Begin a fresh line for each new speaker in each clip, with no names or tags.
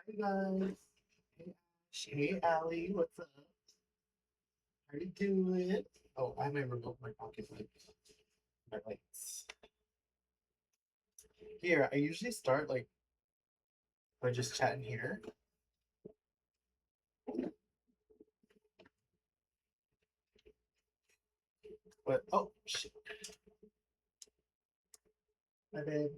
Hi guys. Hey Ash. Hey Allie, what's up? How you doing? Oh, I have my remote in my pocket, like my lights. Here, I usually start like by just chatting here. But oh shit. My bad.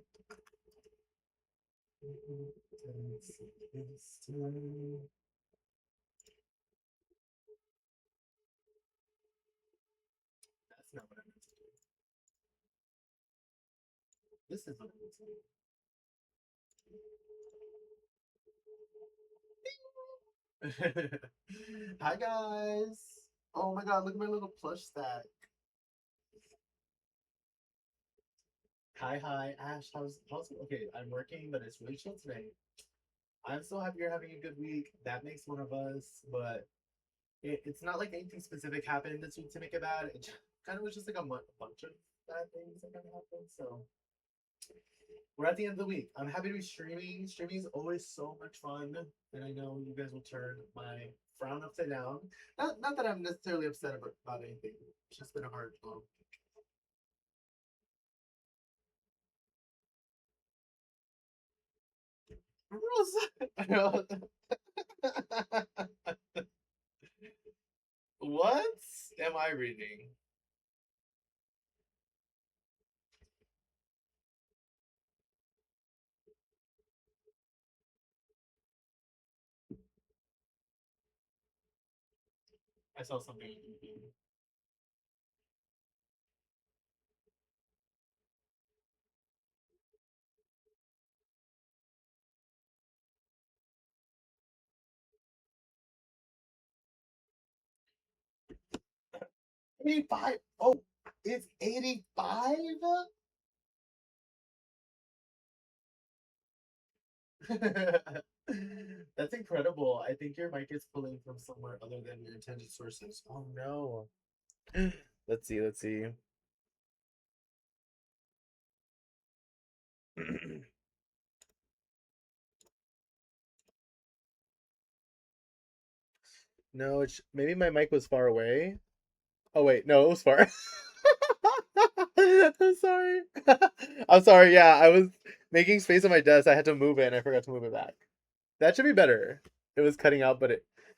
That's not what I meant to do. This is what I meant to do. Hi guys. Oh my god, look at my little plush stack. Hi, Ash. How's okay? I'm working, but it's really chill today. I'm so happy you're having a good week. That makes one of us, but it's not like anything specific happened this week to make it bad. It kind of was just like a bunch of bad things that kind of happened. So we're at the end of the week. I'm happy to be streaming. Streaming is always so much fun, and I know you guys will turn my frown upside down. Not that I'm necessarily upset about anything. It's just been a hard long. Rosa, what am I reading? I saw something. 85. Oh, it's 85? That's incredible. I think your mic is pulling from somewhere other than your intended sources. Oh no. Let's see, let's see. No, maybe my mic was far away. Oh wait, no, it was far. I'm sorry. I'm sorry. Yeah, I was making space on my desk. I had to move it and I forgot to move it back. That should be better. It was cutting out, but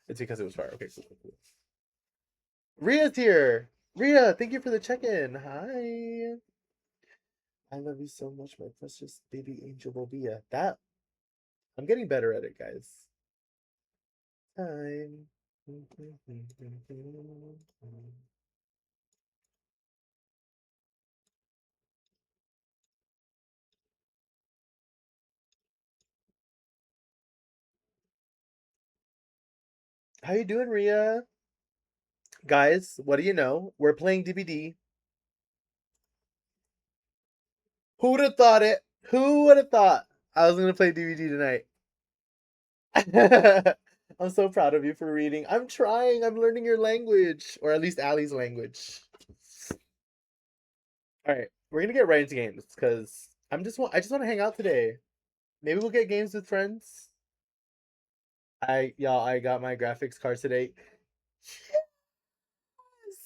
it's because it was far. Okay, cool. Ria's here. Ria, thank you for the check-in. Hi. I love you so much, my precious baby angel Bobia. That I'm getting better at it, guys. Time. How you doing, Ria? Guys, what do you know? We're playing DBD. Who would have thought it? Who would have thought I was gonna play DBD tonight? I'm so proud of you for reading. I'm trying. I'm learning your language, or at least Allie's language. All right, we're gonna get right into games because I just want to hang out today. Maybe we'll get games with friends. I got my graphics card today. Yes!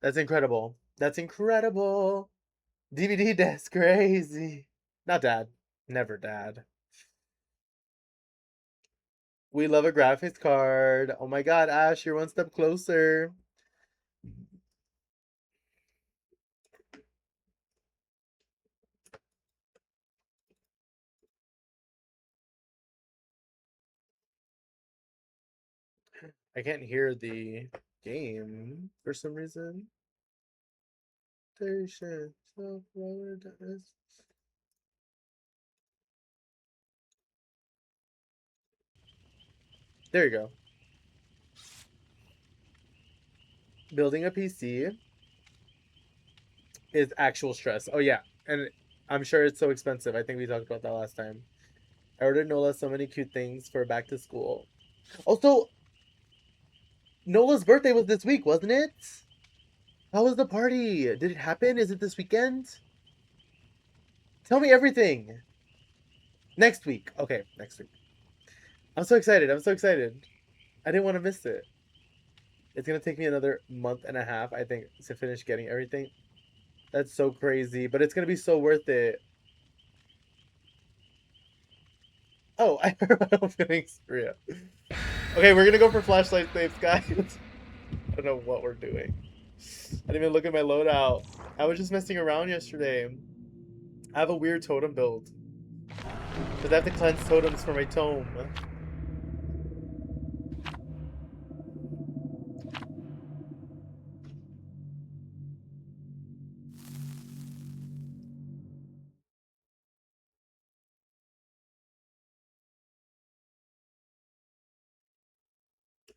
That's incredible. That's incredible. DVD that's crazy. Not dad. Never dad. We love a graphics card. Oh my god, Ash, you're one step closer. I can't hear the game for some reason. Station. There you go. Building a PC is actual stress. Oh yeah, and I'm sure it's so expensive. I think we talked about that last time. I ordered Nola so many cute things for back to school. Also, Nola's birthday was this week, wasn't it? How was the party? Did it happen? Is it this weekend? Tell me everything. Next week. Okay, next week. I'm so excited. I'm so excited. I didn't want to miss it. It's gonna take me another month and a half, I think, to finish getting everything. That's so crazy, but it's gonna be so worth it. Oh, I hurt my own feelings. Ria. Okay, we're gonna go for flashlight saves, guys. I don't know what we're doing. I didn't even look at my loadout. I was just messing around yesterday. I have a weird totem build. Because I have to cleanse totems for my tome.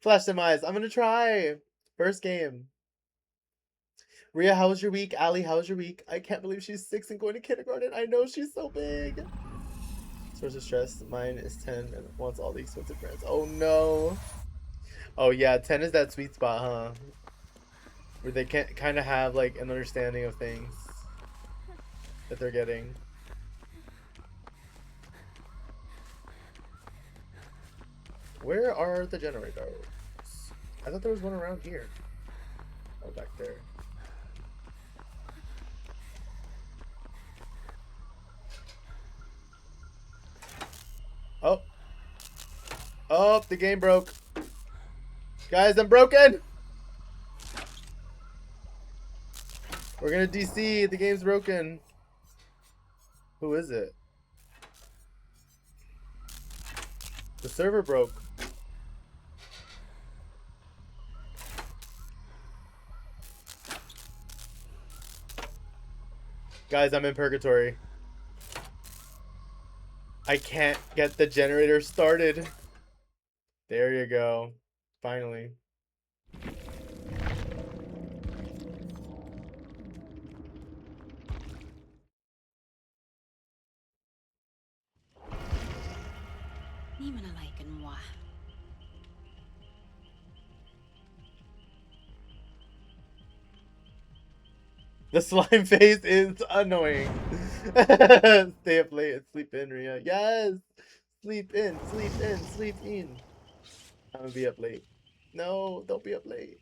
Flash them eyes. I'm gonna try. First game. Ria, how was your week? Ali, how was your week? I can't believe she's 6 and going to kindergarten. I know she's so big. Source of stress. Mine is 10 and wants all the expensive friends. Oh no. Oh yeah, 10 is that sweet spot, huh? Where they can kind of have like an understanding of things that they're getting. Where are the generators? I thought there was one around here. Oh, back there. Oh. Oh, the game broke. Guys, I'm broken! We're gonna DC. The game's broken. Who is it? The server broke. Guys, I'm in purgatory. I can't get the generator started. There you go. Finally. The slime face is annoying. Stay up late and sleep in, Ria. Yes! Sleep in, sleep in, sleep in. I'm gonna be up late. No, don't be up late.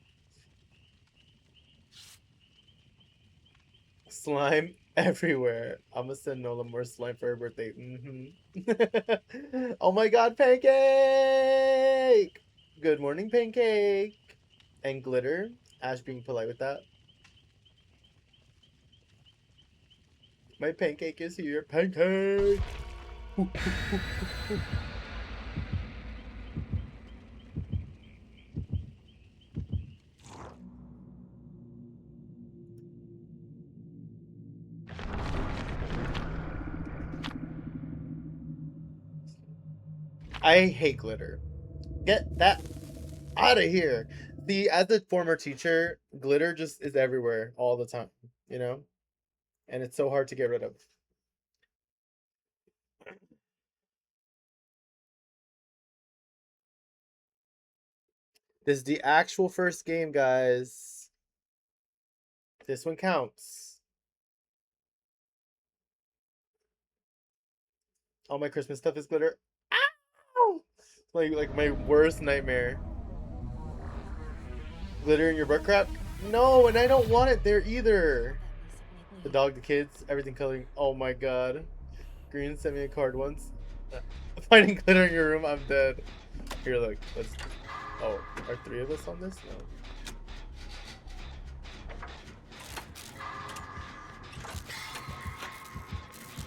Slime everywhere. I'm gonna send Nola more slime for her birthday. Oh my god, Pancake! Good morning, Pancake! And Glitter. Ash being polite with that. My pancake is here. Pancake! I hate glitter. Get that out of here. See, as a former teacher, glitter just is everywhere all the time, you know? And it's so hard to get rid of. This is the actual first game, guys. This one counts. All my Christmas stuff is glitter. Ow! Like my worst nightmare. Glitter in your butt crack? No, and I don't want it there either. The dog, the kids, everything coloring. Oh my god. Green sent me a card once. Finding glitter in your room, I'm dead. Here, look. Let's. Oh, are 3 of us on this?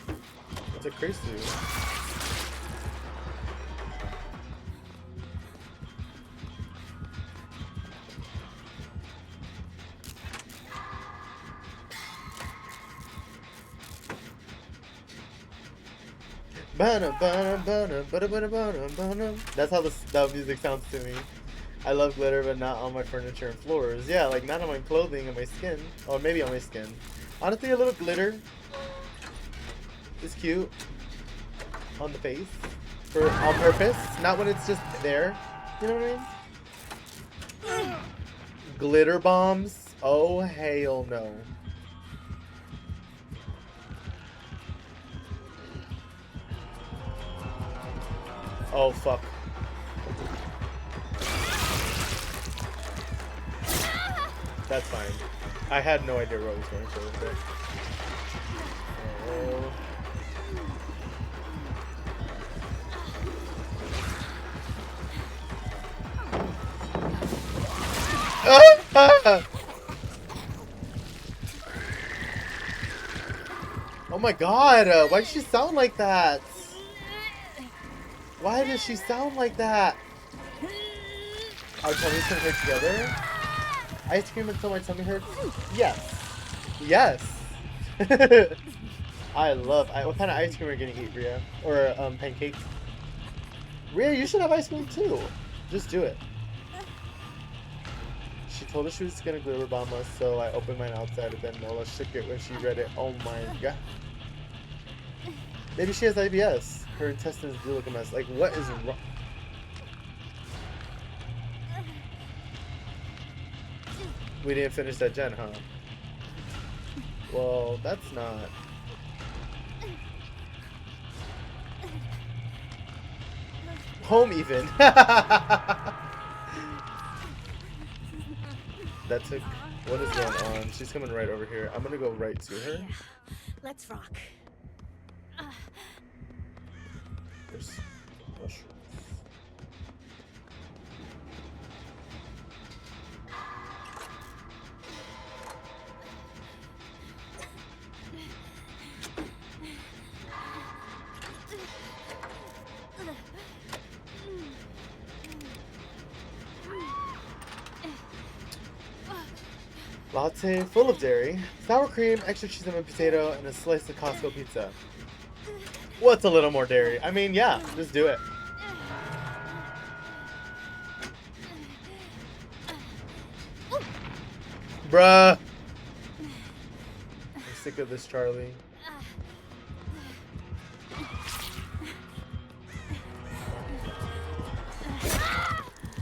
No. It's a crazy. That's how the music sounds to me. I love glitter, but not on my furniture and floors. Yeah, like not on my clothing and my skin. Or maybe on my skin. Honestly, a little glitter is cute on the face. On purpose. Not when it's just there. You know what I mean? Glitter bombs? Oh, hell no. Oh, fuck. That's fine. I had no idea where I was going for with it. Oh. Oh my god, why does she sound like that? Why does she sound like that? Our tummies can hurt together? Ice cream until my tummy hurts? Yes. Yes. I love, what kind of ice cream are you gonna eat, Rhea? Or, pancakes? Rhea, you should have ice cream too. Just do it. She told us she was gonna glitter bomb us, so I opened mine outside and then Nola shook it when she read it. Oh my god. Maybe she has IBS. Her intestines do look a mess. Like, what is wrong? We didn't finish that gen, huh? Well, that's not... Home even. That took... What is going on? She's coming right over here. I'm gonna go right to her.
Yeah. Let's rock.
There's mushrooms. Latte full of dairy, sour cream, extra cheese and potato, and a slice of Costco pizza. What's a little more dairy? I mean, yeah, just do it. Bruh. I'm sick of this, Charlie.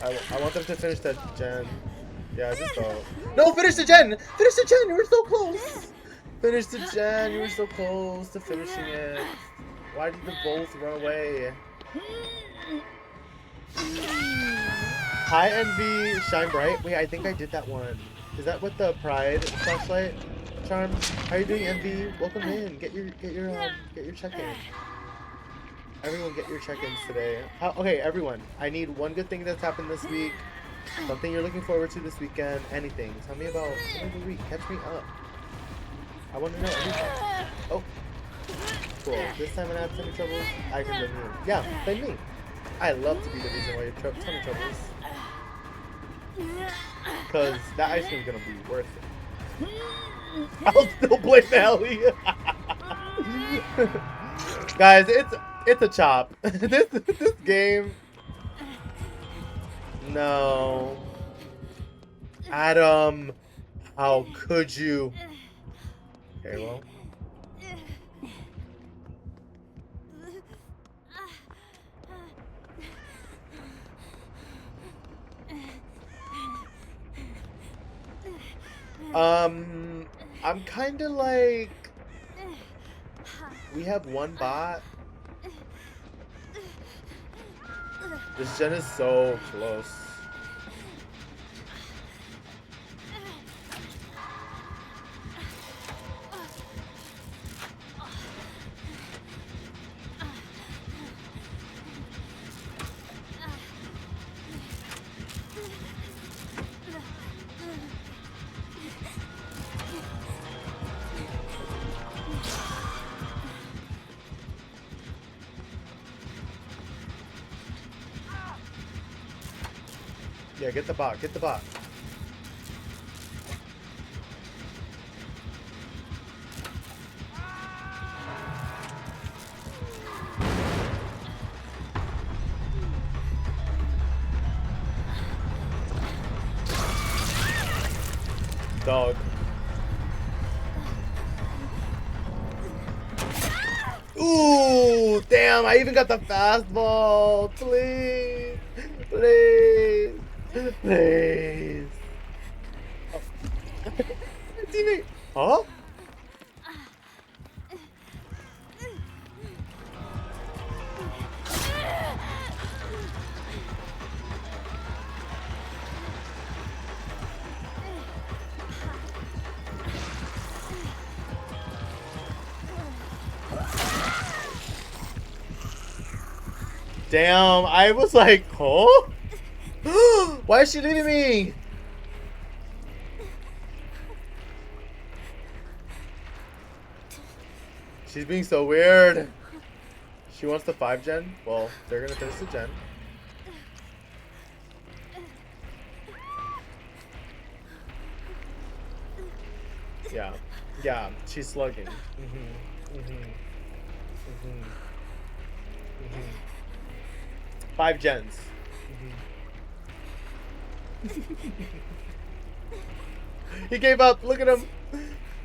I want them to finish that gen. Yeah, just go. No, finish the gen! Finish the gen! You were so close! Finish the gen! You were so close to finishing it. Why did you both run away? Hi, Envy. Shine bright. Wait, I think I did that one. Is that what the Pride flashlight charm? How you doing, Envy? Welcome in. Get your check-in. Everyone, get your check-ins today. Okay, everyone. I need one good thing that's happened this week. Something you're looking forward to this weekend. Anything. Tell me about the week. Catch me up. I want to know everything. Oh. Cool. This time when I have tummy troubles, I can blame you. Yeah, blame me. I love to be the reason why you have tummy troubles. Because that ice cream's going to be worth it. I'll still blame Ellie. Guys, it's a chop. This game... No. Adam, how could you? Okay, well. I'm kind of like, we have one bot. This gen is so close. Yeah, get the bot, get the bot. Dog. Ooh, damn, I even got the fastball. Please. Please. Please. Oh. Teammate. Huh? Damn, I was like, oh? Why is she leaving me? She's being so weird. She wants the 5 gen. Well, they're gonna finish the gen. Yeah. Yeah, she's slugging. 5 gens. He gave up. Look at him.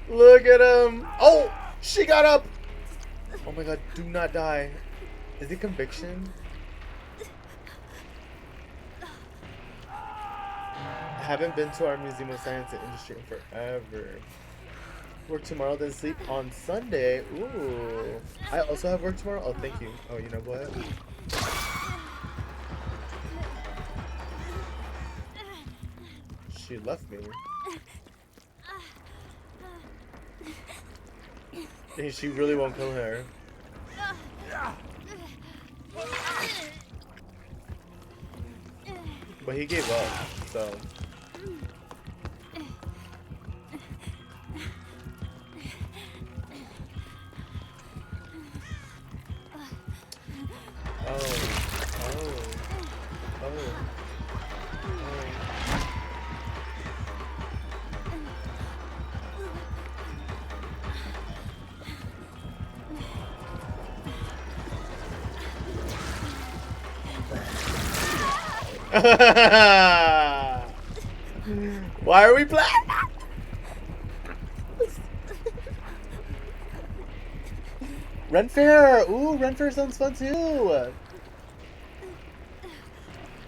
Look at him. Oh, she got up. Oh my god, do not die. Is it conviction? I haven't been to our Museum of Science and Industry in forever. Work tomorrow, then sleep on Sunday. Ooh. I also have work tomorrow. Oh, thank you. Oh, you know what? She left me. And she really won't kill her. But he gave up, so. Why are we playing? Rent Fair! Ooh, Rent Fair sounds fun too!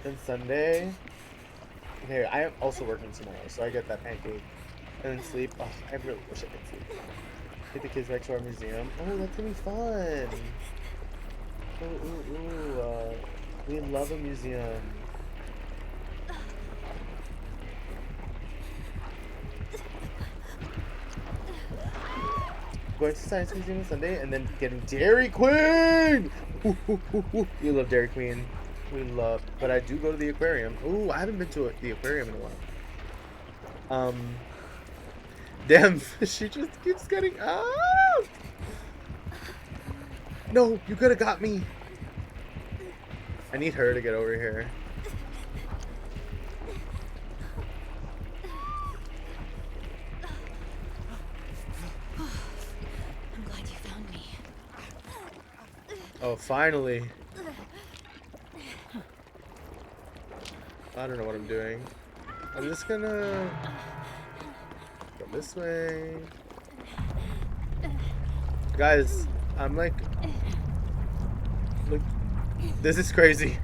Then Sunday. Okay, I am also working tomorrow, so I get that pancake. And then sleep. Oh, I really wish I could sleep. Take the kids back to our museum. Oh, that's gonna be fun! Ooh. We love a museum. Going to Science Museum on Sunday and then getting Dairy Queen! We love Dairy Queen. We love, but I do go to the aquarium. Ooh, I haven't been to the aquarium in a while. Damn, she just keeps getting up! No, you could have got me! I need her to get over here.
I'm glad you found me.
Oh, finally. I don't know what I'm doing. I'm just gonna go this way. Guys, I'm like, look, this is crazy.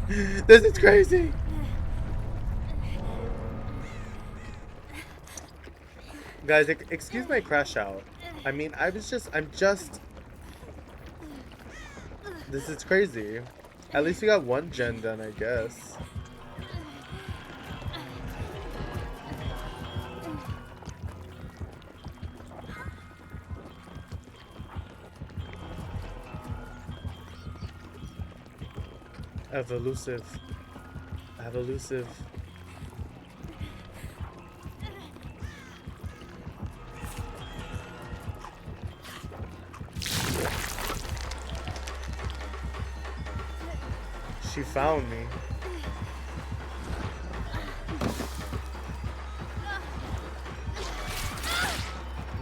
This is crazy. Guys, excuse my crash out. I mean, I'm just, this is crazy. At least we got 1 gen done, I guess. Evolusive. She found me.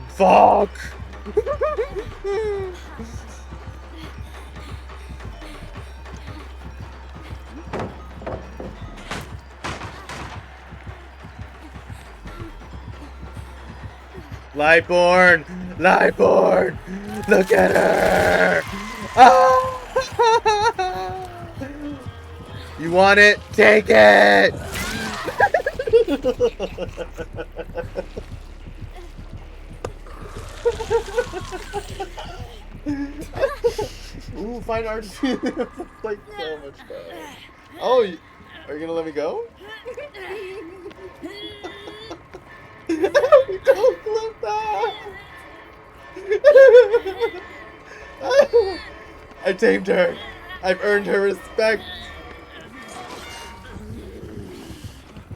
Fuck! Lightborn! Lightborn! Look at her! Ah! You want it? Take it! Ooh, fine art. Like so much fun. Oh, are you gonna let me go? Don't clip that! I tamed her. I've earned her respect.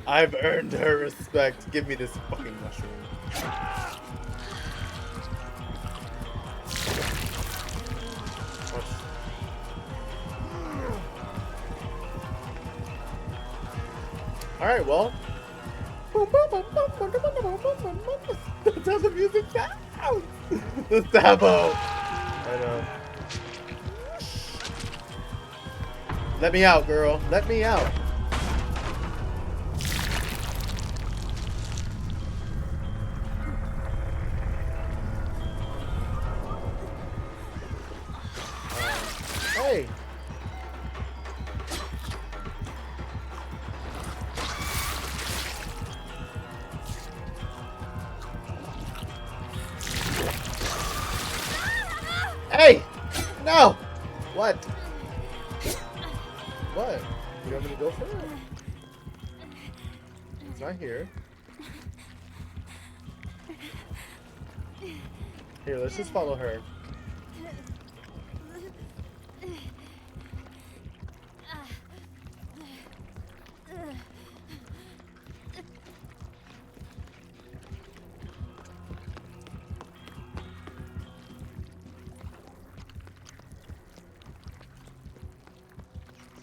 I've earned her respect. Give me this fucking mushroom. Alright, well. That's how the music sounds. The Sabo. I know. Let me out, girl. Let me out. Hey. Hey! No! What? What? You want me to go for it? It's not here. Here, let's just follow her.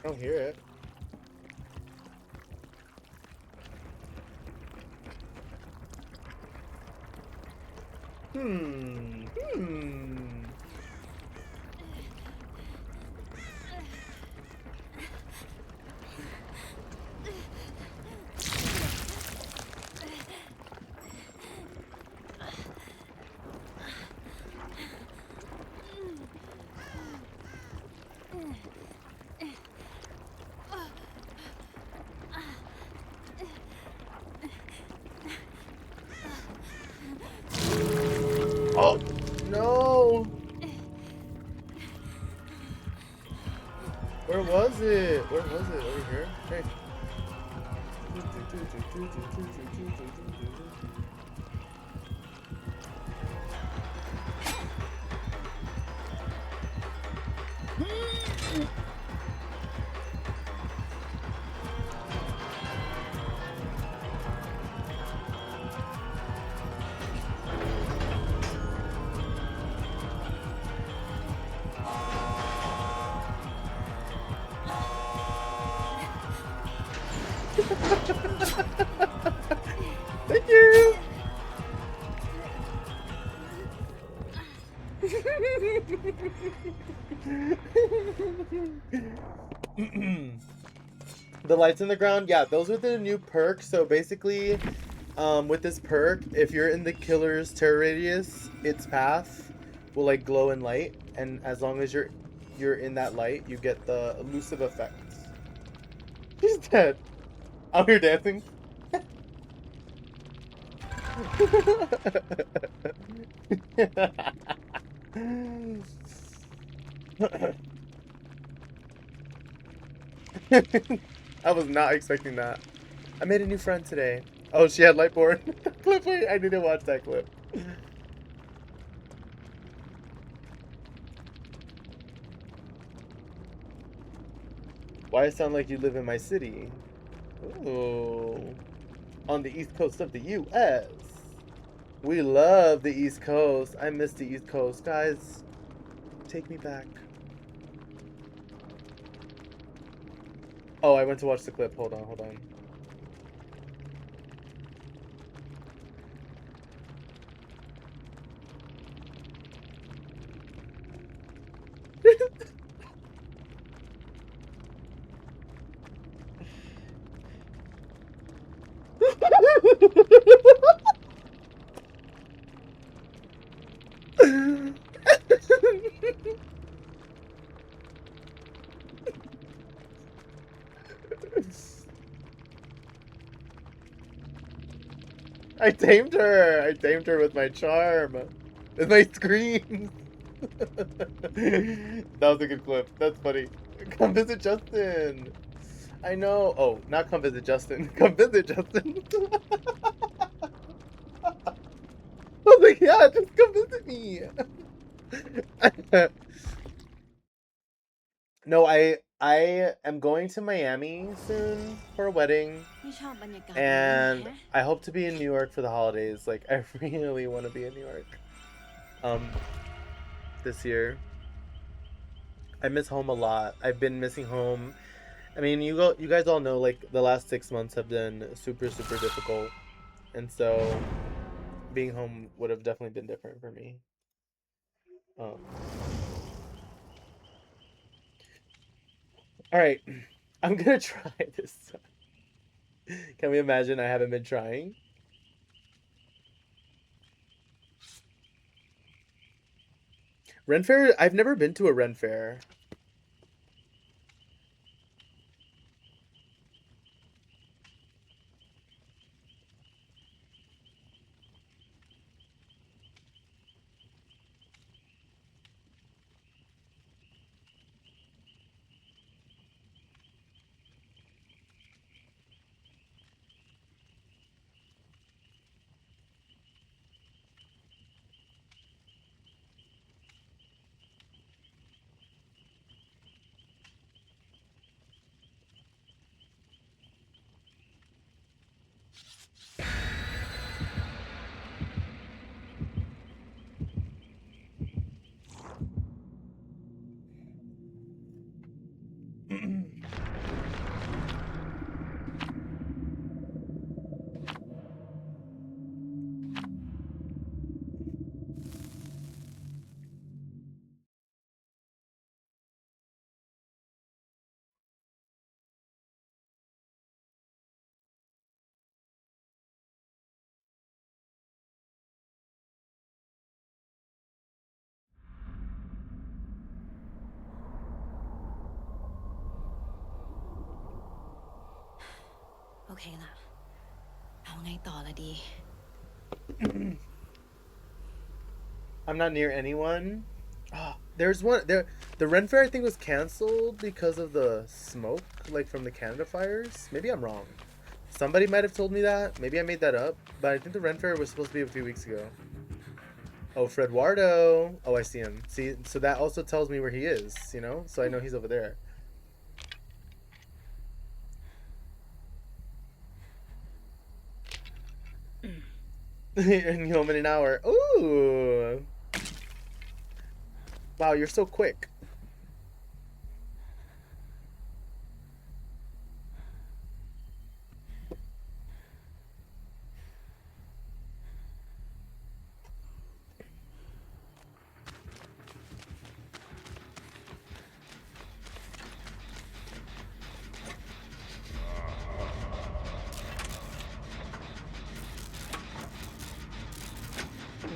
I don't hear it. Hmm. Oh, no. Where was it? Where was it? Over here? Hey. Thank you. The lights in the ground, yeah, those are the new perks. So basically, with this perk, if you're in the killer's terror radius, its path will like glow in light, and as long as you're in that light, you get the elusive effects. He's dead. I'm here dancing. I was not expecting that. I made a new friend today. Oh, she had Lightborn. Clip, wait, I need to watch that clip. Why it sound like you live in my city? Ooh. On the east coast of the U.S. We love the East Coast. I miss the East Coast. Guys, take me back. Oh, I went to watch the clip. Hold on, hold on. I tamed her. I tamed her with my charm. With my screams. That was a good clip. That's funny. Come visit Justin. I know. Oh, not come visit Justin. Come visit Justin. I was like, yeah, just come visit me. No, I am going to Miami soon for a wedding,
ไม่ชอบบรรยากาศเมืองนี้
and
แฮะ
I hope to be in New York for the holidays. Like I really want to be in New York um this year. I miss home a lot. I've been missing home. I mean, you guys all know like the last 6 months have been super super difficult. And so being home would have definitely been different for me. Um all right. I'm going to try this time. Can we imagine I haven't been trying? Ren Fair, I've never been to a Ren Fair.
โอเคล่ะ เอาไงต่อละดี
I'm not near anyone. Oh, there's one there. The Ren Fair I think was canceled because of the smoke, like from the Canada fires. Maybe I'm wrong. Somebody might have told me that. Maybe I made that up. But I think the Ren Fair was supposed to be a few weeks ago. Oh, Fredwardo. Oh, I see him. See, so that also tells me where he is. You know, so I know he's over there. And home in an hour. Ooh. Wow, you're so quick.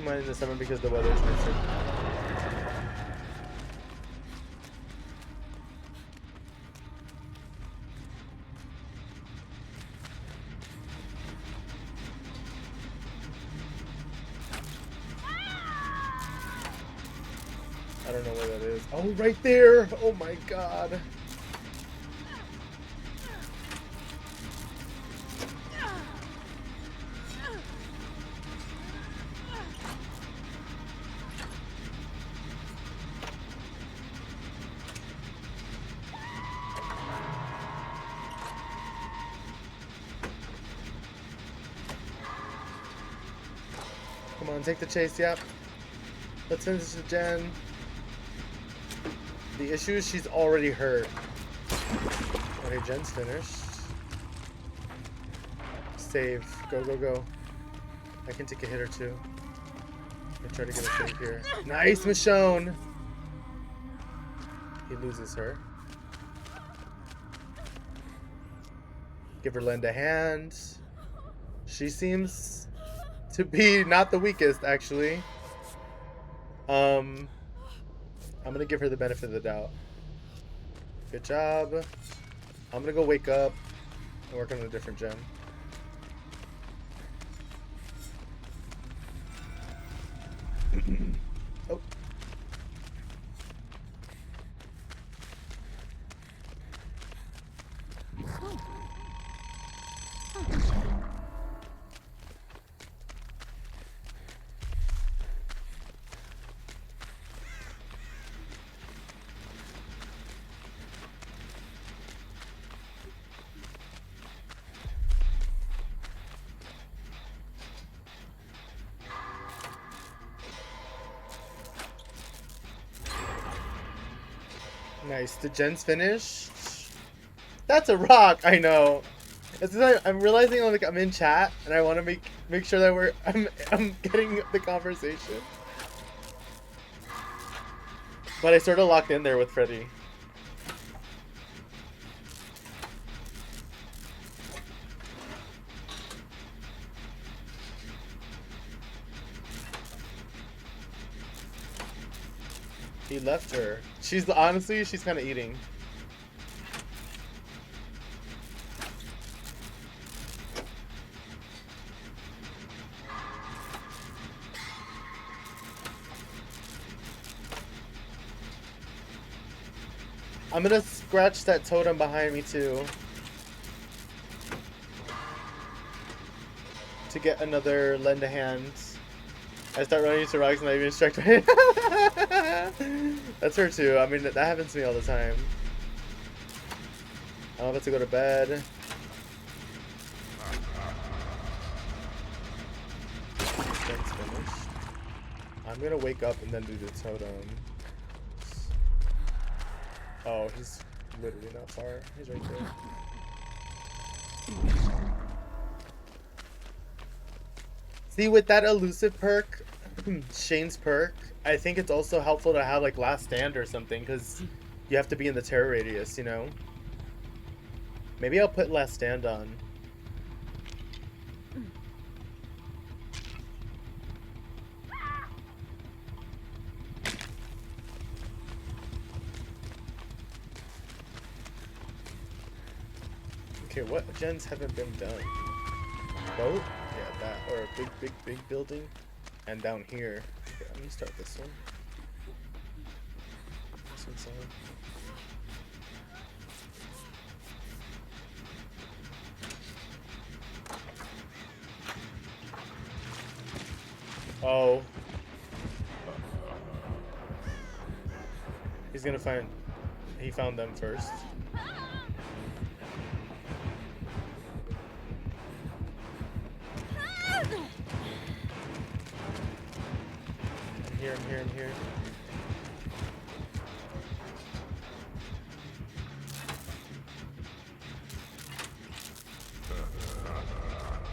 Mine in the summer because the weather is nicer. I don't know where that is. Oh, right there! Oh my god. Come on, take the chase, yep. Let's finish the gen. The issue is she's already hurt. Okay, gen's finished. Save. Go, go, go. I can take a hit or two. I'm gonna try to get a save here. Nice, Michonne! He loses her. Give her Lend a hand. She seems to be not the weakest, actually. I'm gonna give her the benefit of the doubt. Good job. I'm gonna go wake up and work on a different gem. Oh. Nice. Did Jen's finish? That's a rock. I know. It's just I'm realizing like I'm in chat and I want to make sure that I'm getting the conversation. But I sort of locked in there with Freddy. He left her. Honestly, she's kind of eating. I'm gonna scratch that totem behind me too. To get another lend a hand. I start running into rocks and I even strike my That's her too. I mean, that happens to me all the time. I'm about to go to bed. That's finished. I'm gonna wake up and then do the totem. Oh, he's literally not far. He's right there. See, with that elusive perk, Shane's perk, I think it's also helpful to have like last stand or something, because you have to be in the terror radius, you know? Maybe I'll put last stand on. Okay, what gens haven't been done? Boat? Yeah, that. Or a big building. And down here. Okay, let me start this one. This one's on. Oh. He's gonna find... He found them first. I'm here.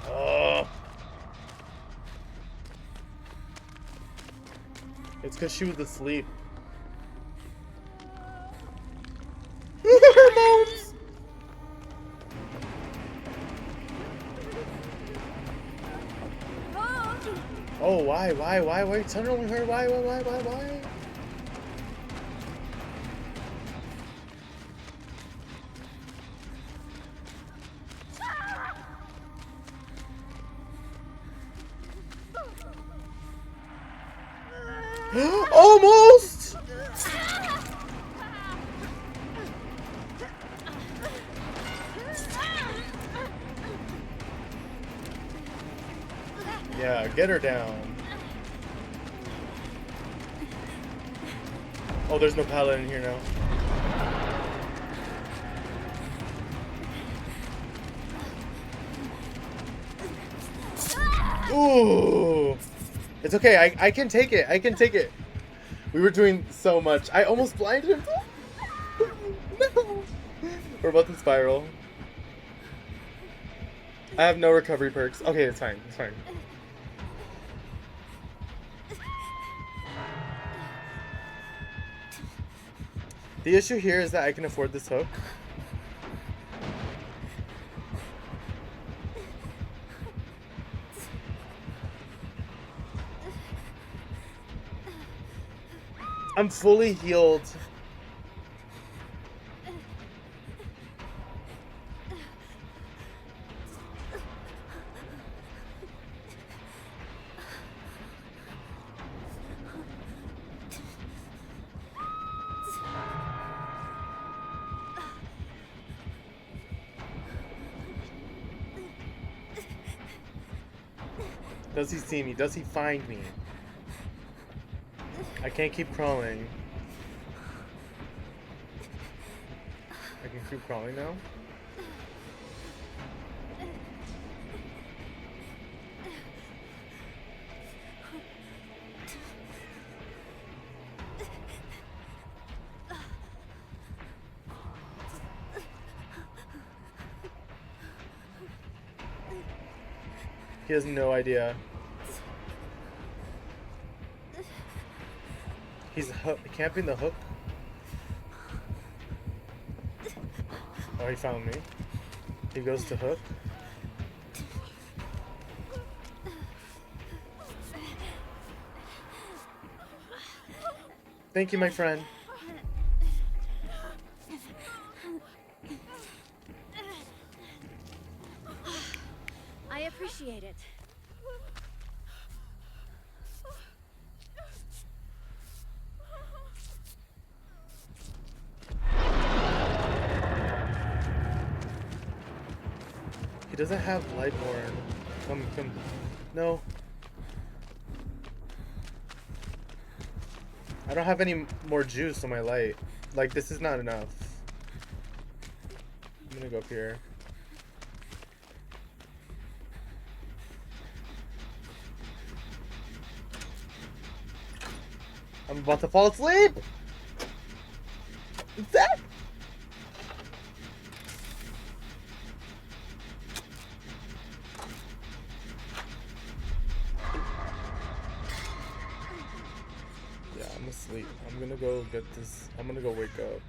Oh. It's because she was asleep. Hormones! Oh, why? Why? Tunneling her? Why? Almost! Yeah, get her down. Oh, there's no pallet in here now. Ooh. It's okay. I can take it. I can take it. We were doing so much. I almost blinded him. No. We're about to spiral. I have no recovery perks. Okay, it's fine. It's fine. The issue here is that I can afford this hook. I'm fully healed. Does he see me? Does he find me? I can't keep crawling. I can keep crawling now? He has no idea. He's camping the hook. Oh, he found me. He goes to hook. Thank you, my friend.
I appreciate it.
He doesn't have Lightborn. Come. No. I don't have any more juice on my light. Like, this is not enough. I'm gonna go up here. I'm about to fall asleep! Is that? Yeah, I'm asleep. I'm gonna go get this. I'm gonna go wake up.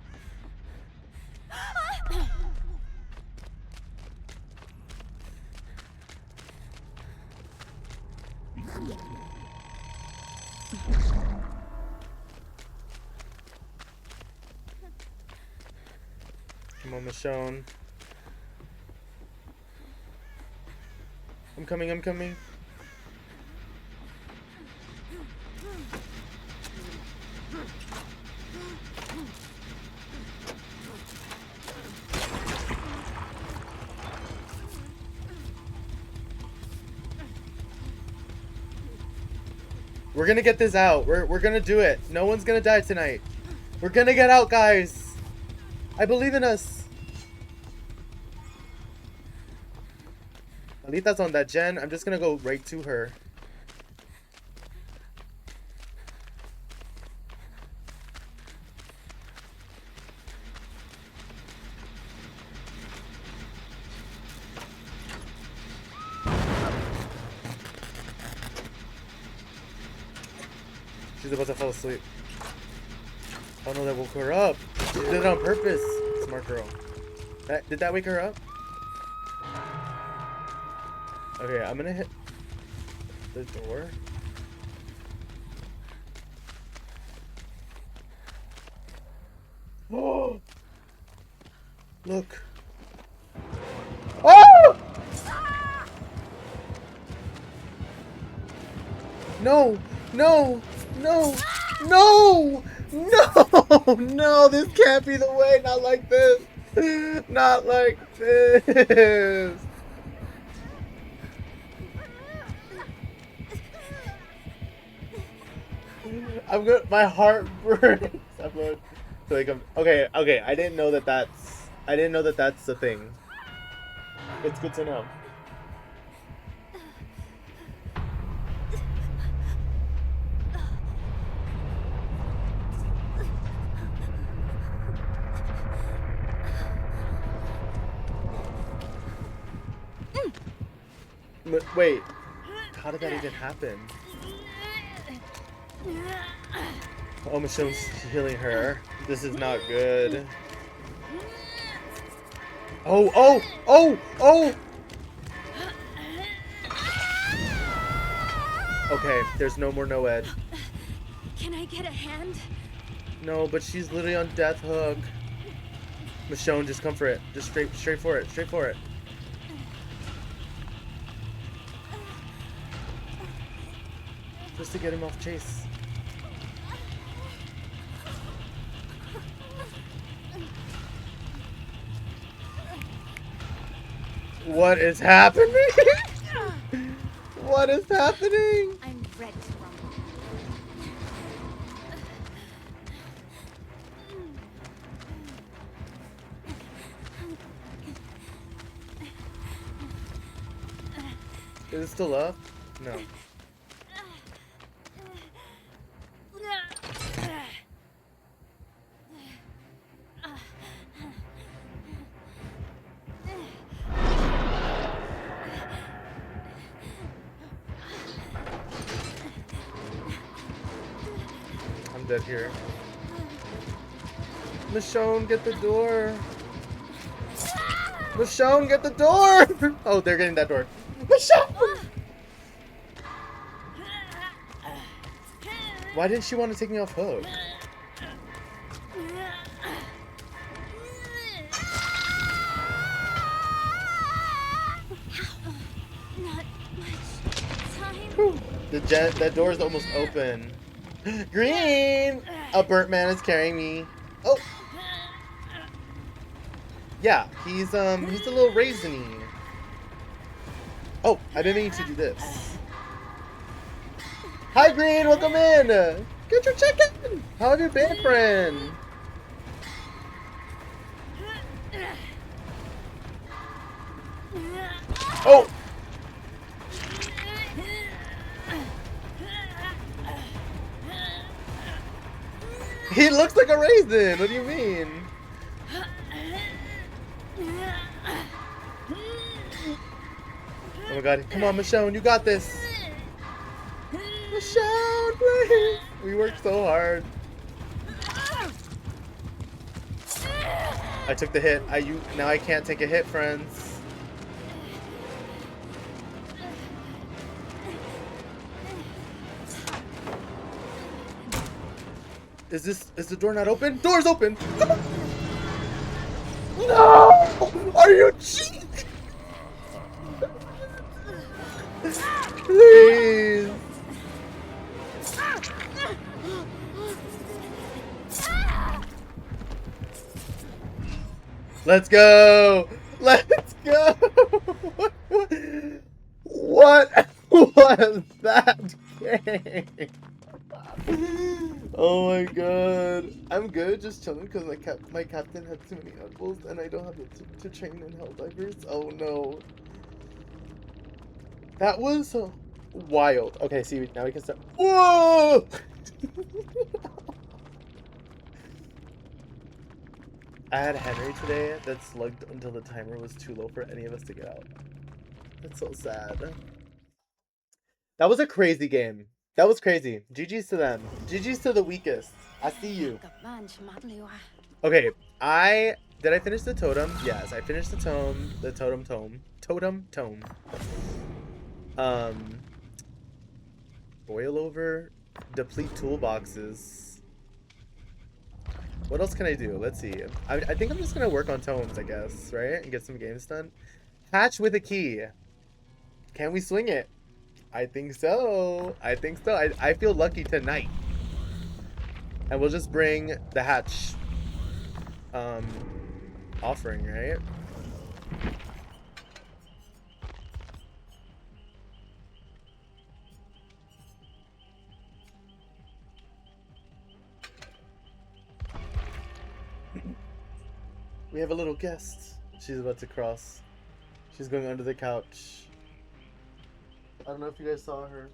Come on, Michonne. I'm coming. We're gonna get this out. We're gonna do it. No one's gonna die tonight. We're gonna get out, guys. I believe in us. Alita's on that gen. I'm just gonna go right to her. She's about to fall asleep. Oh no, that woke her up. She did it on purpose. Smart girl. Did that wake her up? Okay, I'm gonna hit the door. Oh! Look. Oh! No! No! No! No! No! No! This can't be the way! Not like this! Not like this! I'm good. My heart burns. I'm good. Like, okay. I didn't know that that's the thing. It's good to know. Wait, how did that even happen? Oh, Michonne's healing her. This is not good. Oh! Okay, there's no more Noed.
Can I get a hand?
No, but she's literally on death hook. Michonne, just come for it. Just straight for it. Straight for it. Just to get him off Chase. What is happening? What is happening?
I'm ready to rumble.
Is it still up? No.
dead here. Michonne, get the door. Michonne, get the door! Oh, they're getting that door. Michonne! Why didn't she want to take me off hook?
Not much time.
Whew. That door is almost open. Green! A burnt man is carrying me. Oh! Yeah, he's a little raisiny. Oh, I didn't mean to do this. Hi, Green, welcome in. Get your chicken. How have you been, friend? Oh! He looks like a raisin. What do you mean? Oh my god. Come on, Michonne. You got this. Michonne, please. We worked so hard. I took the hit. Now I can't take a hit, friends. Is the door not open? Door's open! No! Are you cheating? Please! Let's go! Let's go! What was that game? Oh my god. I'm good, just chilling because my captain had too many uncles and I don't have to train in Helldivers. Oh no. That was wild. Okay, see, now we can start. Whoa! I had Henry today that slugged until the timer was too low for any of us to get out. That's so sad. That was a crazy game. That was crazy. GG's to them. GG's to the weakest. I see you. Okay, did I finish the totem? Yes, I finished the tome. The totem tome. Boil over, deplete toolboxes. What else can I do? Let's see. I think I'm just gonna work on tomes, I guess, right? And get some games done. Hatch with a key. Can we swing it? I think so. I think so. I feel lucky tonight. And we'll just bring the hatch offering, right? We have a little guest. She's about to cross. She's going under the couch. I don't know if you guys saw her.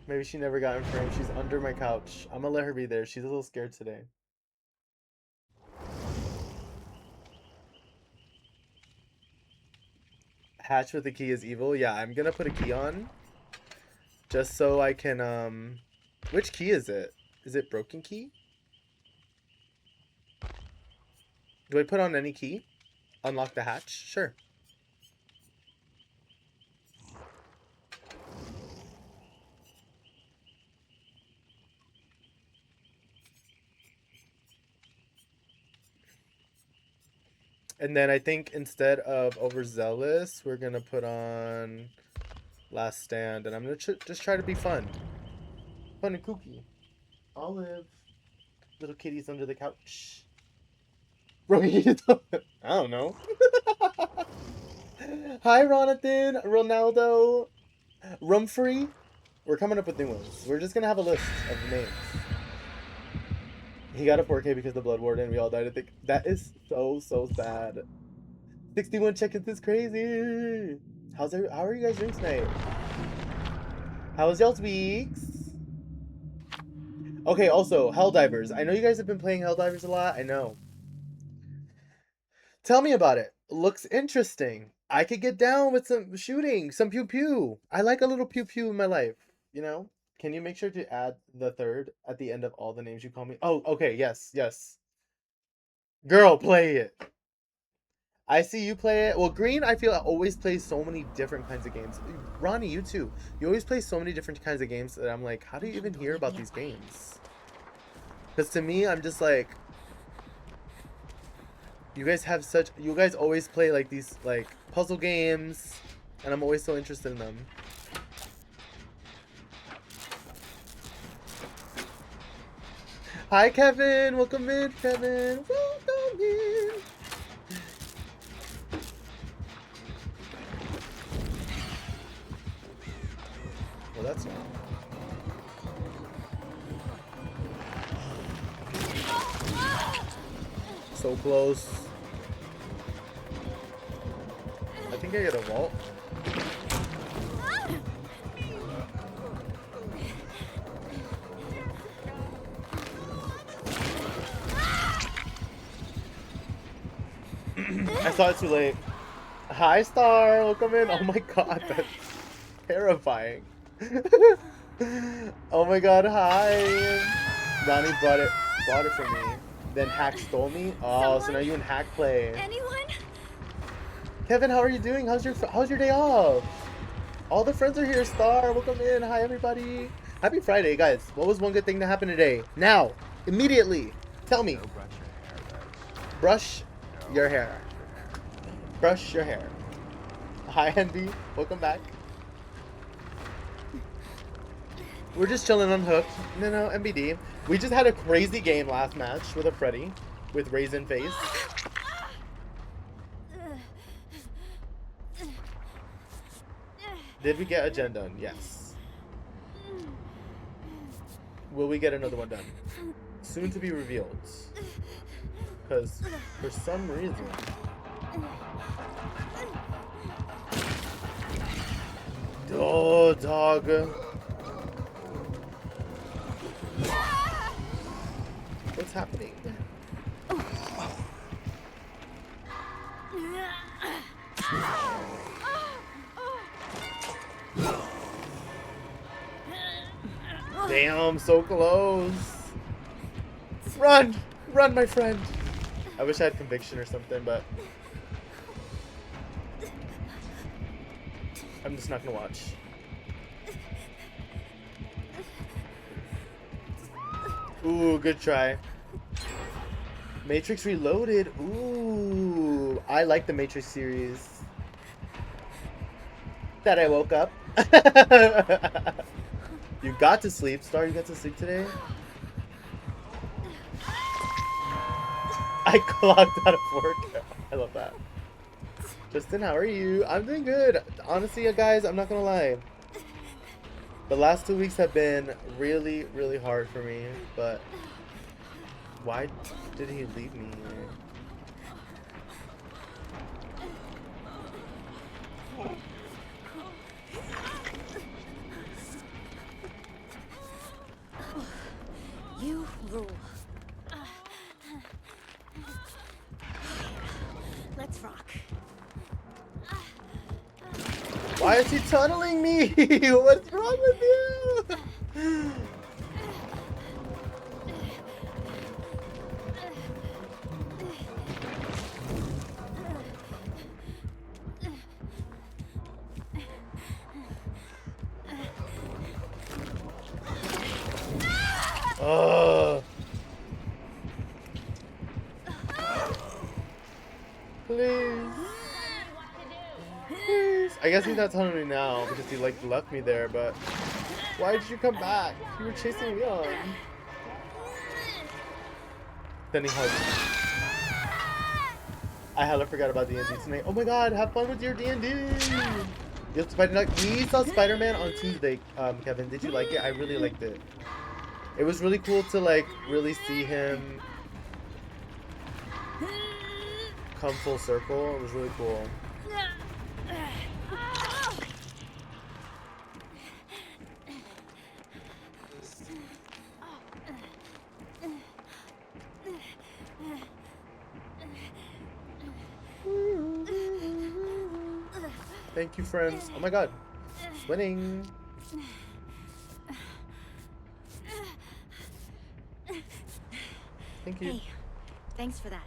Maybe she never got in frame. She's under my couch. I'm gonna let her be there. She's a little scared today. Hatch with the key is evil. Yeah, I'm gonna put a key on. Just so I can, which key is it? Is it broken key? Do I put on any key? Unlock the hatch? Sure. And then I think instead of overzealous, we're gonna put on last stand, and I'm gonna just try to be fun. Fun and kooky. Olive. Little kitties under the couch. Bro, I don't know. Hi, Ronathan, Ronaldo, Rumfrey. We're coming up with new ones. We're just gonna have a list of names. He got a 4K because of the Blood Warden. We all died. I think that is so sad. 61 check-ins is crazy. How are you guys doing tonight? How was y'all's weeks? Okay, also Helldivers. I know you guys have been playing Helldivers a lot. I know. Tell me about it. Looks interesting. I could get down with some shooting, some pew pew. I like a little pew pew in my life. You know, Can you make sure to add the third at the end of all the names you call me? Oh, okay. Yes, yes. Girl, play it. I see you play it. Well, Green, I feel always plays so many different kinds of games. Ronnie, you too. You always play so many different kinds of games that I'm like, how do you even hear about these games? Because to me, I'm just like, you guys always play like these like puzzle games, and I'm always so interested in them. Hi, Kevin. Welcome in, Kevin. Welcome in. Well, that's not. So close. I think I get a vault. I saw it too late. Hi, Star. Welcome in. Oh my god, that's terrifying. Oh my god, hi. Ronnie bought it for me. Then Hack stole me. Oh, so now you and Hack play.
Anyone?
Kevin, how are you doing? How's your day off? All the friends are here. Star, welcome in. Hi, everybody. Happy Friday, guys. What was one good thing to happen today? Now, immediately. Tell me. Brush your hair. Brush your hair. Hi, Andy. Welcome back. We're just chilling on Hook. No, MBD. We just had a crazy game last match with a Freddy with Raisin Face. Did we get a gen done? Yes. Will we get another one done? Soon to be revealed. Because for some reason... Oh, dog. What's happening? Damn, so close. Run! Run, my friend! I wish I had conviction or something, but... I'm just not gonna watch. Ooh, good try. Matrix Reloaded. Ooh, I like the Matrix series. That I woke up. You got to sleep. Star, you got to sleep today? I clocked out of work. I love that. Justin, how are you? I'm doing good. Honestly, guys, I'm not gonna lie. The last 2 weeks have been really, really hard for me, but why did he leave me here?
You rule. Let's rock.
Why is he tunneling me? What's wrong with you? Please. Please. I guess he's not telling me now because he like left me there, but why did you come back? You were chasing me on. Then he hugged me. I hella forgot about D&D tonight. Oh my god, have fun with your D&D. We saw Spider-Man on Tuesday, Kevin. Did you like it? I really liked it. It was really cool to like really see him come full circle. It was really cool. Thank you, friends. Oh my god. Winning. Thank you.
Hey, thanks for that.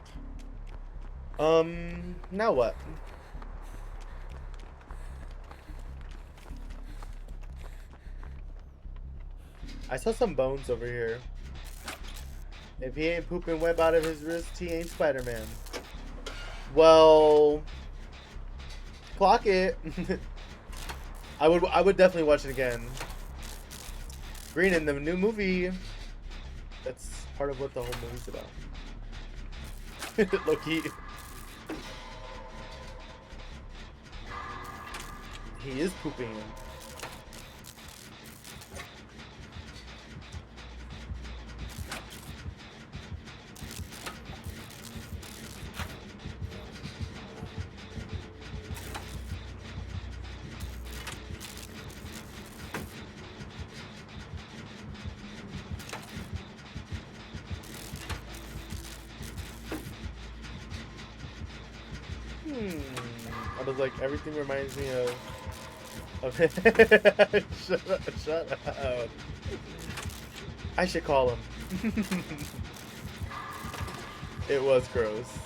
Now what? I saw some bones over here. If he ain't pooping web out of his wrist, he ain't Spider-Man. Well, clock it. I would definitely watch it again. Green in the new movie. That's part of what the whole movie's about. Loki. He is pooping. I was like, everything reminds me of shut up. I should call him. It was gross.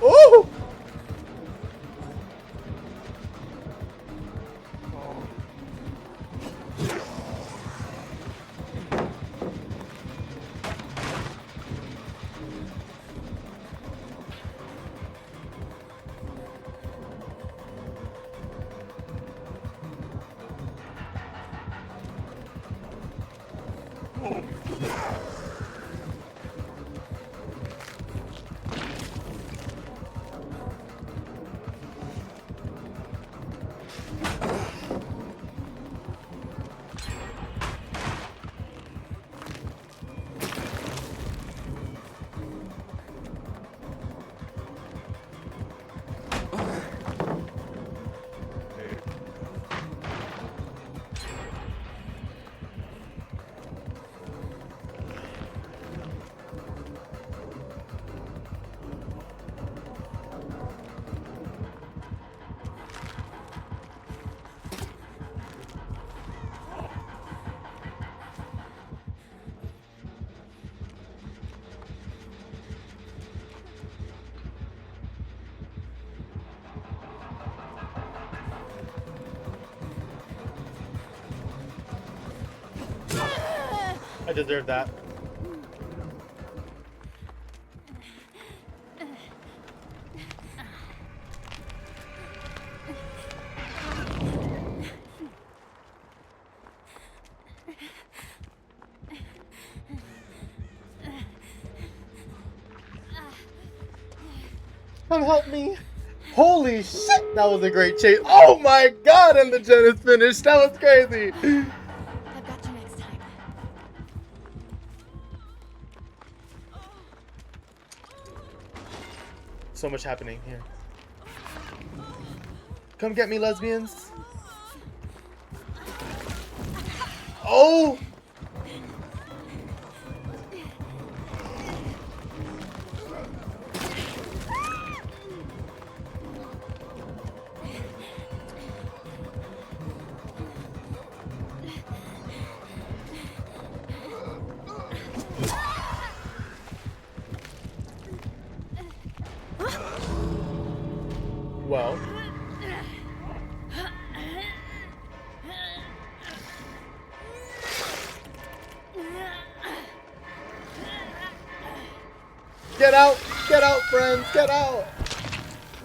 Oh! I deserve that. Come help me. Holy shit, that was a great chase. Oh my god, and the gen is finished. That was crazy.
I've got you next time.
So much happening here. Come get me, lesbians. Oh! Well. Get out, friends, get out.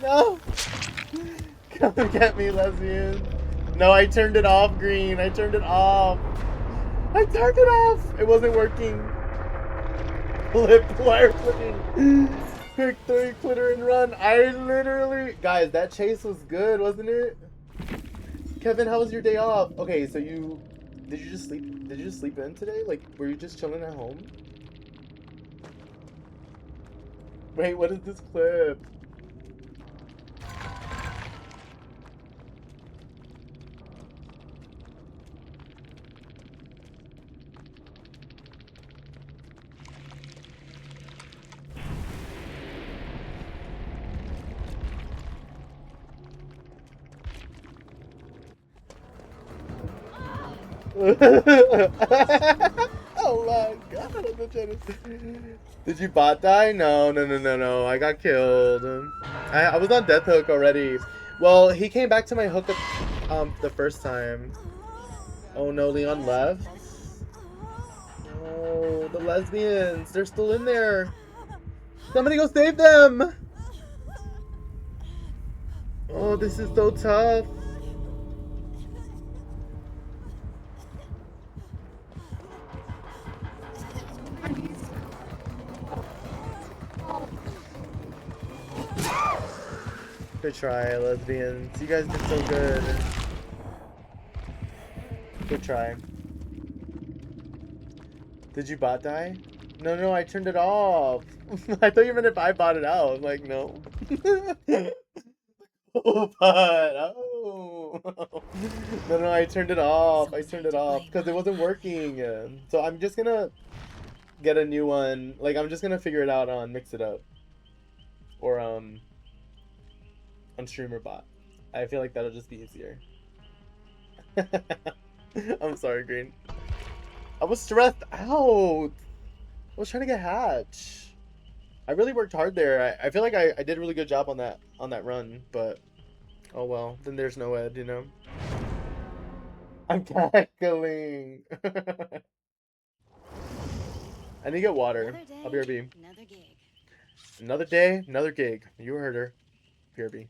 No. Come get me, lesbian. No, I turned it off, Green. I turned it off. I turned it off. It wasn't working. Flip, wire flipping. Pick 3, quitter, and run. I literally... Guys, that chase was good, wasn't it? Kevin, how was your day off? Okay, so you... Did you just sleep? Did you just sleep in today? Like, were you just chilling at home? Wait, what is this clip? Oh my god, I'm trying to... Did you bot die? No, no, no, no, no. I got killed. I was on death hook already. Well, he came back to my hook the first time. Oh no, Leon left. Oh, the lesbians. They're still in there. Somebody go save them. Oh, this is so tough. Good try, lesbians. You guys did so good. Good try. Did you bot die? No, no, I turned it off. I thought you meant if I bought it out. I'm like, no. Oh, bot. Oh. No, no, I turned it off. I turned it off because it wasn't working. So I'm just gonna get a new one. Like, I'm just gonna figure it out on Mix It Up. Or, on Streamer Bot. I feel like that'll just be easier. I'm sorry, Green. I was stressed out. I was trying to get Hatch. I really worked hard there. I feel like I did a really good job on that run, but oh well. Then there's no Ed, you know. I'm cackling. I need to get water.
Another day,
I'll be RB.
another gig.
Another day, another gig. You heard her. BRB.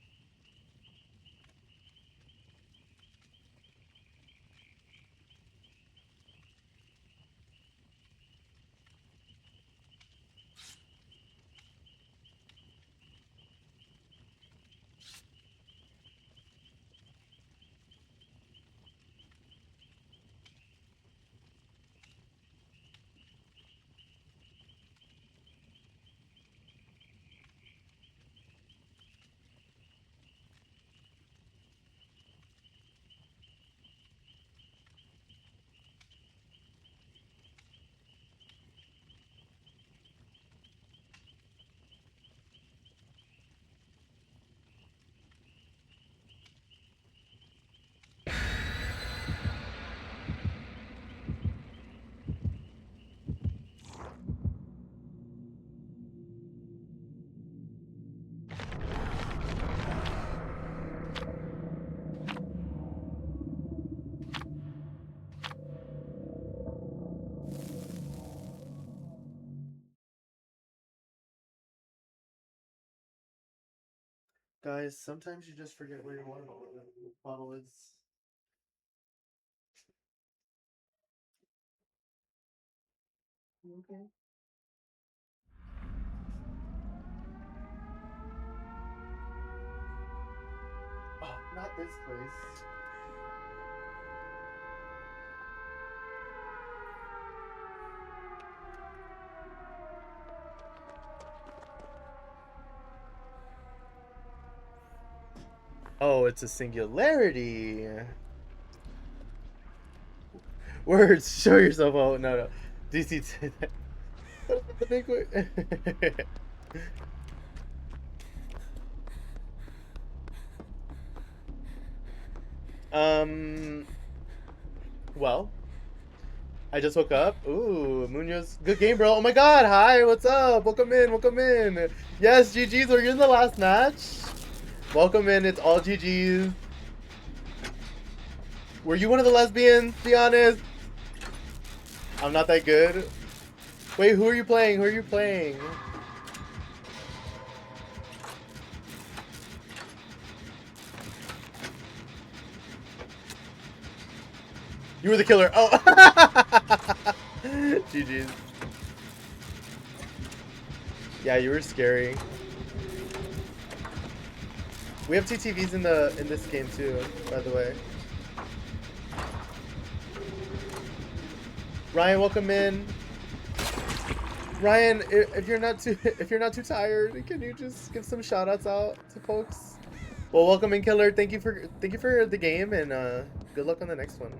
Guys, sometimes you just forget where your water bottle is. You okay? Oh, not this place. Oh, it's a singularity. Words, show yourself. Oh, no, no. DC said that. The big word. Well, I just woke up. Ooh, Munoz. Good game, bro. Oh my god. Hi, what's up? Welcome in, welcome in. Yes, GG's. Are you in the last match? Welcome in. It's all GG's. Were you one of the lesbians? Be honest. I'm not that good. Wait, who are you playing? Who are you playing? You were the killer. Oh. GG's. Yeah, you were scary. We have 2 TVs in this game too, by the way. Ryan, welcome in. Ryan, if you're not too tired, can you just give some shout outs out to folks? Well, welcome in, Killer. Thank you for the game, and good luck on the next one.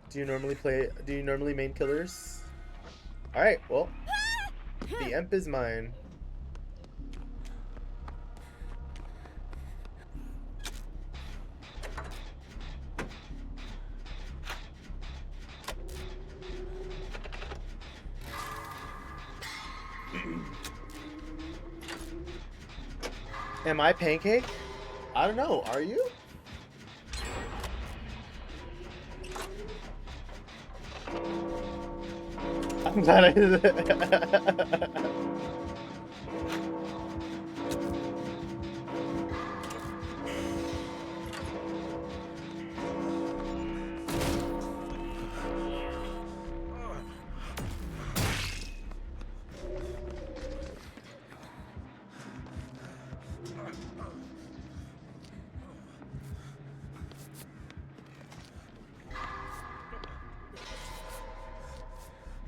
Do you normally main killers? All right, well, the imp is mine. Am I Pancake? I don't know. Are you? I'm glad I did it.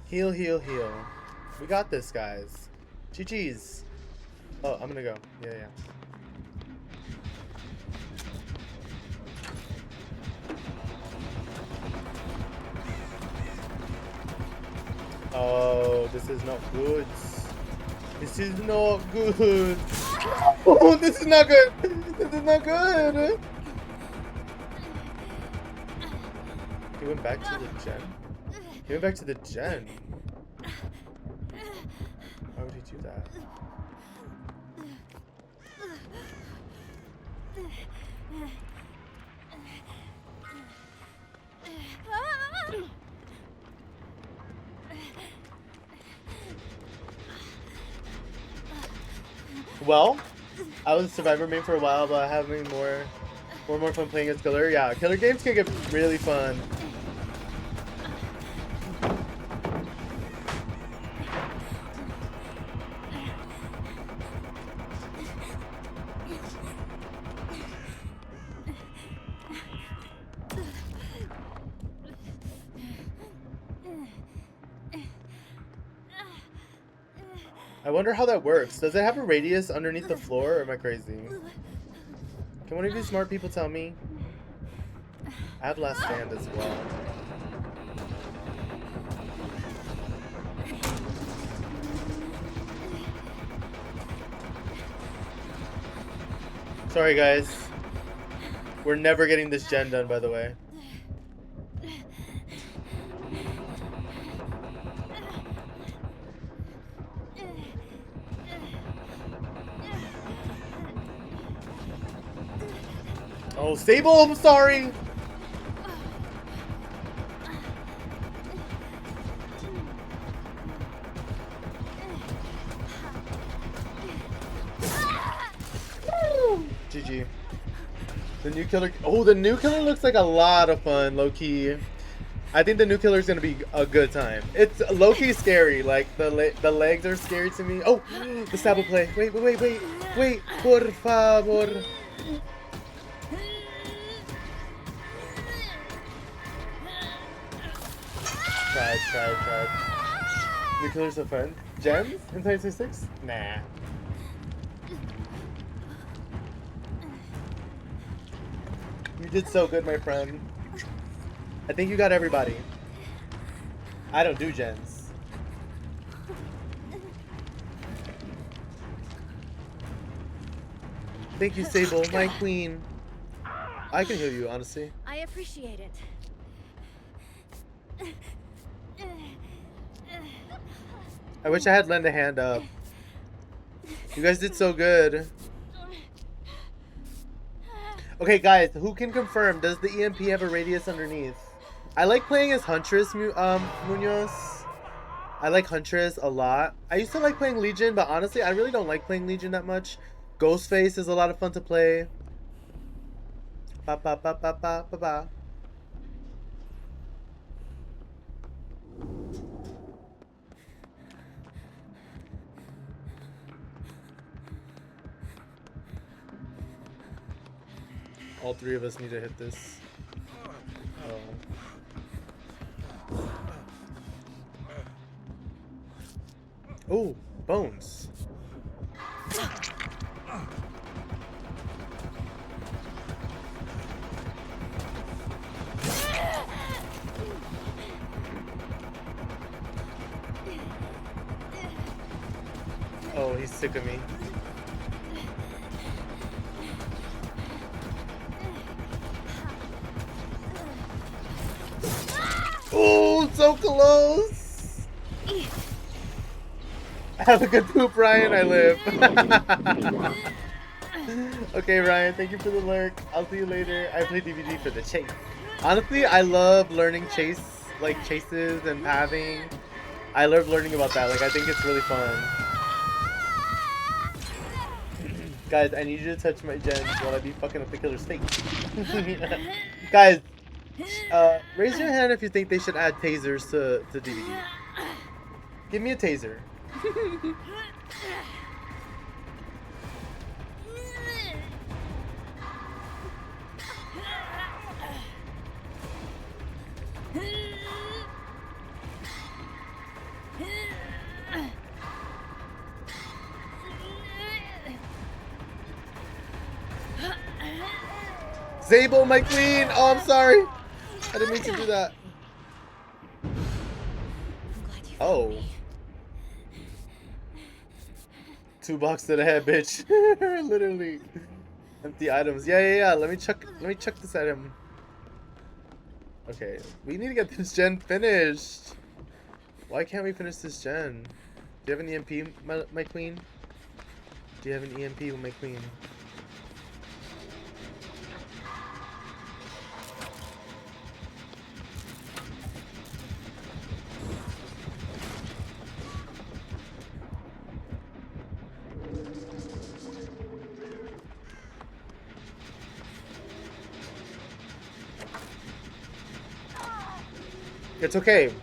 Heal, heal, heal. We got this, guys. GG's. Oh, I'm gonna go. Yeah, yeah. Oh, this is not good. This is not good. Oh, this is not good. This is not good. He went back to the gen. He went back to the gen. Why would he do that? Well, I was a survivor main for a while, but having more fun playing as killer. Yeah, killer games can get really fun. I wonder how that works. Does it have a radius underneath the floor, or am I crazy? Can one of you smart people tell me? I have Last Stand as well. Sorry, guys. We're never getting this gen done, by the way. Oh, Sable, I'm sorry. GG. The new killer. Oh, the new killer looks like a lot of fun, low key. I think the new killer is gonna be a good time. It's low key scary. Like the legs are scary to me. Oh, the Sable play. Wait, por favor. Tried. New killers are fun. Gems in 2026? Nah. You did so good, my friend. I think you got everybody. I don't do gens. Thank you, Sable, my queen. I can heal you, honestly.
I appreciate it.
I wish I had lend a hand up. You guys did so good. Okay, guys, who can confirm? Does the EMP have a radius underneath? I like playing as Huntress, Munoz. I like Huntress a lot. I used to like playing Legion, but honestly, I really don't like playing Legion that much. Ghostface is a lot of fun to play. Ba ba ba ba ba ba ba. All three of us need to hit this. Oh, bones. Oh, he's sick of me. Oh, so close. Have a good poop, Ryan. I live. Okay, Ryan. Thank you for the lurk. I'll see you later. I play DVD for the chase. Honestly, I love learning chases and pathing. I love learning about that. Like, I think it's really fun. Guys, I need you to touch my gens while I be fucking up the killer's face. Guys, raise your hand if you think they should add tasers to DVD. Give me a taser. Zabel, my queen! Oh, I'm sorry. I didn't mean to do that.
I'm glad you found
Oh.
me.
2 bucks to the head, bitch. Literally. Empty items. Yeah. Let me chuck this at him. Okay. We need to get this gen finished. Why can't we finish this gen? Do you have an EMP, my queen? Do you have an EMP, my queen? It's okay.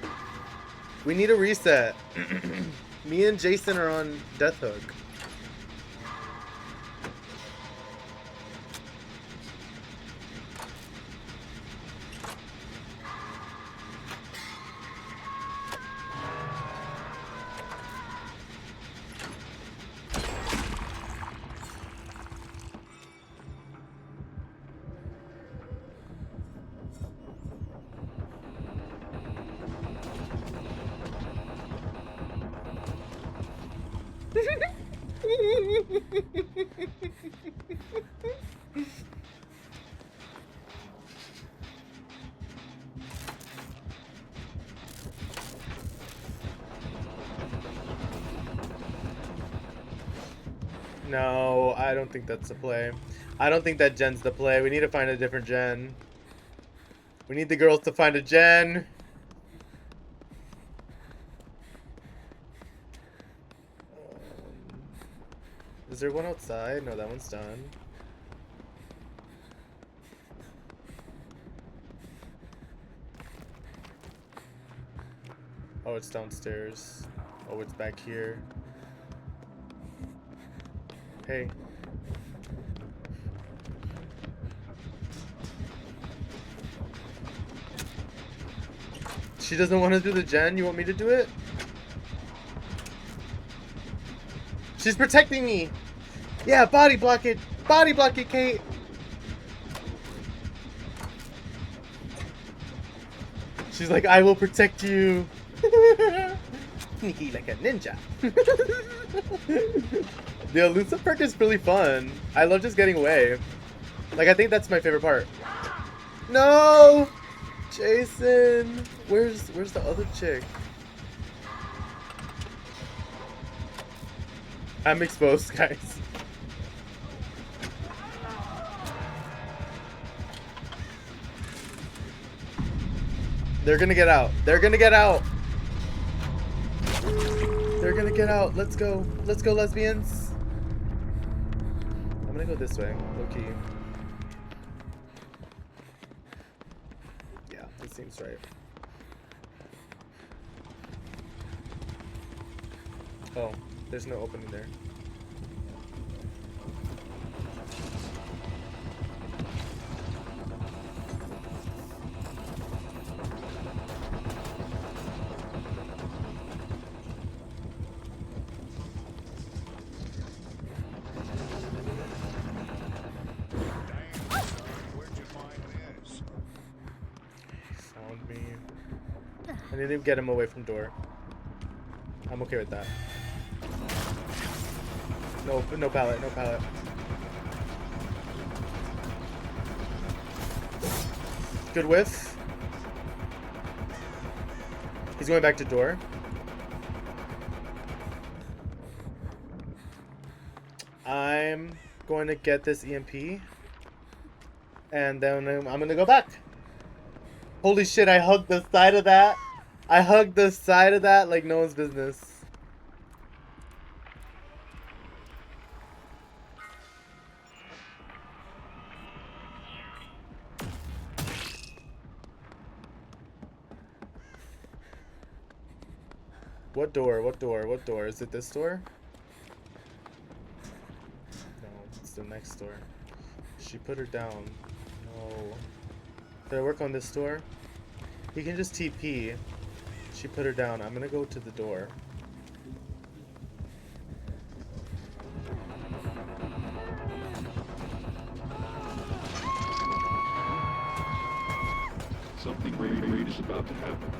We need a reset. Me and Jason are on Death Hook. No, I don't think that's the play. I don't think that gen's the play. We need to find a different gen. We need the girls to find a gen. Is there one outside? No, that one's done. Oh, it's downstairs. Oh, it's back here. Hey. She doesn't want to do the gen? You want me to do it? She's protecting me! Yeah, body block it! Body block it, Kate! She's like, I will protect you! Sneaky like a ninja. The elusive perk is really fun. I love just getting away. Like, I think that's my favorite part. No! Jason! Where's the other chick? I'm exposed, guys. They're gonna get out. They're gonna get out. They're gonna get out. Let's go. Let's go, lesbians. I'm gonna go this way, low key. Yeah, this seems right. Oh, there's no opening there. Found me. I need to get him away from door. I'm okay with that. No pallet, no pallet. Good whiff. He's going back to door. I'm going to get this EMP. And then I'm gonna go back. Holy shit, I hugged the side of that. I hugged the side of that like no one's business. What door? What door? What door? Is it this door? No, it's the next door. She put her down. No. Did I work on this door? He can just TP. She put her down. I'm gonna go to the door.
Something great is about to happen.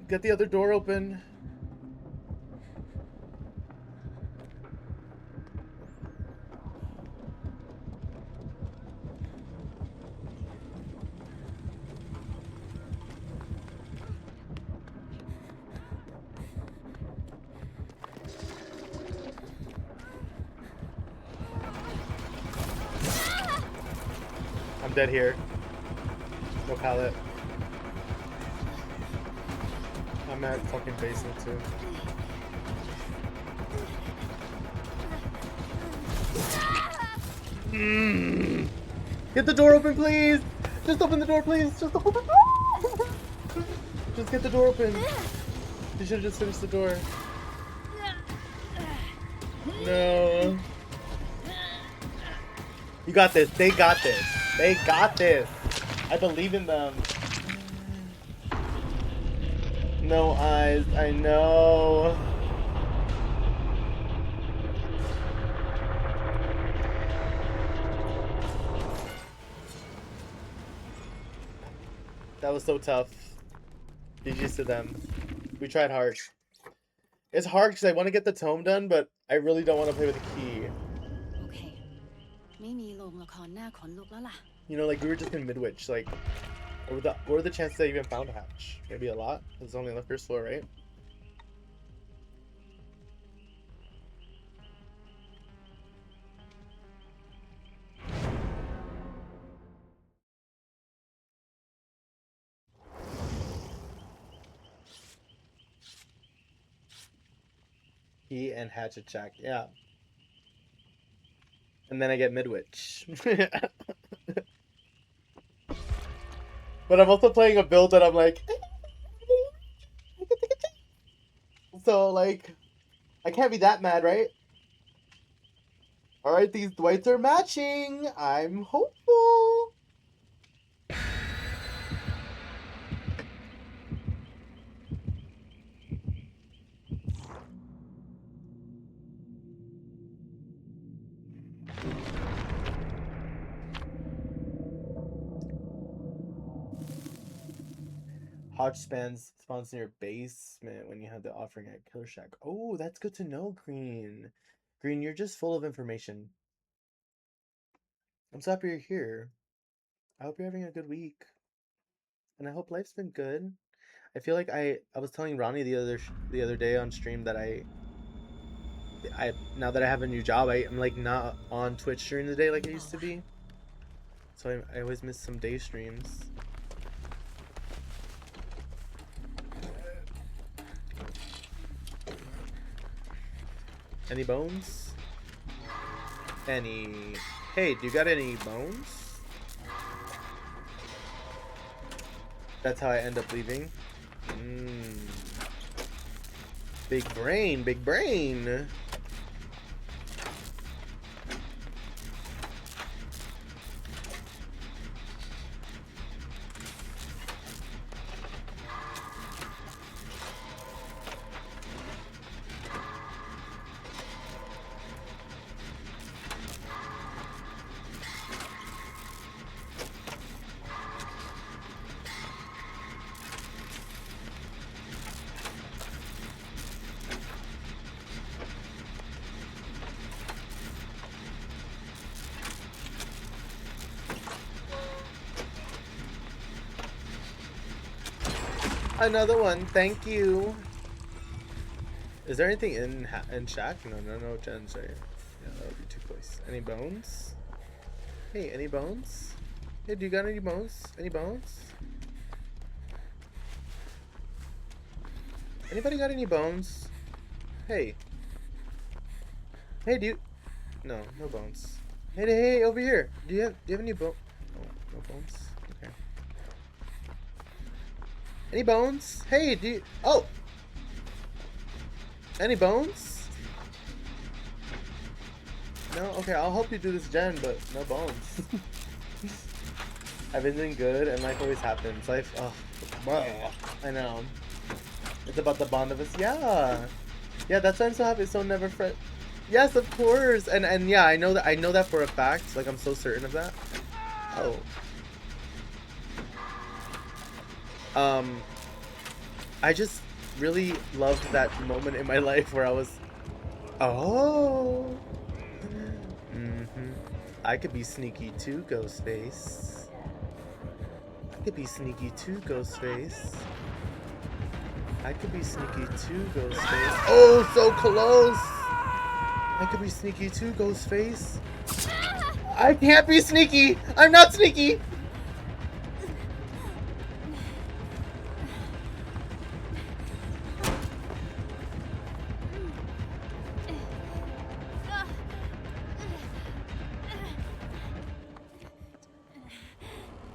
Get the other door open. I'm dead here. No pallet. I'm at fucking basement too. Get the door open, please! Just open the door, please! Just open the door! Just get the door open. You should have just finished the door. No. You got this. They got this. They got this. I believe in them. No eyes. I know. That was so tough. GG's to them. We tried hard. It's hard because I want to get the tome done, but I really don't want to play with the key.
โอเค ไม่มีโรงละครหน้าขนลุกแล้วล่ะ
You know, like we were just in Midwich. Like, what were the chances I even found a hatch? Maybe a lot. It's only on the first floor, right? He and Hatchet Jack, yeah. And then I get Midwich. But I'm also playing a build that I'm like... So, like... I can't be that mad, right? Alright, these Dwights are matching! I'm hopeful! Hodge spawns in your basement when you have the offering at Killer Shack. Oh, that's good to know, Green. Green, you're just full of information. I'm so happy you're here. I hope you're having a good week. And I hope life's been good. I feel like I was telling Ronnie the other day on stream that I now that I have a new job, I'm like not on Twitch during the day like I used to be. So I always miss some day streams. Any bones? Any... Hey, do you got any bones? That's how I end up leaving. Big brain, big brain. Another one. Thank you. Is there anything in Shack? No gens right? Yeah, that would be too close. Any bones? Hey, any bones? Hey, do you got any bones? Any bones? Anybody got any bones? Hey. Hey, do you? No bones. Hey, over here. Do you have any bone? Oh, no bones. Okay. Any bones? Hey, do you? Oh. Any bones? No? Okay, I'll help you do this gen, but no bones. Everything good and life always happens. Life, I know. It's about the bond of us. Yeah. Yeah, that's why I'm so happy. So never fret. Yes, of course. And yeah, I know that for a fact. Like, I'm so certain of that. Oh. I just really loved that moment in my life where I was, oh, I could be sneaky too, Ghostface. I could be sneaky too, Ghostface. I could be sneaky too, Ghostface. Oh, so close. I could be sneaky too, Ghostface. I can't be sneaky. I'm not sneaky.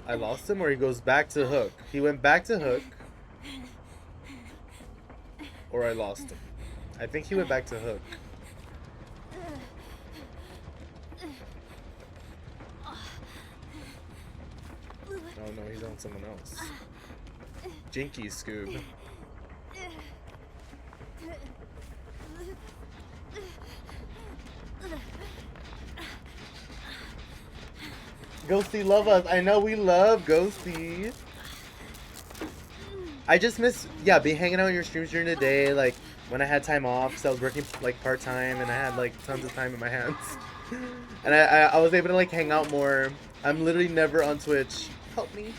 I lost him, or he goes back to Hook. He went back to Hook. Or I lost him. I think he went back to Hook. Oh no, he's on someone else. Jinky Scoob. Ghosty love us. I know we love Ghosty. I just miss, yeah, be hanging out on your streams during the day, like when I had time off, because I was working like part-time and I had like tons of time in my hands. And I was able to like hang out more. I'm literally never on Twitch. Help me.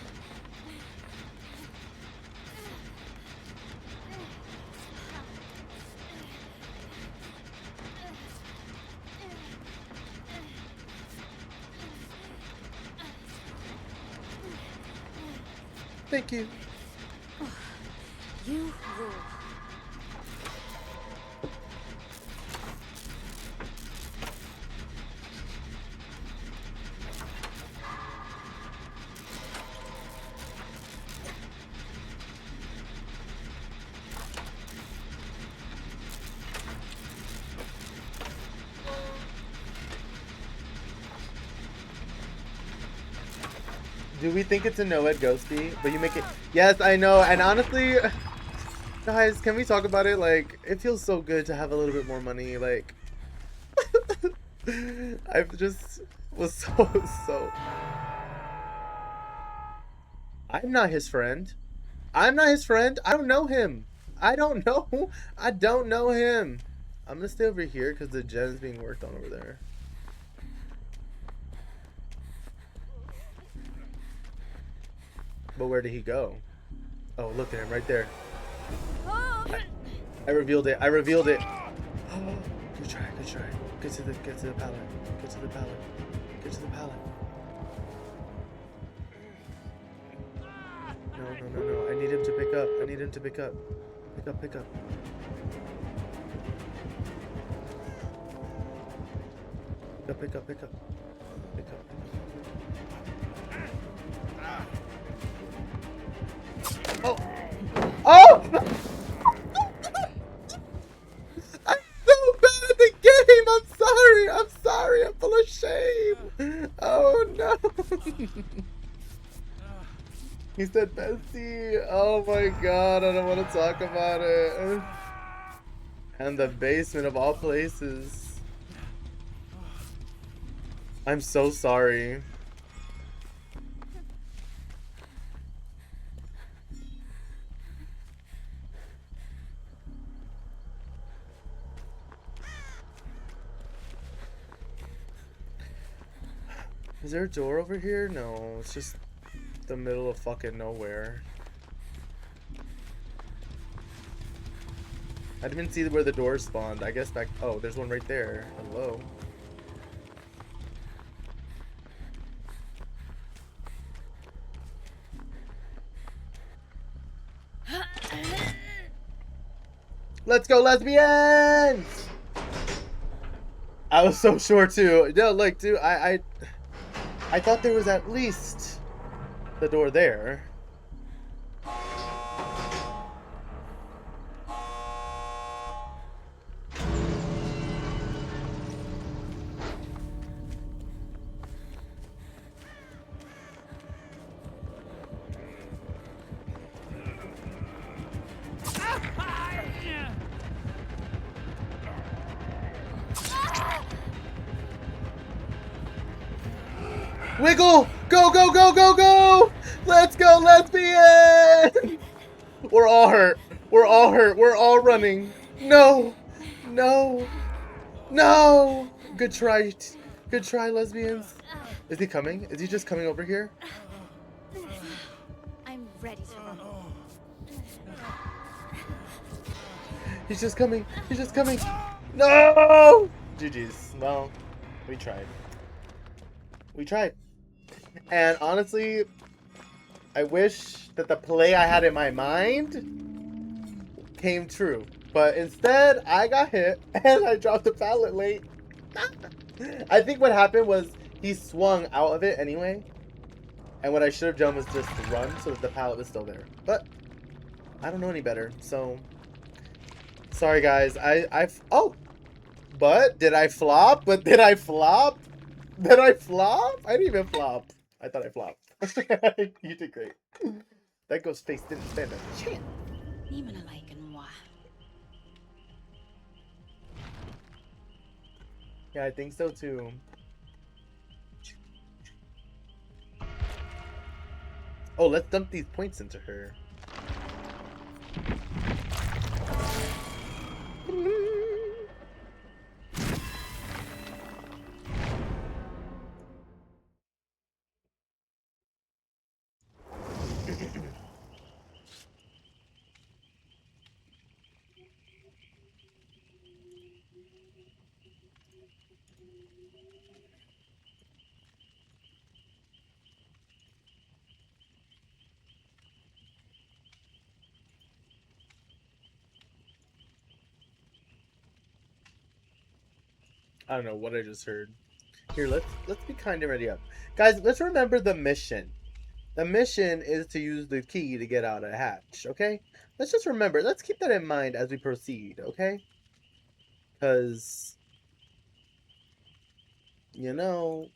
Thank you.
You rule.
Do we think it's a no-ed Ghosty? But you make it... Yes, I know. And honestly, guys, can we talk about it? Like, it feels so good to have a little bit more money. Like, I just was so... I'm not his friend. I'm not his friend. I don't know him. I don't know. I don't know him. I'm gonna stay over here because the gen's being worked on over there. But where did he go? Oh, look at him right there. I revealed it. I revealed it. Good try. Good try. Get to the pallet. Get to the pallet. Get to the pallet. No. I need him to pick up. I need him to pick up. Pick up. Pick up. Pick up. Pick up. Pick up. Oh! Oh! I'm so bad at the game! I'm sorry! I'm full of shame! Oh no! He said bestie! Oh my god, I don't want to talk about it. And the basement of all places. I'm so sorry. Is there a door over here? No, it's just the middle of fucking nowhere. I didn't see where the door spawned. I guess back. Oh, there's one right there. Hello. Let's go, lesbians! I was so sure too. No, look, dude, I thought there was at least the door there. Wiggle! Go, go, go, go, go! Let's go, lesbian! We're all hurt. We're all hurt. We're all running. No! No! No! Good try. Good try, lesbians. Is he coming? Is he just coming over here?
I'm ready to run.
He's just coming. He's just coming. No! GG's. Well, we tried. We tried. And honestly, I wish that the play I had in my mind came true. But instead, I got hit and I dropped the pallet late. I think what happened was he swung out of it anyway. And what I should have done was just run so that the pallet was still there. But I don't know any better. So, sorry guys. Oh! But did I flop? But did I flop? Did I flop? I didn't even flop. I thought I flopped. You did great. That ghost face didn't stand a chance.
นี่มันอะไรกันวะ
Yeah, I think so too. Oh, let's dump these points into her. I don't know what I just heard. Here, let's be kind and ready up. Guys, let's remember the mission. The mission is to use the key to get out of the hatch, okay? Let's just remember. Let's keep that in mind as we proceed, okay? Because, you know...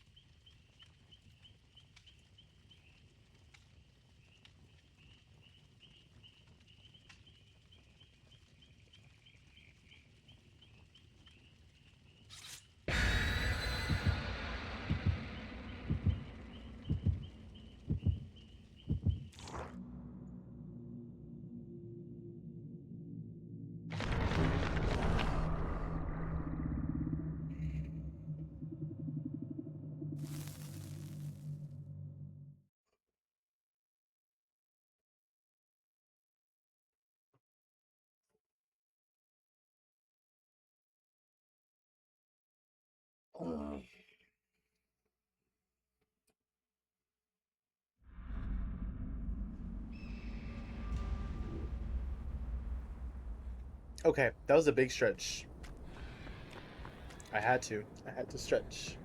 Okay, that was a big stretch. I had to stretch.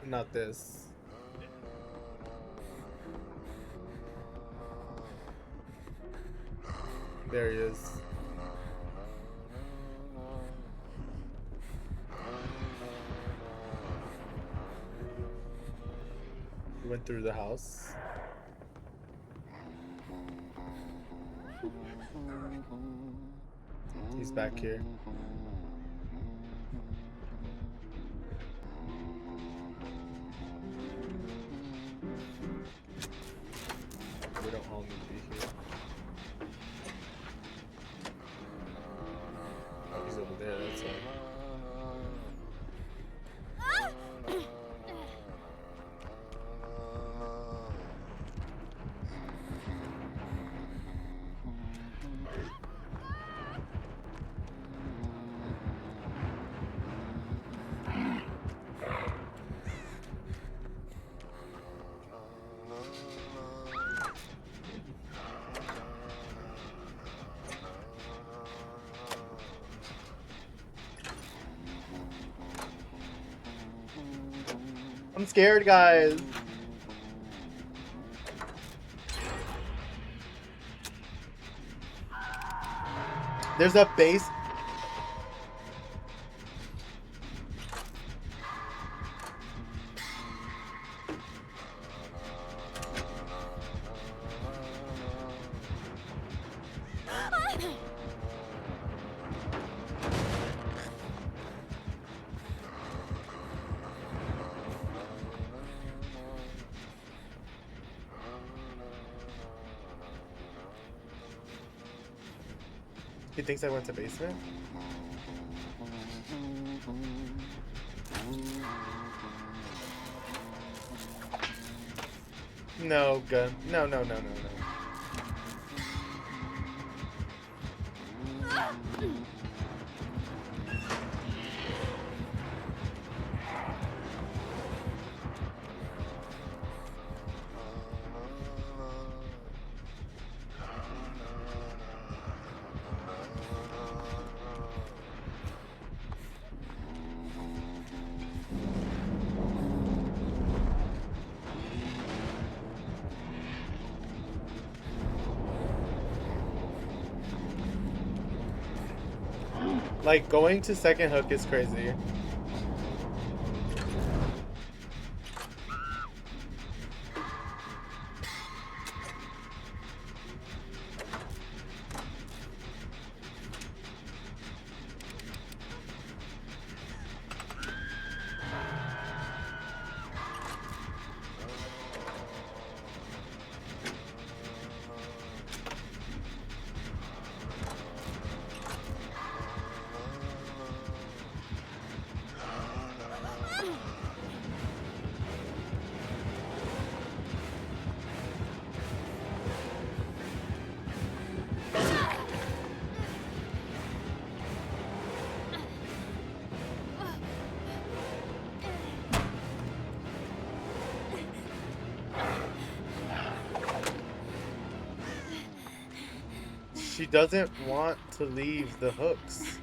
Not this. There he is. He went through the house. He's back here. We don't all need to be here. Oh, he's over there, that's why. I'm scared, guys. There's a base. He thinks I went to basement? No, gun. No, no, no, no, no. Like, going to second hook is crazy. She doesn't want to leave the hooks.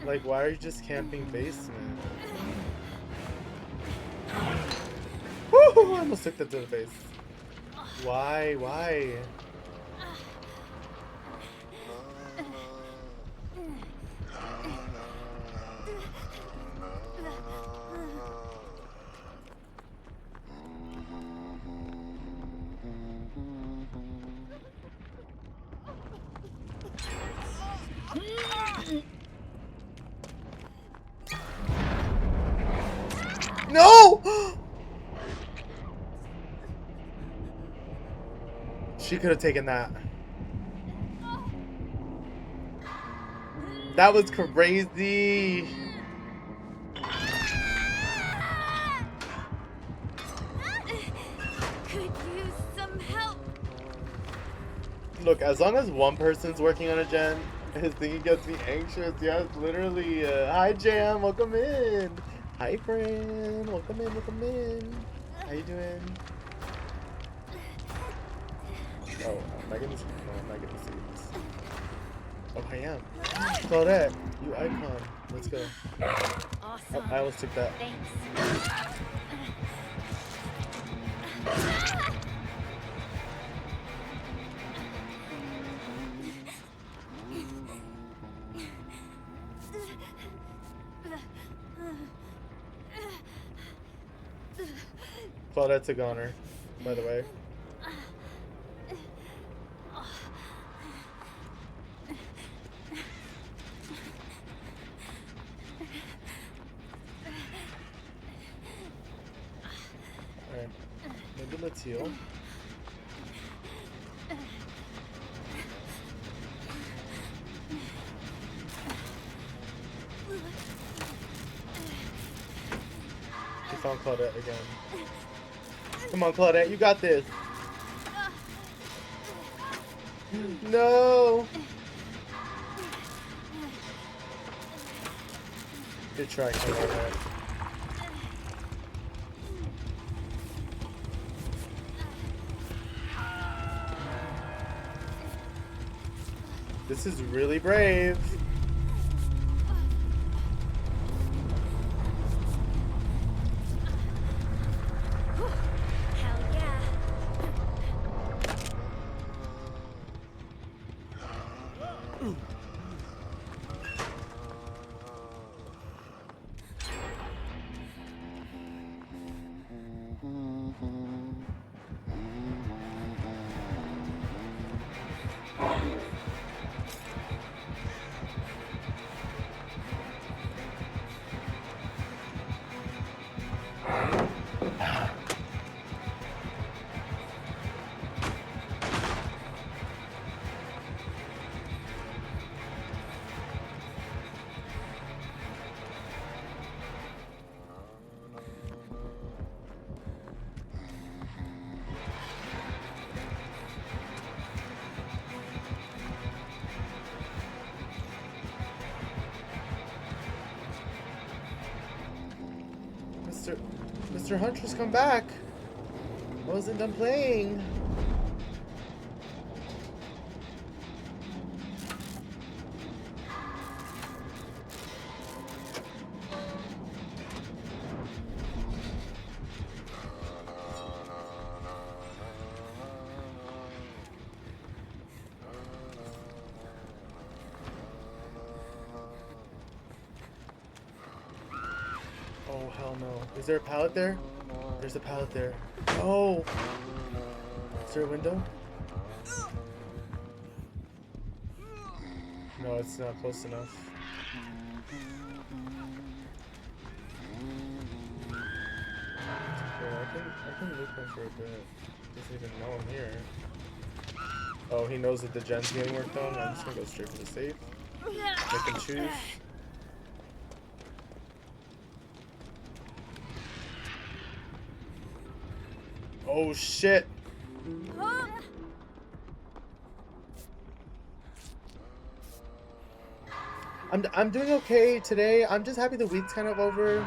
Like, why are you just camping basement? Woo! I almost took that to the face. Why? Why? No! She could have taken that. That was crazy.
Could use some help.
Look, as long as one person's working on a gen, his thingy gets me anxious. Yes, literally. Hi, Jam. Welcome in. Hi, friend. Welcome in. Welcome in. How you doing? Oh, am I gonna see? No, I'm not gonna see this. Oh, I am. Claudette, you icon. Let's go.
Awesome.
Oh, I almost took that.
Thanks.
Claudette's a goner, by the way. Alright, maybe let's heal. We found Claudette again. Come on, Claudette, you got this. No. Good try, Claudette. This is really brave. Mr. Huntress, come back. I wasn't done playing. Oh, hell no. Is there a pallet there? There's a pallet there. Oh! Is there a window? No, it's not close enough. Okay, I can look him for a bit. Doesn't even know I'm here. Oh, he knows that the gen's getting worked on. I'm just gonna go straight for the safe. Make him choose. Oh shit! I'm doing okay today. I'm just happy the week's kind of over.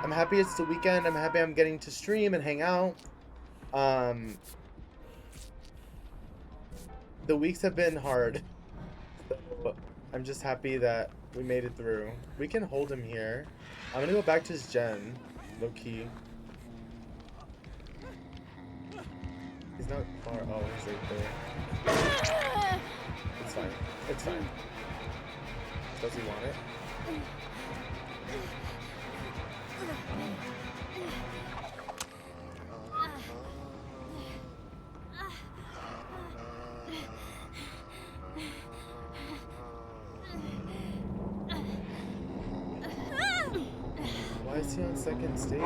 I'm happy it's the weekend. I'm happy I'm getting to stream and hang out. The weeks have been hard, but I'm just happy that we made it through. We can hold him here. I'm gonna go back to his gen, low key. He's not far. Oh, he's right there. It's fine. It's fine. Does he want it? Why is he on second stage?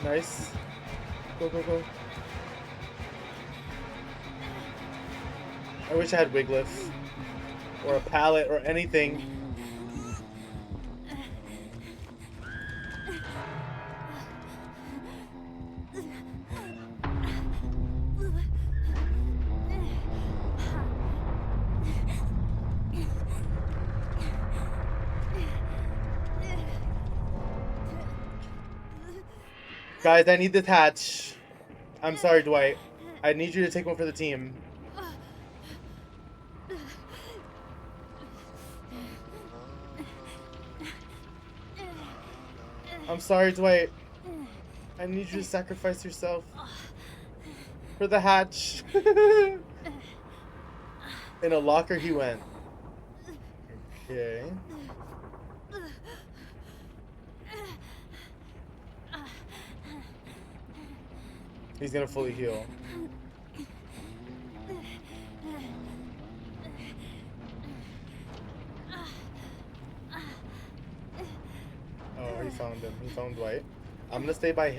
Nice. Go, go, go. I wish I had Wiglif. Or a pallet or anything. Guys, I need this hatch. I'm sorry, Dwight. I need you to take one for the team. I'm sorry, Dwight. I need you to sacrifice yourself for the hatch. In a locker he went. Okay. He's gonna fully heal. Oh, he found him. He found Dwight. I'm gonna stay by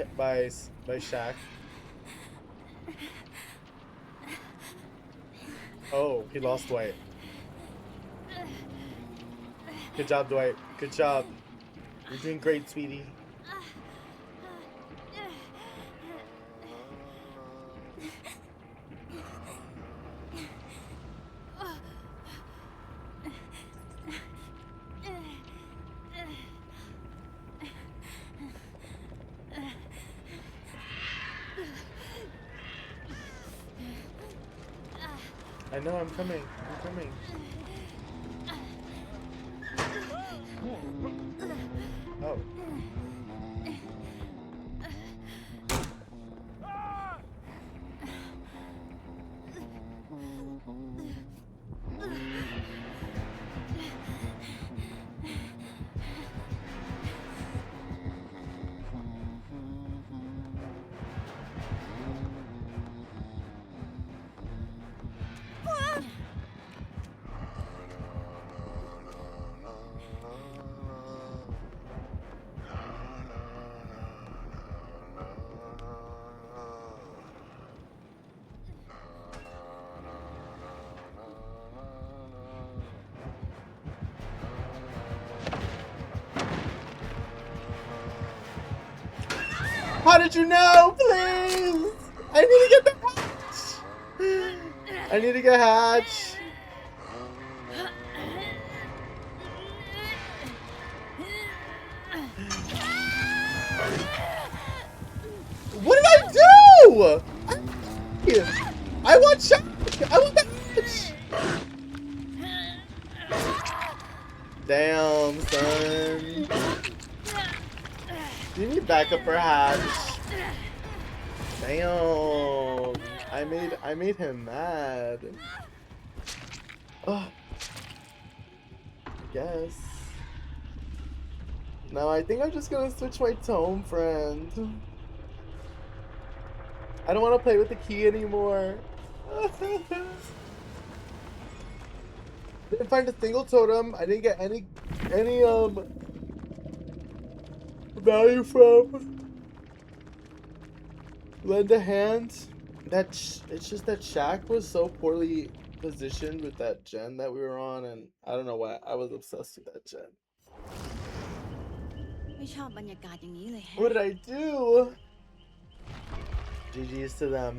Shaq. Oh, he lost Dwight. Good job, Dwight. Good job. You're doing great, sweetie. I know, I'm coming. I'm coming. Oh. How did you know? Please! I need to get the hatch. I need to get hatch. What did I do? I want shot. I want the hatch. Damn, son. You need backup for hatch. Damn. I made him mad. Oh. I guess. No, I think I'm just gonna switch my tome, friend. I don't want to play with the key anymore. Didn't find a single totem. I didn't get any value from lend a hand. It's just that Shaq was so poorly positioned with that gen that we were on, and I don't know why I was obsessed with that gen.
ไม่ชอบบรรยากาศอย่างนี้เลยแฮะ
What did I do? GG's to them.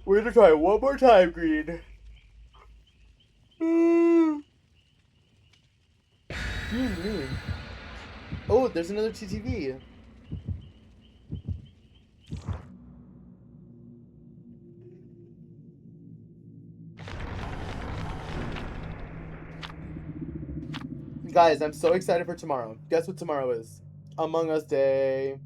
We're gonna try one more time, Green. Oh, there's another TTV. Guys, I'm so excited for tomorrow. Guess what tomorrow is? Among Us Day.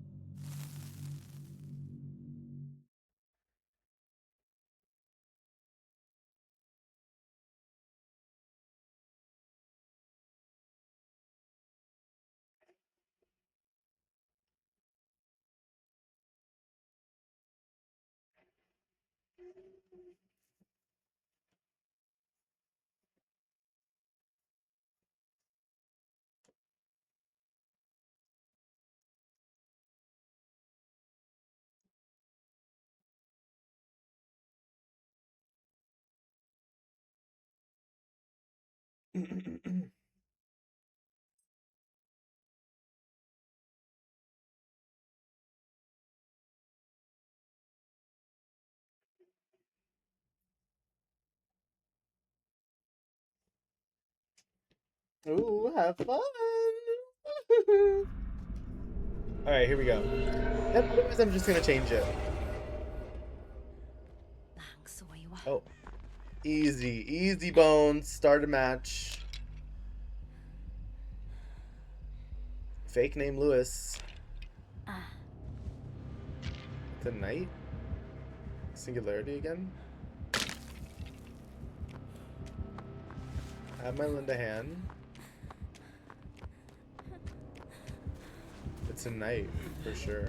Ooh, have fun. Alright, here we go. Yep, otherwise I'm just gonna change it.
ต่างสวยว่ะ
Oh. Easy bones. Start a match. Fake name Lewis.
อ่ะ
The knight? Singularity again? I have my Linda hand. It's a knight, for sure.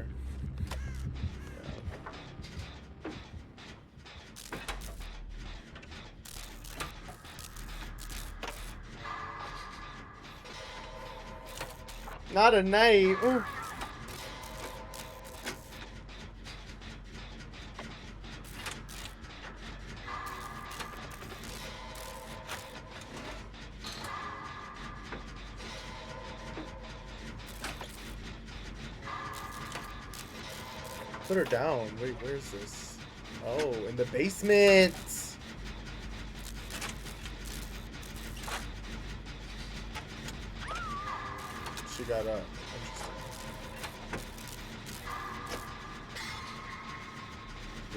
Not a knight. Ooh. Put her down. Wait, where's this? Oh, in the basement. She got up. Interesting.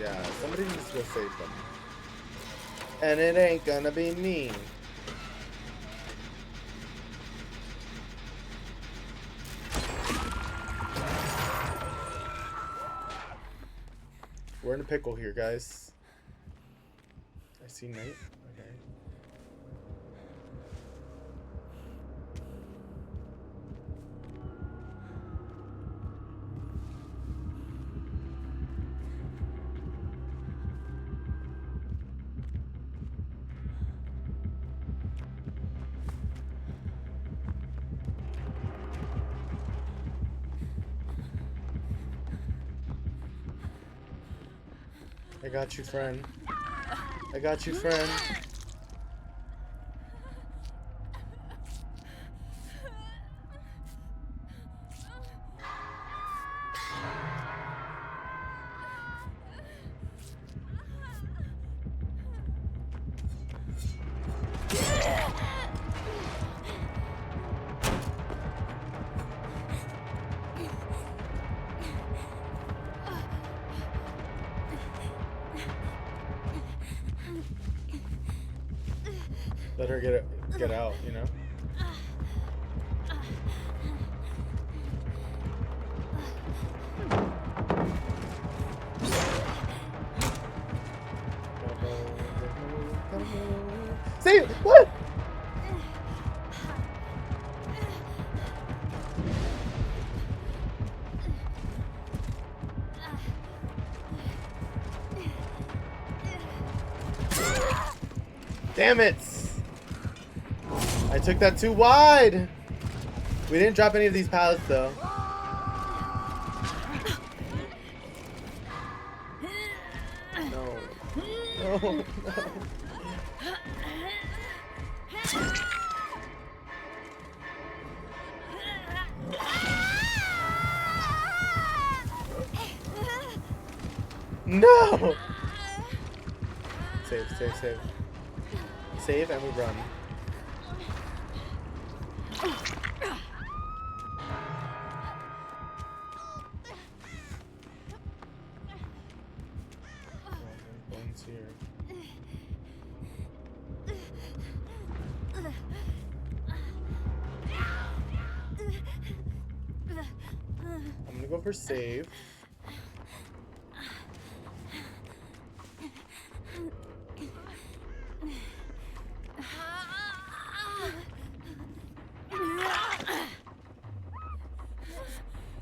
Yeah, somebody needs to go save them. And it ain't gonna be me. We're in a pickle here, guys. I see Knight. Okay. I got you, friend. I got you, friend. Let her get out, you know? See what? Damn it! I took that too wide! We didn't drop any of these pallets though. No. No, no. No! Save, save, save. Save and we run. Bones here. I'm gonna go for save.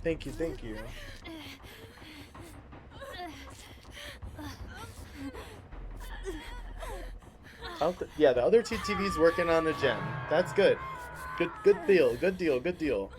Thank you, thank you. Yeah, the other TTV's working on the gem. That's good. Good deal, good deal, good deal.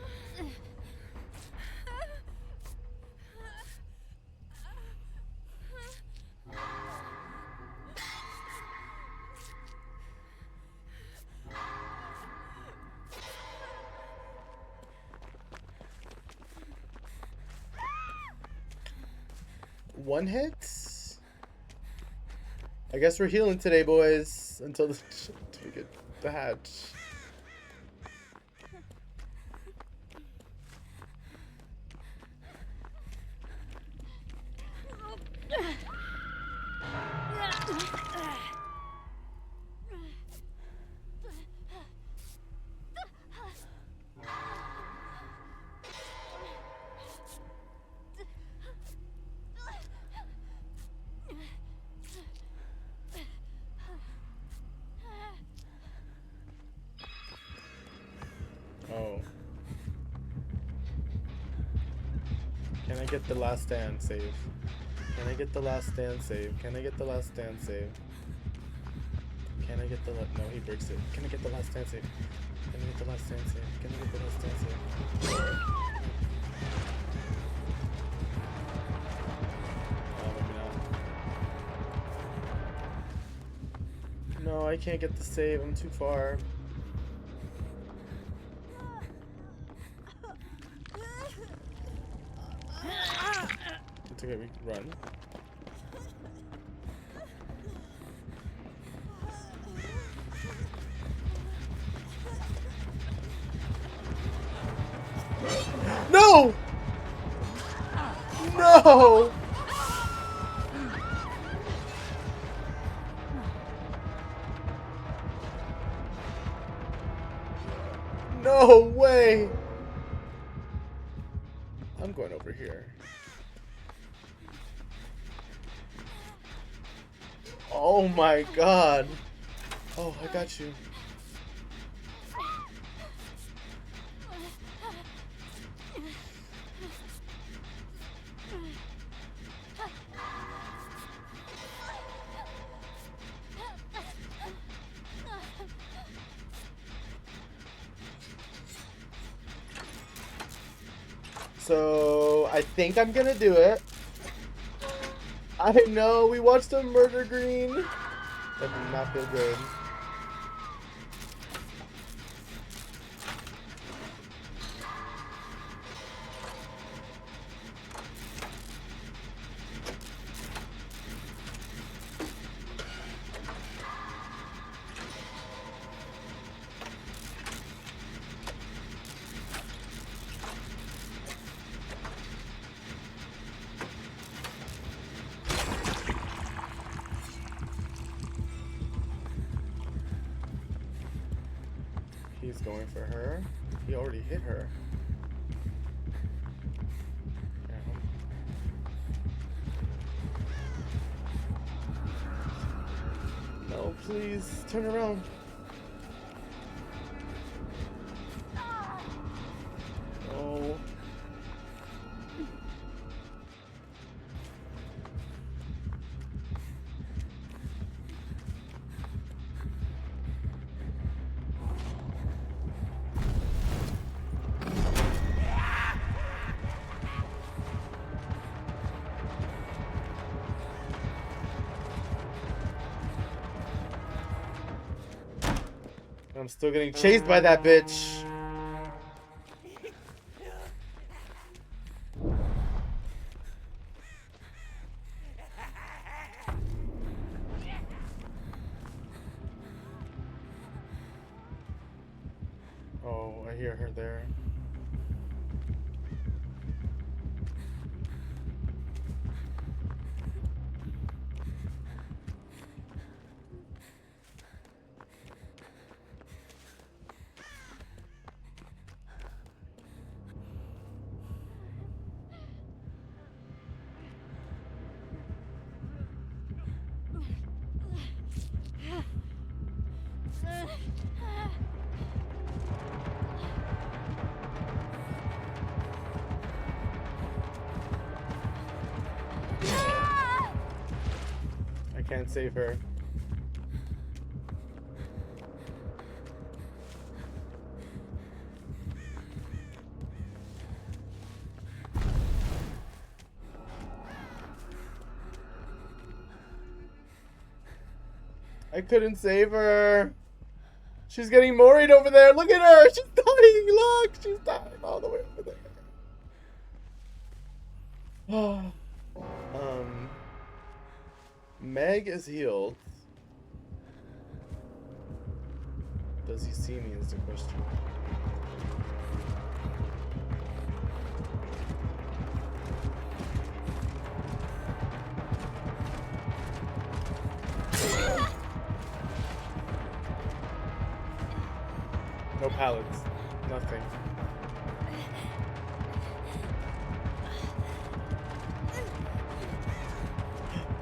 One hit? I guess we're healing today, boys. Until we get the hatch. Oh. Can I get the last stand save? Can I get the last stand save? Can I get the last stand save? Can I get the no, he breaks it. Can I get the last stand save? Can I get the last stand save? Can I get the last stand save? Oh, maybe not. No, I can't get the save. I'm too far. It's okay, we can run. No! No! No way! I'm going over here. Oh my god. Oh, I got you. So, I think I'm gonna do it. I know, we watched a murder green. That did not feel good. He's going for her. He already hit her. No, please, turn around. Oh. I'm still getting chased by that bitch. Oh, I hear her there. I can't save her. I couldn't save her. She's getting moried over there. Look at her. She's dying. Look. She's dying all the way over there. Meg is healed. Does he see me is the question. No pallets. Nothing.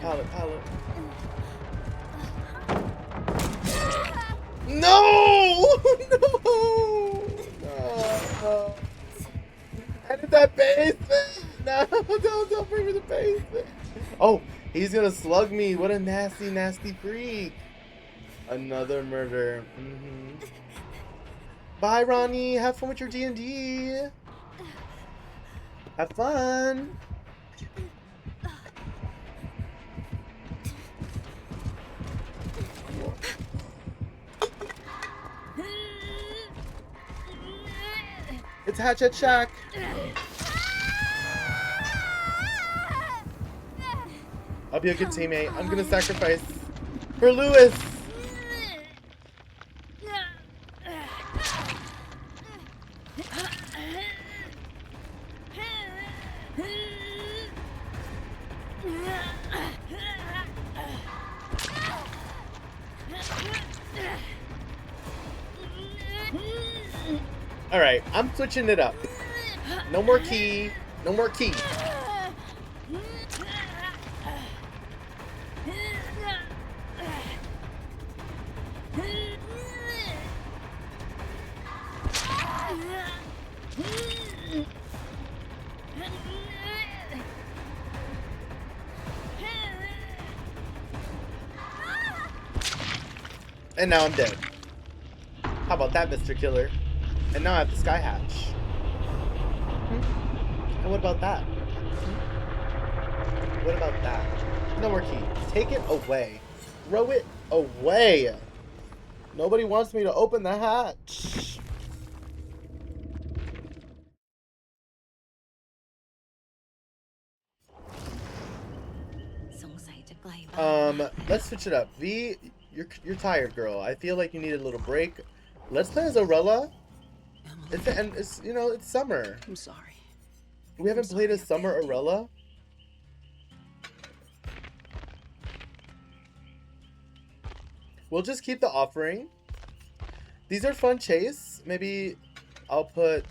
Pallet. No! No! No! And it's that basement! No! Don't bring me to the basement! Oh, he's gonna slug me. What a nasty, nasty freak. Another murder. Bye, Ronnie. Have fun with your D&D. Have fun. It's Hatchet Shack. I'll be a good teammate. I'm gonna sacrifice for Lewis. All right, I'm switching it up. No more key. No more key. And now I'm dead. How about that, Mr. Killer? And now I have the Sky Hatch. And what about that? What about that? No more key. Take it away. Throw it away. Nobody wants me to open the hatch.
สงสัยจะไกลบ้านมาก
Let's switch it up. V, you're tired, girl. I feel like you need a little break. Let's play as Aurella. It's the end. It's it's summer.
I'm sorry.
We haven't played as Summer Aurella. We'll just keep the offering. These are fun chase. Maybe I'll put.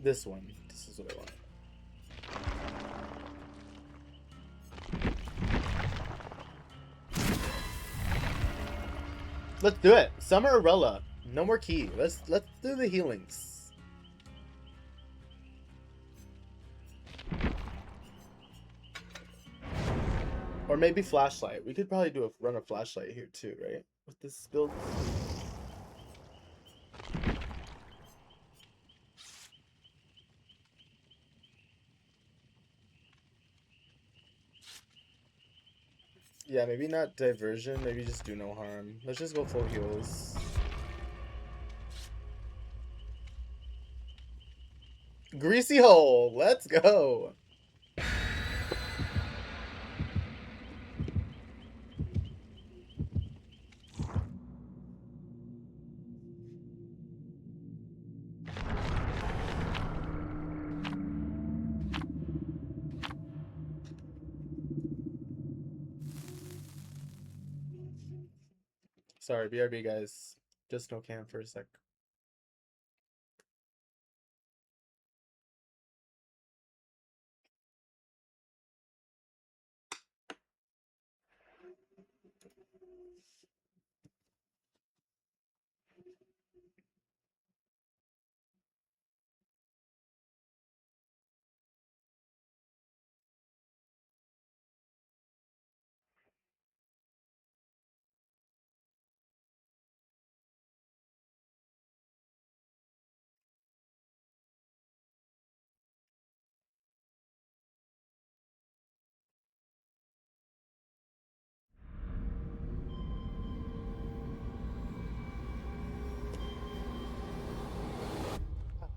This one. This is what I want. Let's do it. Summer Aurella. No more key. Let's do the healings. Or maybe flashlight. We could probably do a run of flashlight here too, right? With this build. Yeah, maybe not diversion, maybe just do no harm. Let's just go full heals. Greasy hole, let's go. Sorry, BRB guys. Just no cam for a sec.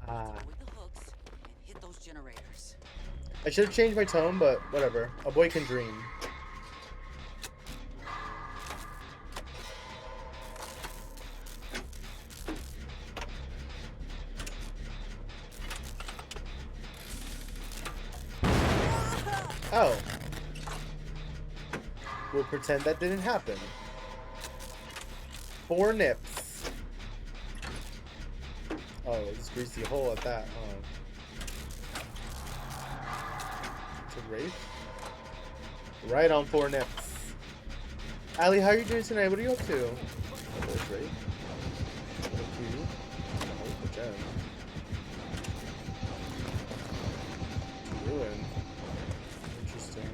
With the hooks and hit those generators.
I should have changed my tone, but whatever. A boy can dream. Oh. We'll pretend that didn't happen. 4 nips. Oh, it's greasy hole at that. Oh. It's a wraith? Right on 4 nips. Allie, how are you doing tonight? What are you up to? Oh, there's Wraith. Thank you. Oh, the gem. Ruin. Interesting.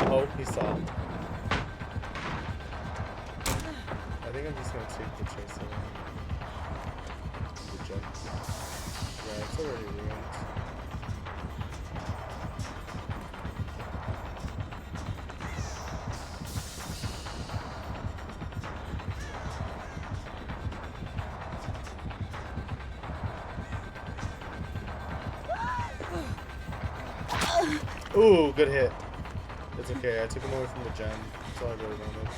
Oh, he saw. I think I'm just gonna take the chase away. The jump. Yeah, it's already ruined. Ooh, good hit. It's okay, I took him away from the gem. That's all I really wanted.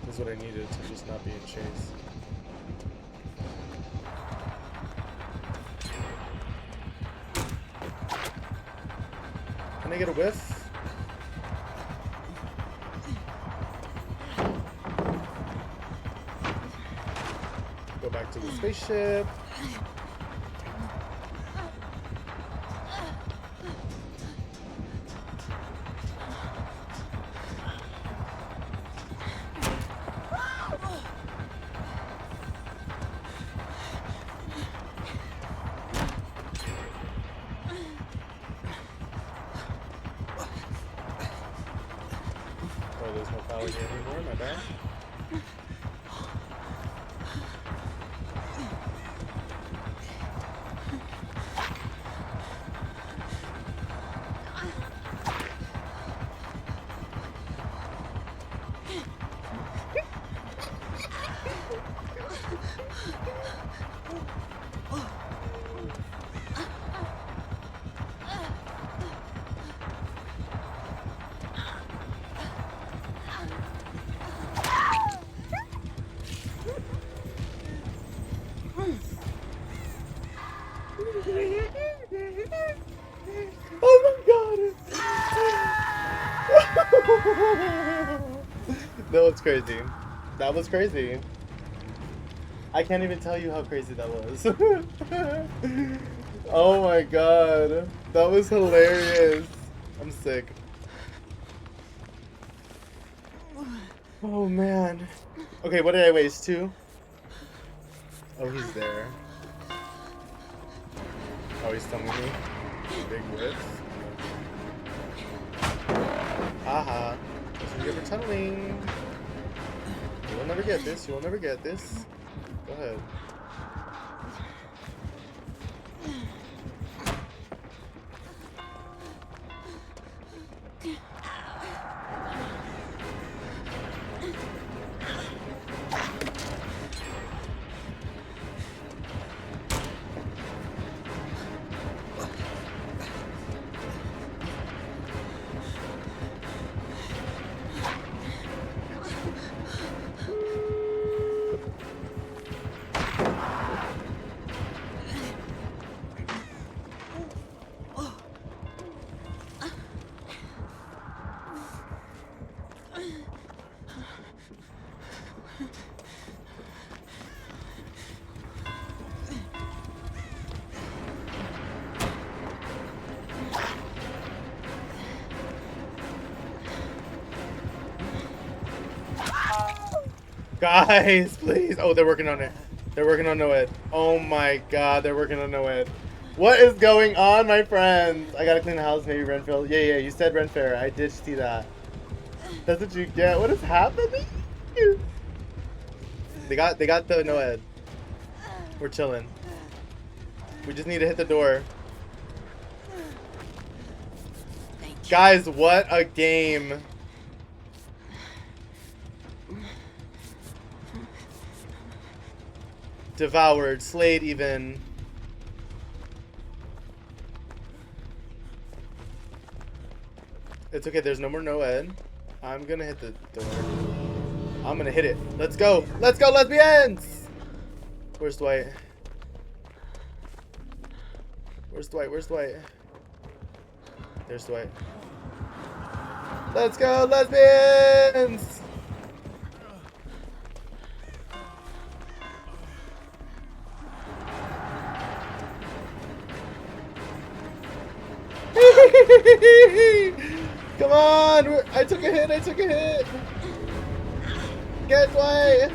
This is what I needed to just not be in chase. Can I get a whiff? Go back to the spaceship. That was crazy. That was crazy. I can't even tell you how crazy that was. Oh my god. That was hilarious. I'm sick. Oh man. Okay, what did I waste? 2? Oh, he's there. Oh, he's telling me. Big whips. Haha. That's what you get for tunneling. You will never get this. You will never get this. Go ahead. Guys, please. Oh, they're working on it. They're working on Noed. Oh my god, they're working on Noed. What is going on, my friends? I gotta clean the house, maybe Renfield. Yeah, you said Renfair. I did see that. That's what you get. What is happening? They got the Noed. We're chilling. We just need to hit the door. Guys, what a game. Devoured, slayed even. It's okay, there's no more Noed. I'm gonna hit the door. I'm gonna hit it. Let's go! Let's go, lesbians! Where's Dwight? Where's Dwight? Where's Dwight? There's Dwight. Let's go, lesbians! Come on! I took a hit! I took a hit! Get Dwight!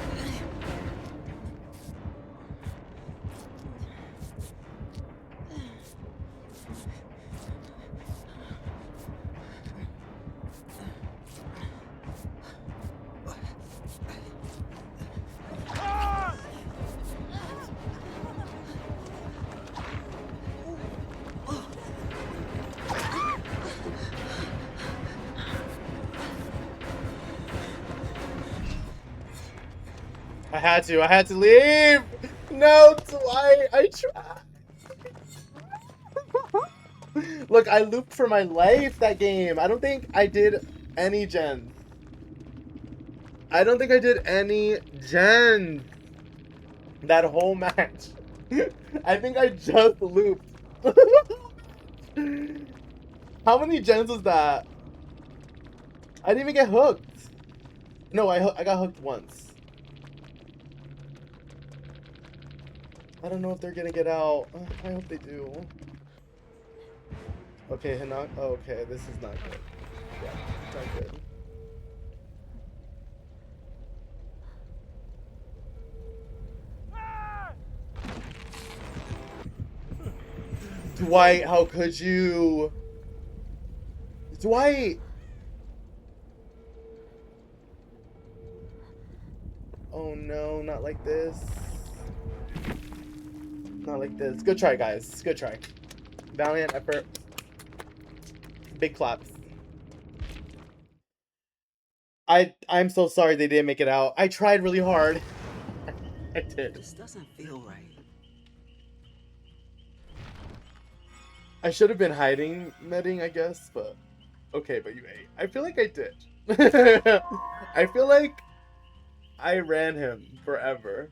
I had to leave! No, Dwight! I tried! Look, I looped for my life that game. I don't think I did any gens. I don't think I did any gens that whole match. I think I just looped. How many gens was that? I didn't even get hooked. No, I got hooked once. I don't know if they're gonna get out. I hope they do. Okay, Hinak. Oh, okay, this is not good. Yeah, not good. Dwight, how could you? Dwight! Oh no, not like this. Not like this. Good try, guys. Good try. Valiant effort. Big claps. I'm so sorry they didn't make it out. I tried really hard. I did.
This doesn't feel right.
I should have been hiding medding, I guess, but okay, but you ate. I feel like I did. I feel like I ran him forever.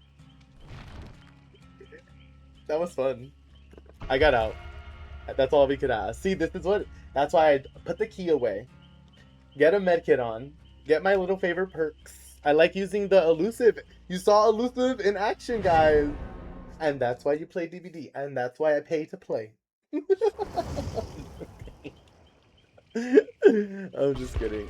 That was fun. I got out. That's all we could ask. See, this is what... That's why I put the key away. Get a medkit on. Get my little favorite perks. I like using the elusive. You saw elusive in action, guys. And that's why you play DVD. And that's why I pay to play. I'm just kidding.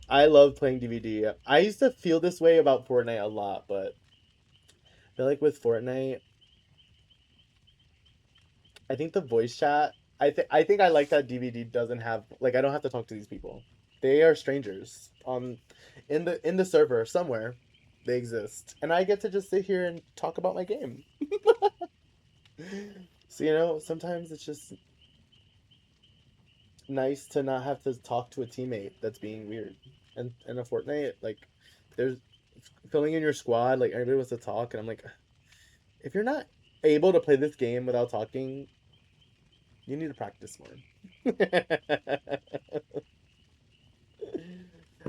I love playing DVD. I used to feel this way about Fortnite a lot, but I feel like with Fortnite, I think the voice chat. I think I like that DVD doesn't have, like, I don't have to talk to these people. They are strangers on in the server somewhere. They exist, and I get to just sit here and talk about my game. So, you know, sometimes it's just nice to not have to talk to a teammate that's being weird. And in a Fortnite, like, there's filling in your squad, like, everybody wants to talk, and I'm like, if you're not able to play this game without talking, you need to practice more.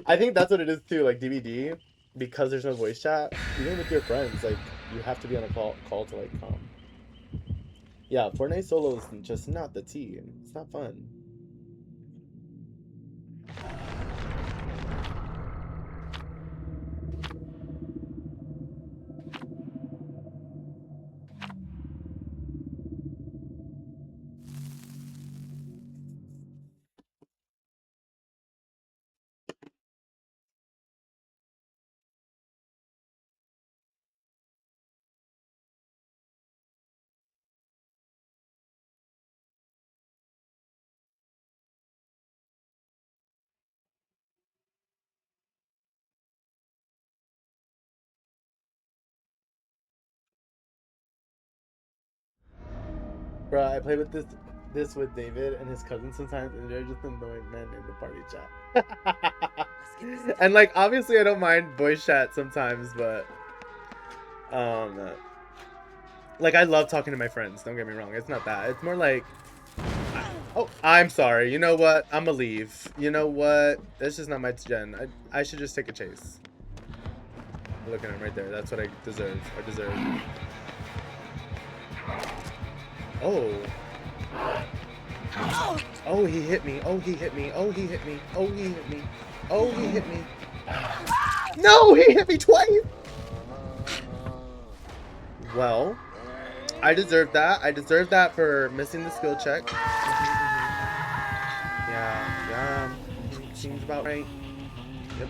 I think that's what it is too, like DVD, because there's no voice chat, even with your friends, like, you have to be on a call to, like, calm. Yeah, Fortnite solo is just not the tea. It's not fun. Bruh, I play with this with David and his cousin sometimes, and they're just annoying men in the party chat. And, like, obviously I don't mind voice chat sometimes, but like, I love talking to my friends, don't get me wrong. It's not that. It's more like, oh, I'm sorry. You know what? I'ma leave. You know what? That's just not my gen. I should just take a chase. Look at him right there. That's what I deserve. I deserve. Oh. Oh, he hit me. Oh, he hit me. Oh, he hit me. Oh, he hit me. Oh, he hit me. No, he hit me twice. Well, I deserve that. I deserve that for missing the skill check. Yeah. Seems about right. Yep.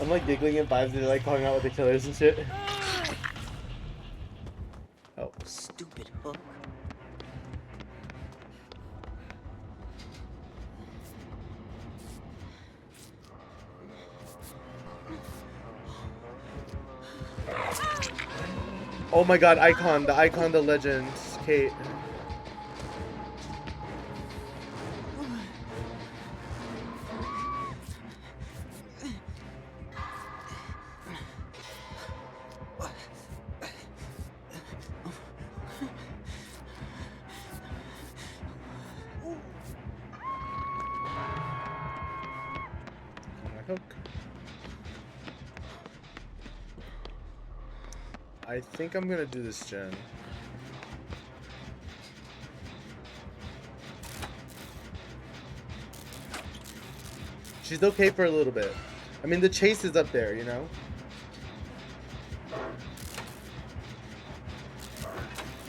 I'm like giggling at vibes and like calling out with the killers and shit. Oh.
Stupid hook.
Oh my god, Icon, the legend, Kate. I think I'm gonna do this gen. She's okay for a little bit. I mean, the chase is up there, you know?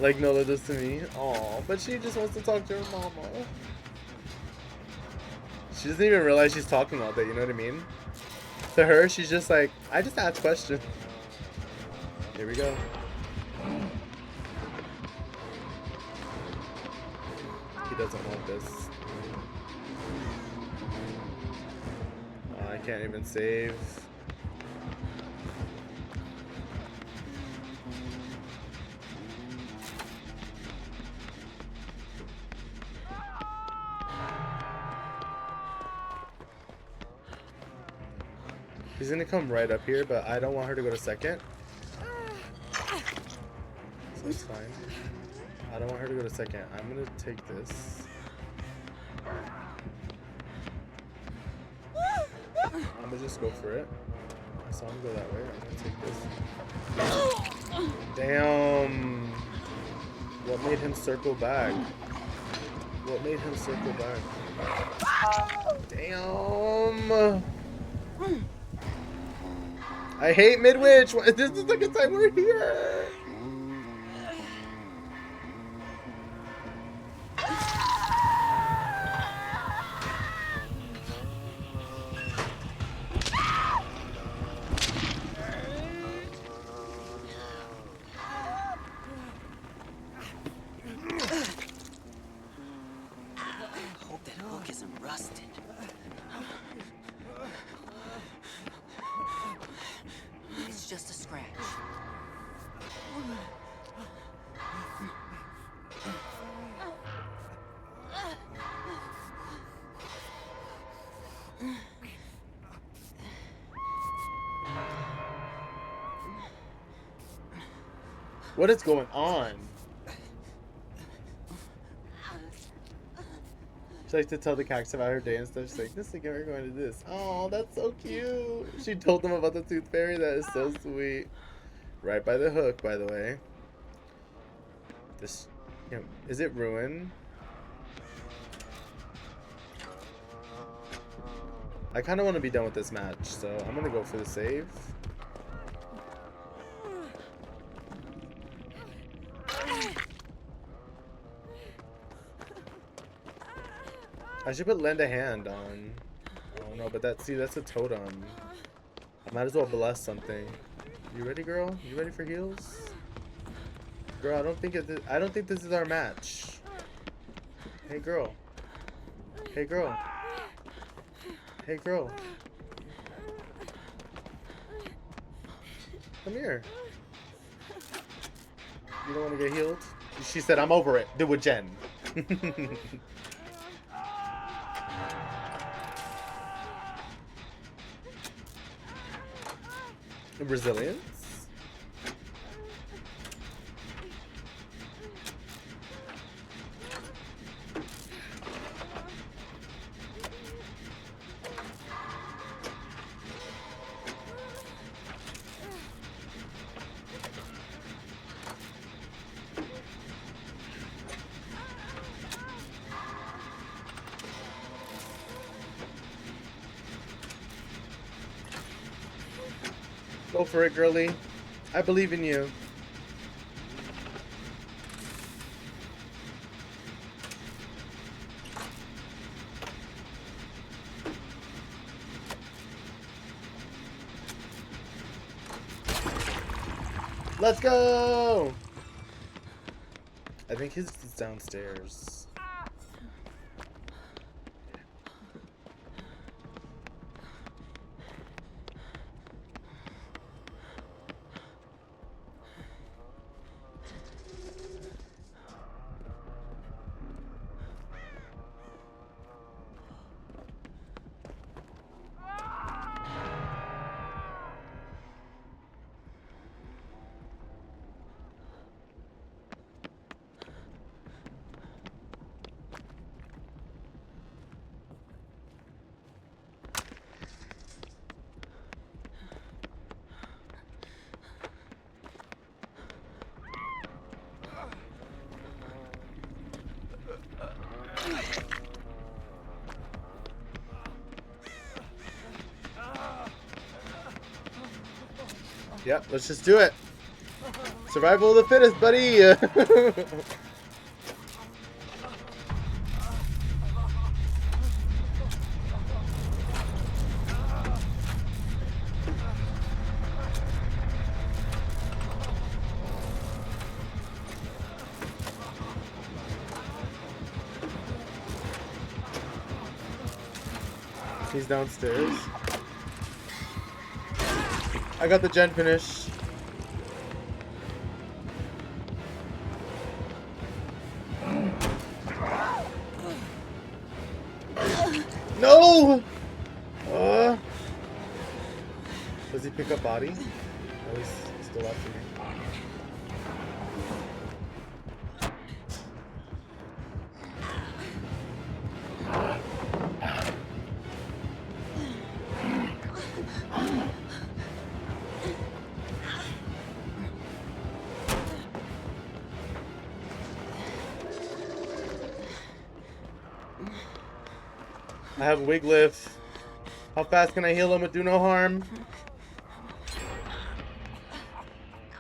Like Nola does to me. Aw, but she just wants to talk to her mama. She doesn't even realize she's talking all day, you know what I mean? To her, she's just like, I just asked questions. Here we go. He doesn't want this. I can't even save. He's gonna come right up here, but I don't want her to go to second. So it's fine. I don't want her to go to second. I'm gonna take this. I'm gonna just go for it. I saw him go that way. I'm gonna take this. Damn. What made him circle back? What made him circle back? Damn. I hate Midwich. This is the second time we're here.
Hope that hook isn't rusted. It's just a scratch.
What is going on? She likes to tell the cactus about her day and stuff. She's like, this weekend we're going to this. Oh, that's so cute. She told them about the tooth fairy. That is so sweet. Right by the hook, by the way. This, you know, is it ruin? I kind of want to be done with this match, so I'm gonna go for the save. I should put lend a hand on. Oh no, but that's a totem. I might as well bless something. You ready, girl? You ready for heals? Girl, I don't think this is our match. Hey, girl. Hey, girl. Hey, girl. Come here. You don't want to get healed? She said, I'm over it. Do it, Jen. Resilience? Go for it, girly. I believe in you. Let's go! I think his is downstairs. Yep, let's just do it. Survival of the fittest, buddy. He's downstairs. I got the gen finish. No! Does he pick up body? At least he's still after me. I have Wiglif. How fast can I heal him with do no harm?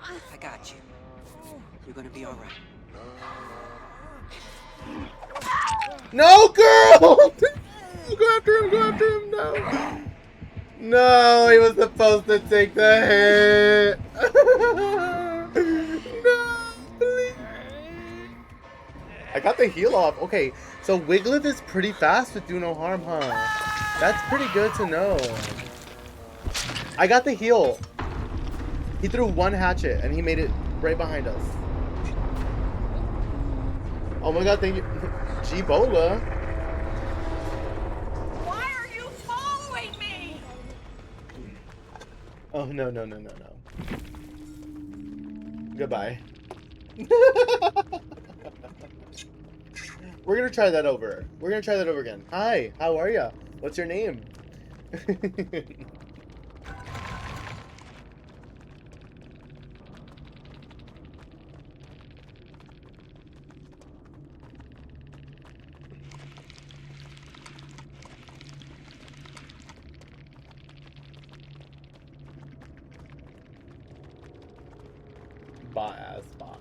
I got you. You're gonna be all right.
No, girl! Go after him, go after him, no. No, he was supposed to take the hit. No, please. I got the heal off. Okay, so Wiglif is pretty fast with do no harm, huh? That's pretty good to know. I got the heal. He threw one hatchet and he made it right behind us. Oh my god, thank you. G-Bola.
Why are you following me?
Oh, no, no, no, no, no. Goodbye. We're gonna try that over. We're gonna try that over again. Hi, how are ya? What's your name? Bot ass box.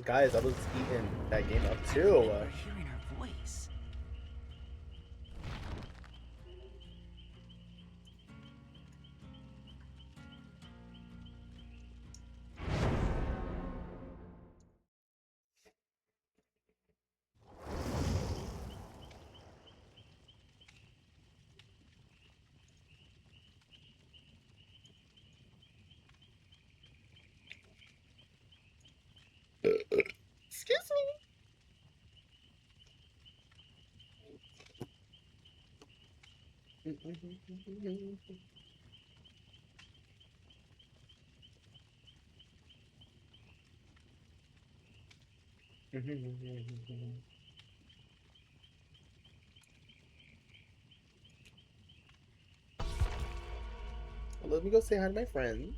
Guys, I was eating that game up too.
We're hearing her voice.
Excuse me. Let me go say hi to my friends.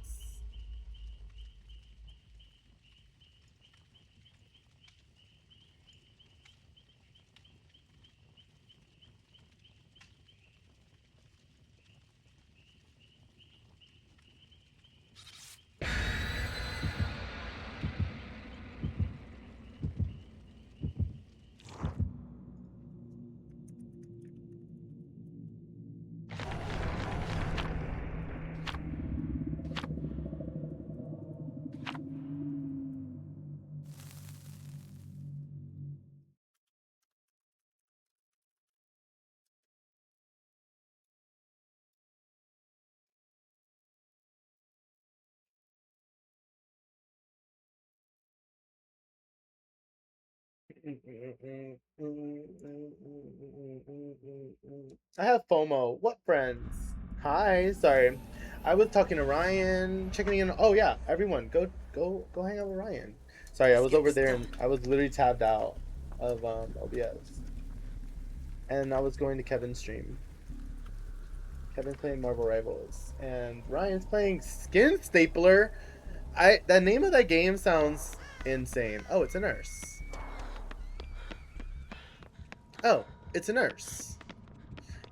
I have FOMO. What friends? Hi, sorry. I was talking to Ryan, checking in. Oh yeah, everyone, go hang out with Ryan. Sorry, I was over there and I was literally tabbed out of OBS, and I was going to Kevin's stream. Kevin's playing Marvel Rivals, and Ryan's playing Skin Stapler. The name of that game sounds insane. Oh, it's a nurse. Oh, it's a nurse.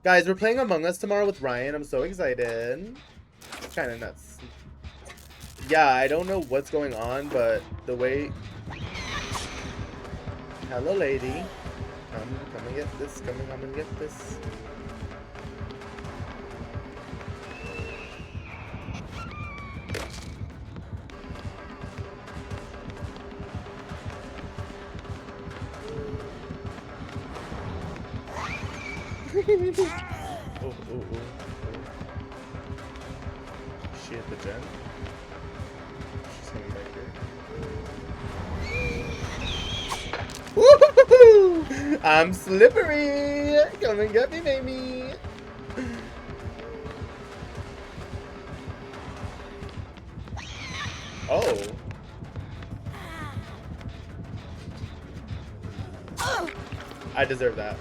Guys, we're playing Among Us tomorrow with Ryan. I'm so excited. It's kind of nuts. Yeah, I don't know what's going on, but the way... Hello, lady. Come and get this. Come and get this. Oh. She hit the gen. She's coming back here. Woohoo! I'm slippery! Come and get me, baby! Oh. I deserve that.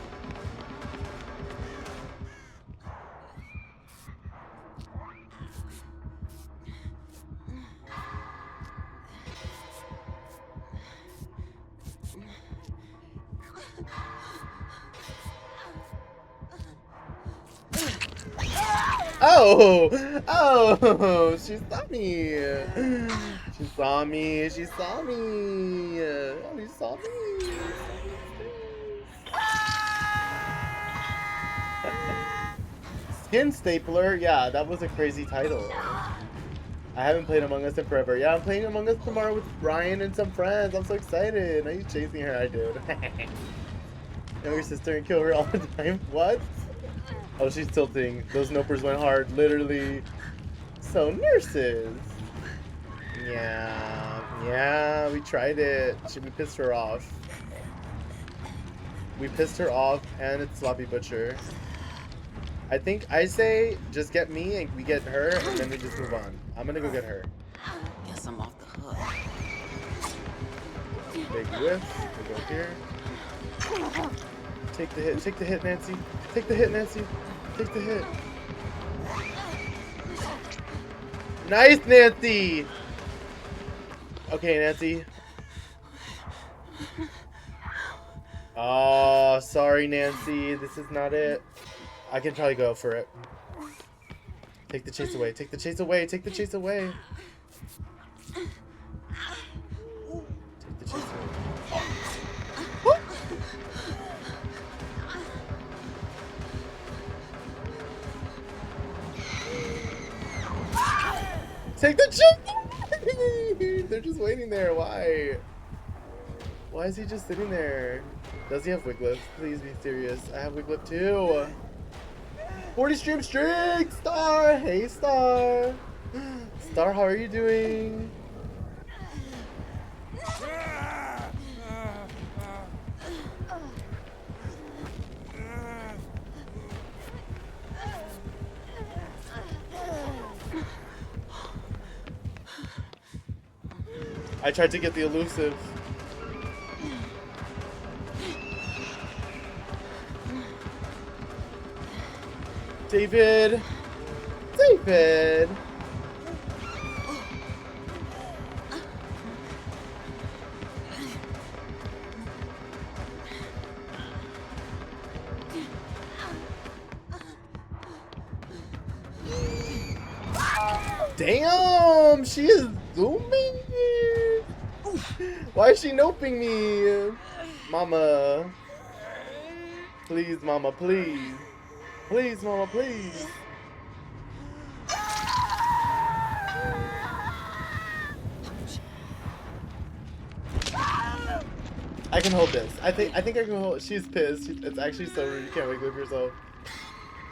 Oh! Oh! She saw me! She saw me! She saw me! Oh, you saw me! Skin Stapler? Yeah, that was a crazy title. I haven't played Among Us in forever. Yeah, I'm playing Among Us tomorrow with Brian and some friends. I'm so excited. Are you chasing her? I did. Younger sister and kill her all the time. What? Oh, she's tilting. Those nopers went hard. Literally. So, nurses. Yeah, we tried it. We pissed her off. We pissed her off, and it's Sloppy Butcher. I say just get me and we get her, and then we just move on. I'm gonna go get her.
Guess I'm off the hook.
Big whiff. We go here. Take the hit, Nancy. Take the hit, Nancy. Take the hit. Nice, Nancy! Okay, Nancy. Oh, sorry, Nancy. This is not it. I can probably go for it. Take the chase away. Take the chase away. Take the chase away. Take the chase away. Take the chip! They're just waiting there. Why? Why is he just sitting there? Does he have Wiglif? Please be serious. I have Wiglif too. 40 stream streak! Star! Hey, Star! Star, how are you doing? I tried to get the elusive. David! David! Damn! She is zooming! Why is she noping me? Mama. Please, Mama, please. Please, Mama, please. I can hold this. I think I can hold. She's pissed. It's actually so rude. You can't wake up yourself.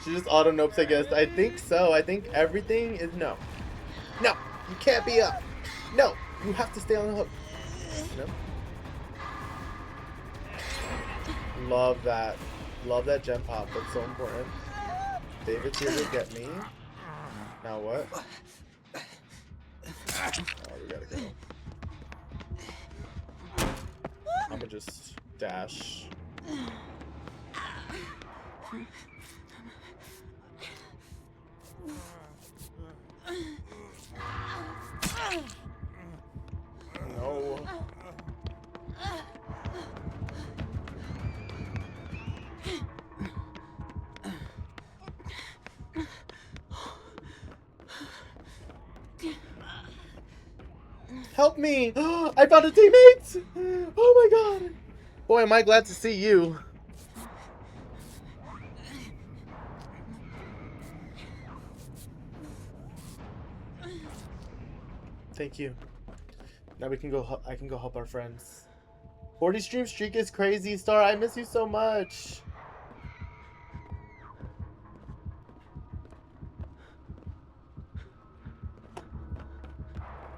She just auto nopes, I guess. I think so. I think everything is no. No, you can't be up. No, you have to stay on the hook. No. Love that. Love that gem pop. That's so important. David's here to get me. Now what? Oh, we gotta go. I'm gonna just dash. No. Help me! I found a teammate! Oh my god! Boy, am I glad to see you. Thank you. Now we can go. I can go help our friends. 40 stream streak is crazy, Star. I miss you so much.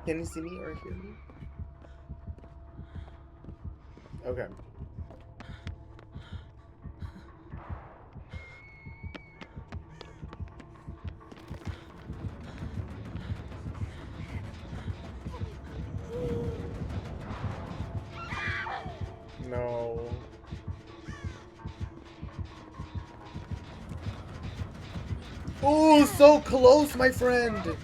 Can you see me or hear me? Okay. No. Ooh, so close, my friend.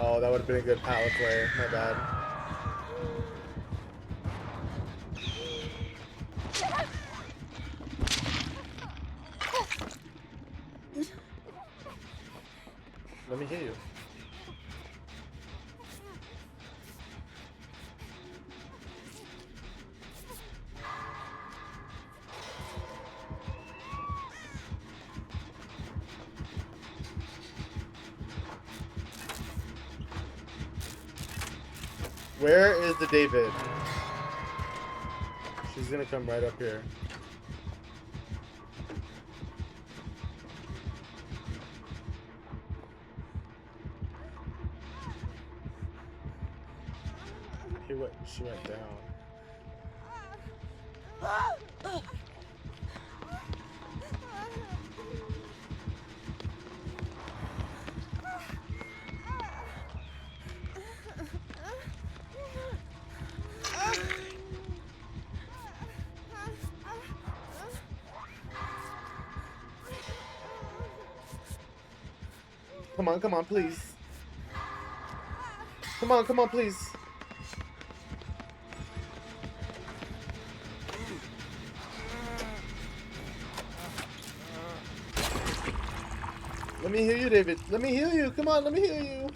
Oh, that would have been a good pallet play. My bad. Let me hear you. Where is the David? She's gonna come right up here. She went down. Come on, please. Come on, please. Let me heal you, David. Let me heal you. Come on, let me heal you.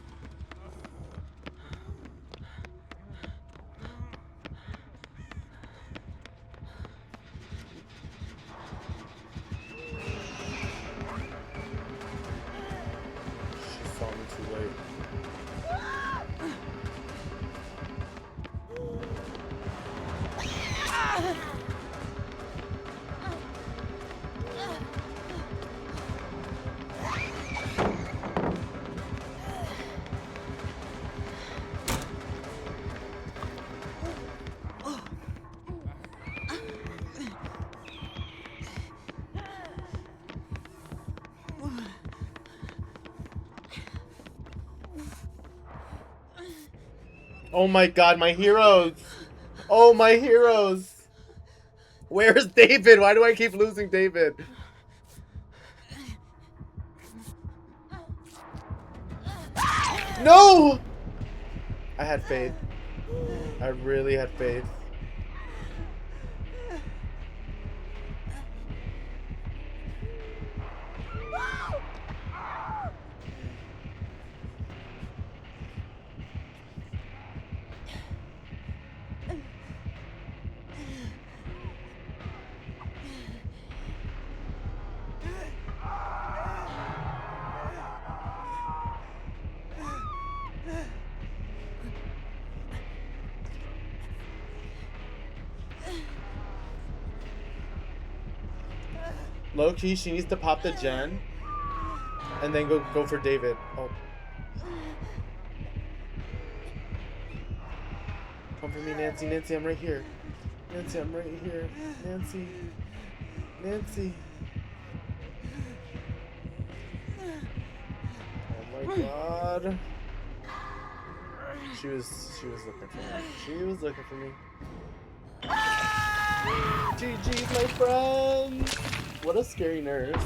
She saw me too late. Oh my god, my heroes! Oh, my heroes! Where's David? Why do I keep losing David? No! I had faith. I really had faith. Low key, she needs to pop the gen and then go for David. Oh. Come for me, Nancy. Nancy, I'm right here. Nancy, I'm right here. Nancy. Nancy. Oh my god. She was looking for me. She was looking for me. GG's, my friends. What a scary nurse.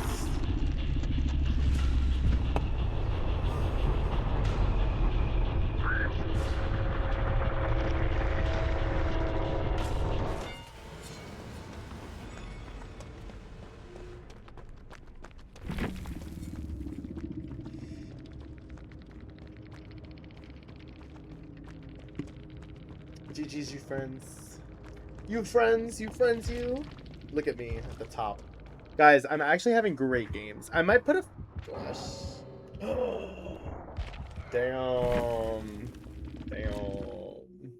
GG's, you friends. You friends, you friends, you. Look at me at the top. Guys, I'm actually having great games. I might put a... Gosh. Damn. Damn.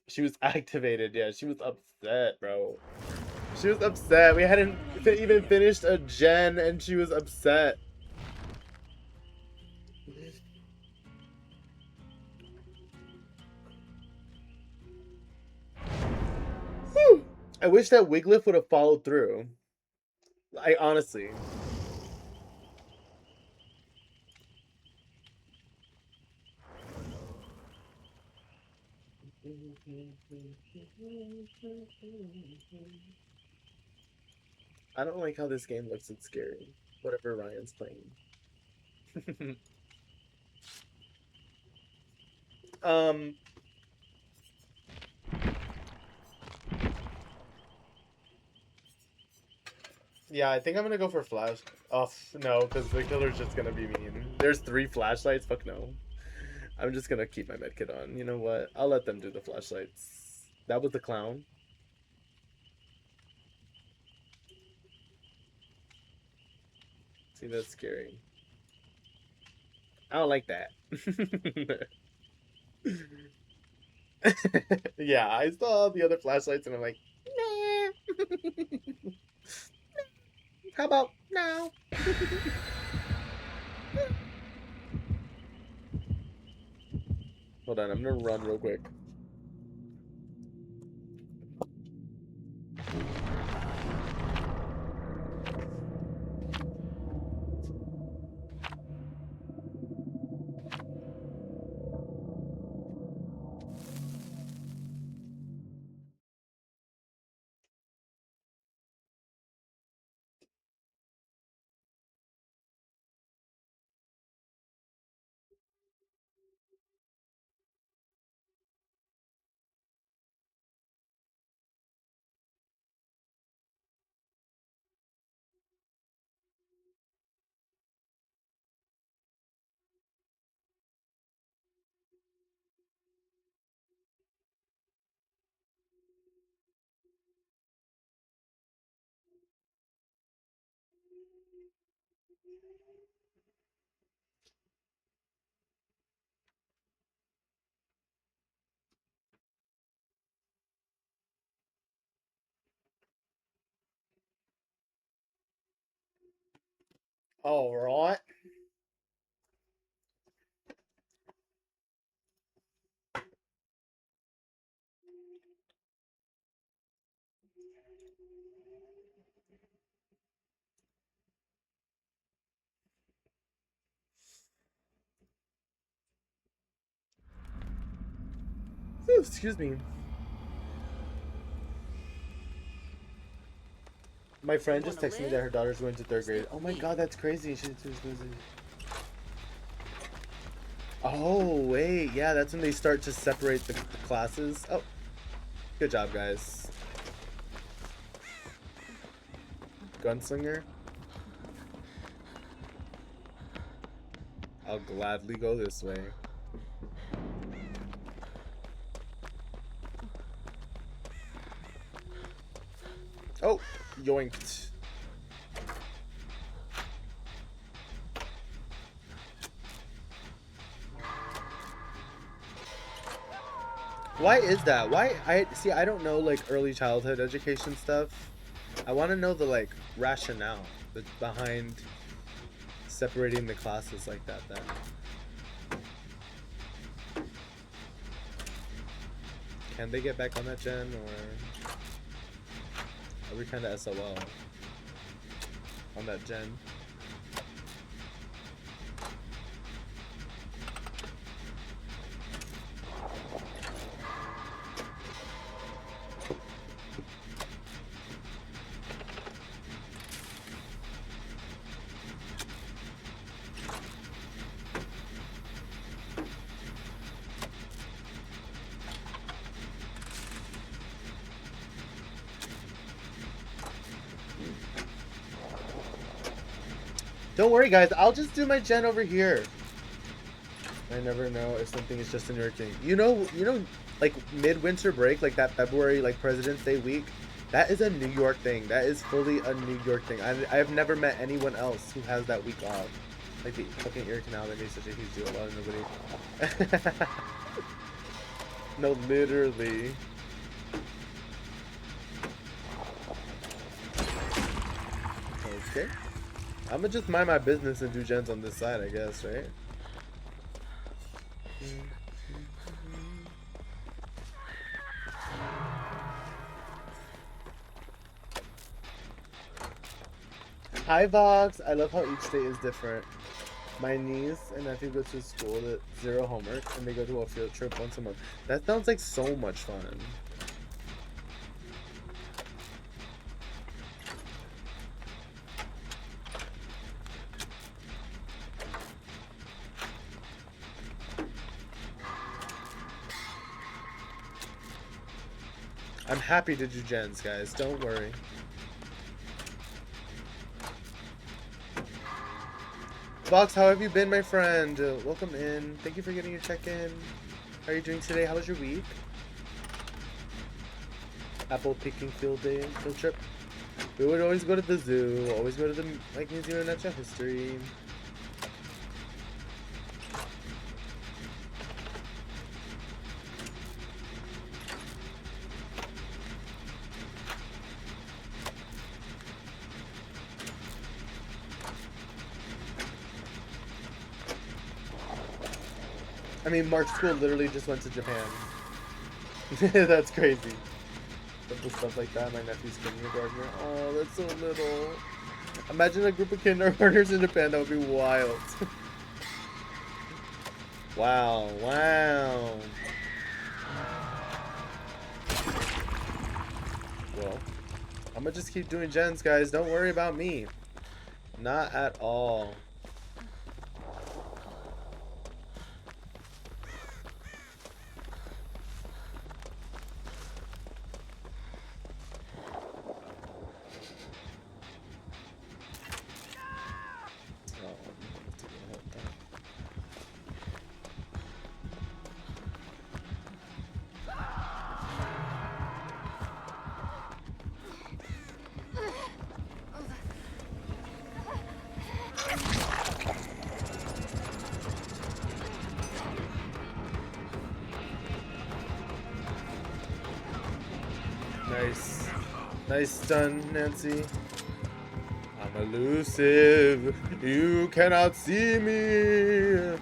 She was activated. Yeah, she was upset, bro. She was upset. We hadn't even finished a gen and she was upset. Whew. I wish that Wiglif would have followed through. I honestly. I don't like how this game looks. It's scary. Whatever Ryan's playing. Yeah, I think I'm gonna go for Flash. Oh, no, because the killer's just gonna be mean. There's 3 flashlights? Fuck no. I'm just gonna keep my medkit on. You know what? I'll let them do the flashlights. That was the clown. See, that's scary. I don't like that. Yeah, I saw the other flashlights and I'm like, nah. How about now? Hold on, I'm gonna run real quick. All right. Ooh, excuse me. My friend just texted me that her daughter's going to 3rd grade. Oh my god, that's crazy. She's busy. Oh, wait. Yeah, that's when they start to separate the classes. Oh, good job, guys. Gunslinger. I'll gladly go this way. Oh, yoinked. Why is that? Why I don't know like early childhood education stuff. I want to know the like rationale behind separating the classes like that then. Can they get back on that gen or are we kind of SOL on that gen? Don't worry, guys. I'll just do my gen over here. I never know if something is just a New York thing. You know, like mid-winter break, like that February, like President's Day week. That is a New York thing. That is fully a New York thing. I've never met anyone else who has that week off. Like the fucking ear canal, they made such a huge deal about it. Nobody. No, literally. Okay. I'm gonna just mind my business and do gens on this side, I guess, right? Hi Vox, I love how each state is different. My niece and nephew go to school with 0 homework and they go to a field trip once a month. That sounds like so much fun. I'm happy to do gens, guys. Don't worry. Box, how have you been, my friend? Welcome in. Thank you for getting your check-in. How are you doing today? How was your week? Apple picking field trip. We would always go to the zoo, always go to the Museum of Natural History. I mean, Mark's school literally just went to Japan. That's crazy. Simple stuff like that. My nephew's kindergartner. Oh, that's so little. Imagine a group of kindergartners in Japan. That would be wild. Wow. Wow. Well, I'm gonna just keep doing gens, guys. Don't worry about me. Not at all. Nice. Nice stun, Nancy. I'm elusive. You cannot see me.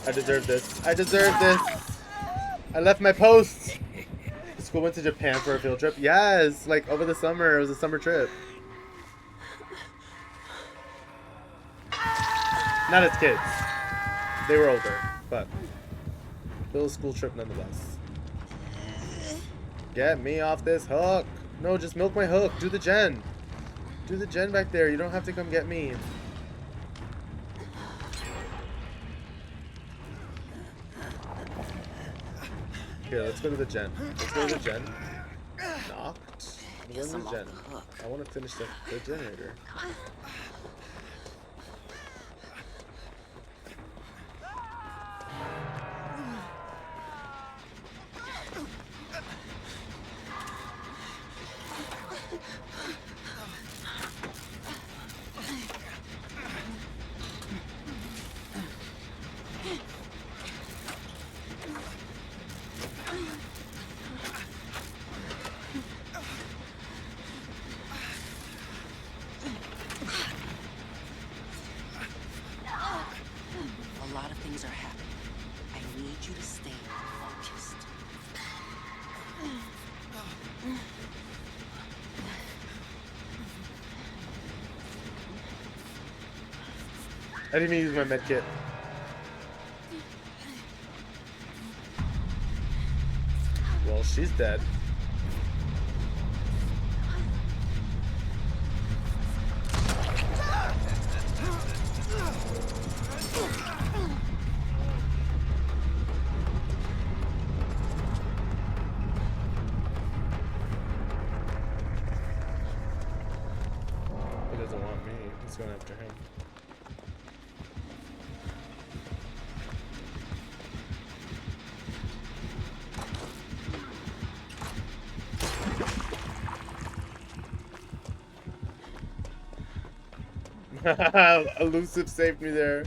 I deserve this. I deserve this. I left my post. The school went to Japan for a field trip. Yes, like over the summer. It was a summer trip. Not as kids. They were older, but little school trip nonetheless. Get me off this hook. No, just milk my hook. Do the gen. Do the gen back there. You don't have to come get me. Here, let's go to the gen. Let's go to the gen. Knocked. I'm going to the gen. I want to finish the generator.
A lot of things are happening. I need you to stay focused.
I didn't even use my med kit. Well, she's dead. He doesn't want me. He's going after him. Elusive saved me there.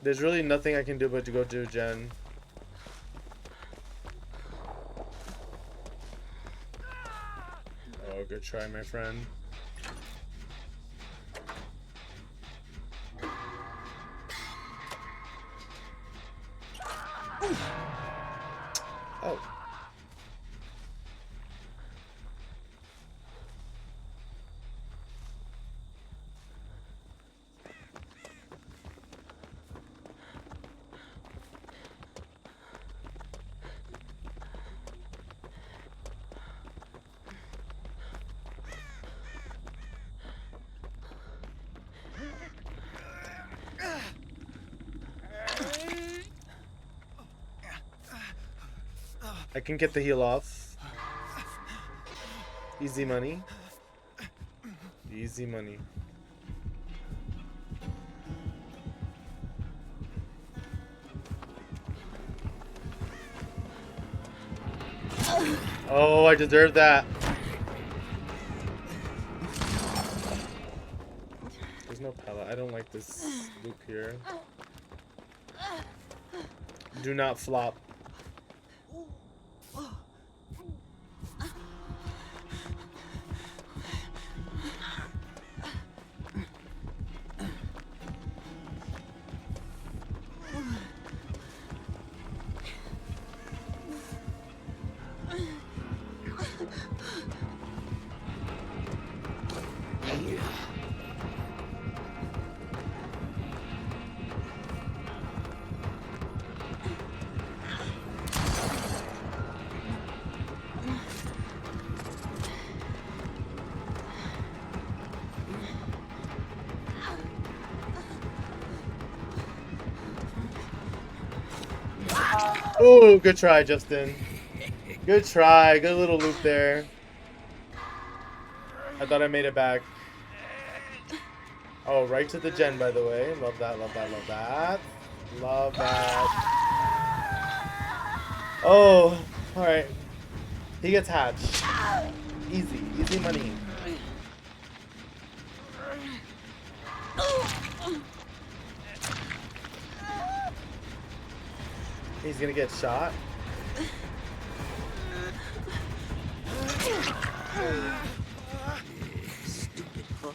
There's really nothing I can do but to go to Jen. Oh, good try, my friend. Oh. I can get the heal off. Easy money. Easy money. Oh, I deserve that. There's no pallet. I don't like this loop here. Do not flop. Ooh, good try, Justin. Good try. Good little loop there. I thought I made it back. Oh, right to the gen, by the way. Love that, love that, love that. Love that. Oh, alright. He gets hatched. Easy. Easy money. He's gonna get shot.
Stupid hook.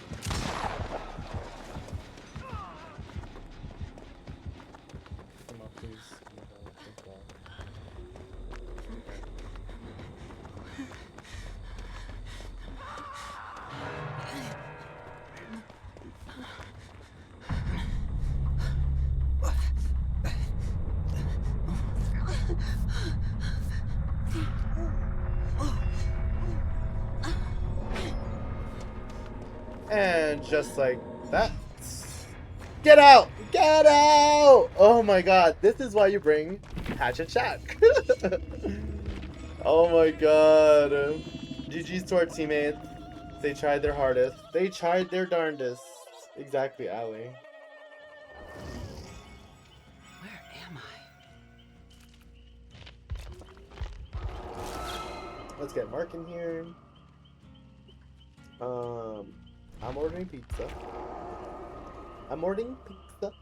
Come on, please. Oh my God, thank God. And just like that. Get out! Get out! Oh my God, this is why you bring Hatchet Shack. Oh my God. GG's to our teammates. They tried their hardest. They tried their darndest. Exactly, Allie.
Where am I?
Let's get Mark in here. I'm ordering pizza. I'm ordering pizza.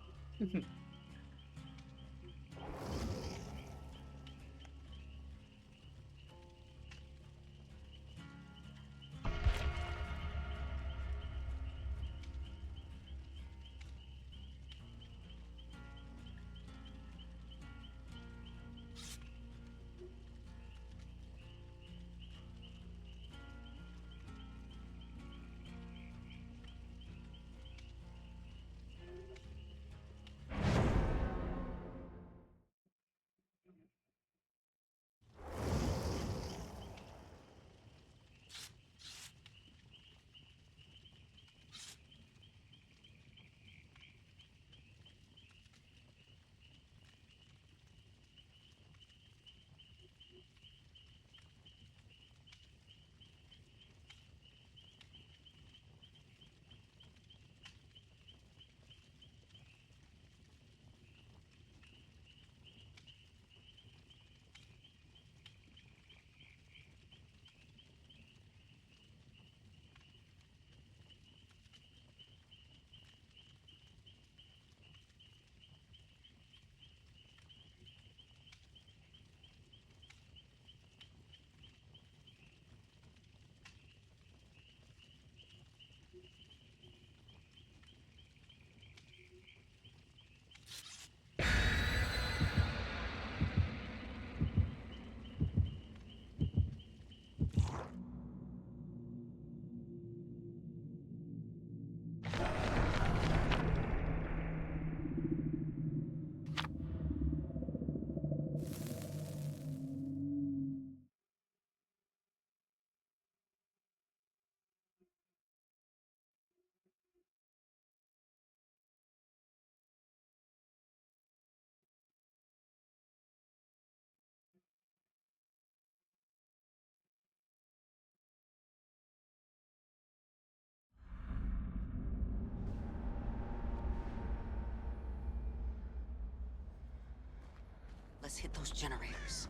us hit those generators.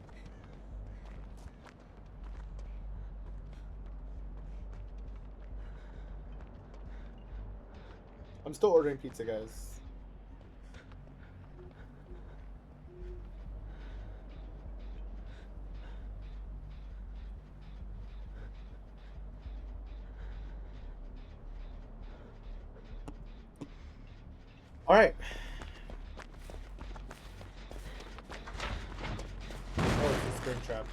I'm still ordering pizza, guys. All right. Oh, it's a spring trap.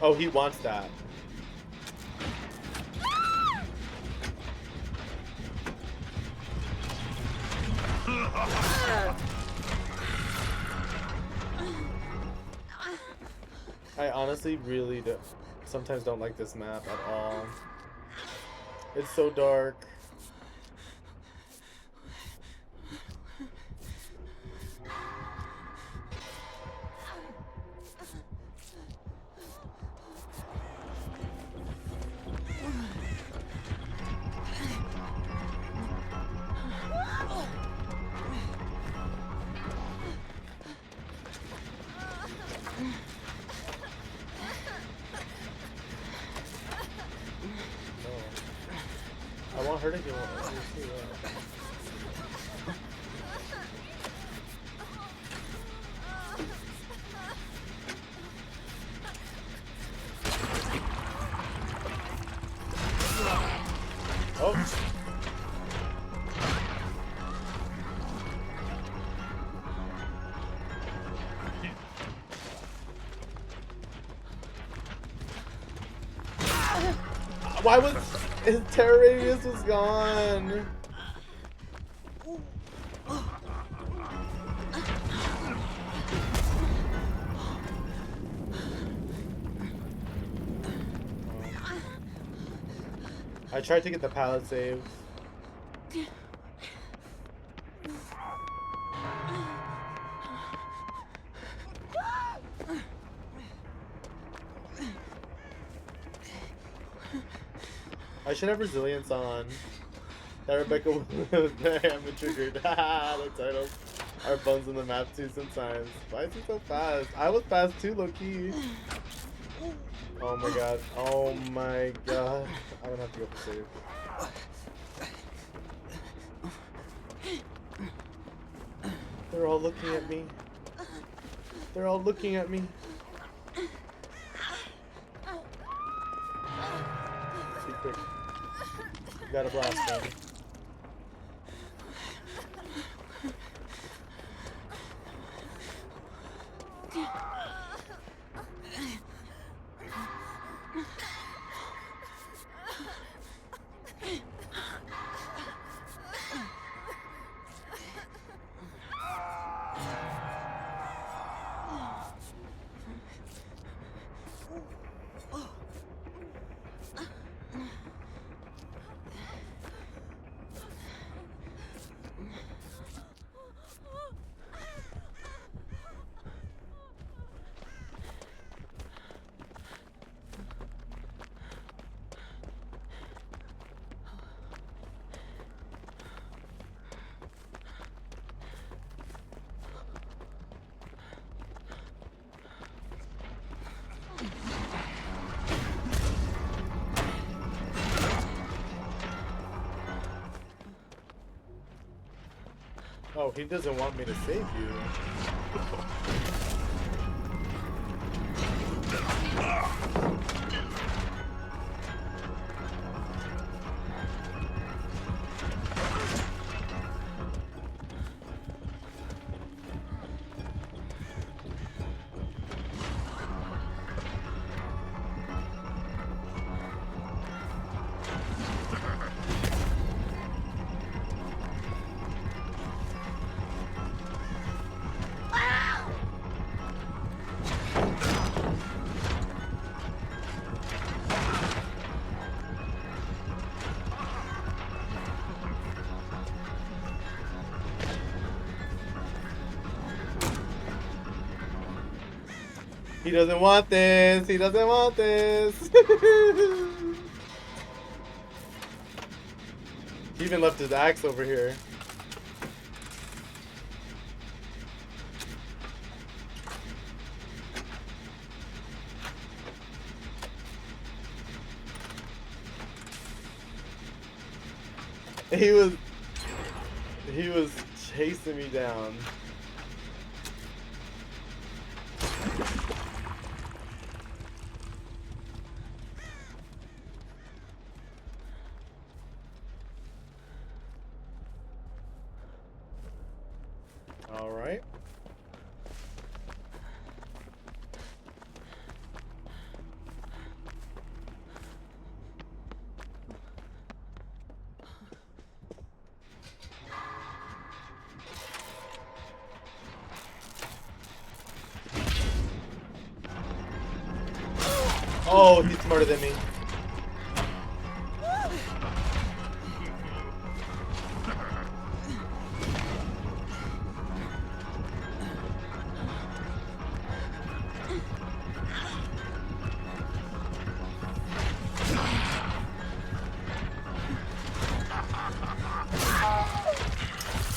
Oh, he wants that. I honestly really sometimes don't like this map at all. It's so dark. I want her to get one. Oh. Why was his terror radius was gone? I tried to get the pallet save. I should have resilience on. That Rebecca was very triggered. The titles are buns in the map too sometimes. Why is he so fast? I was fast too, low key. Oh my god. Oh my god. I don't have to go for save. They're all looking at me. They're all looking at me. Be quick. You got a blast, man. Oh, he doesn't want me to save you. He doesn't want this. He doesn't want this. He even left his axe over here. He was chasing me down. All right. Oh, he's smarter than me.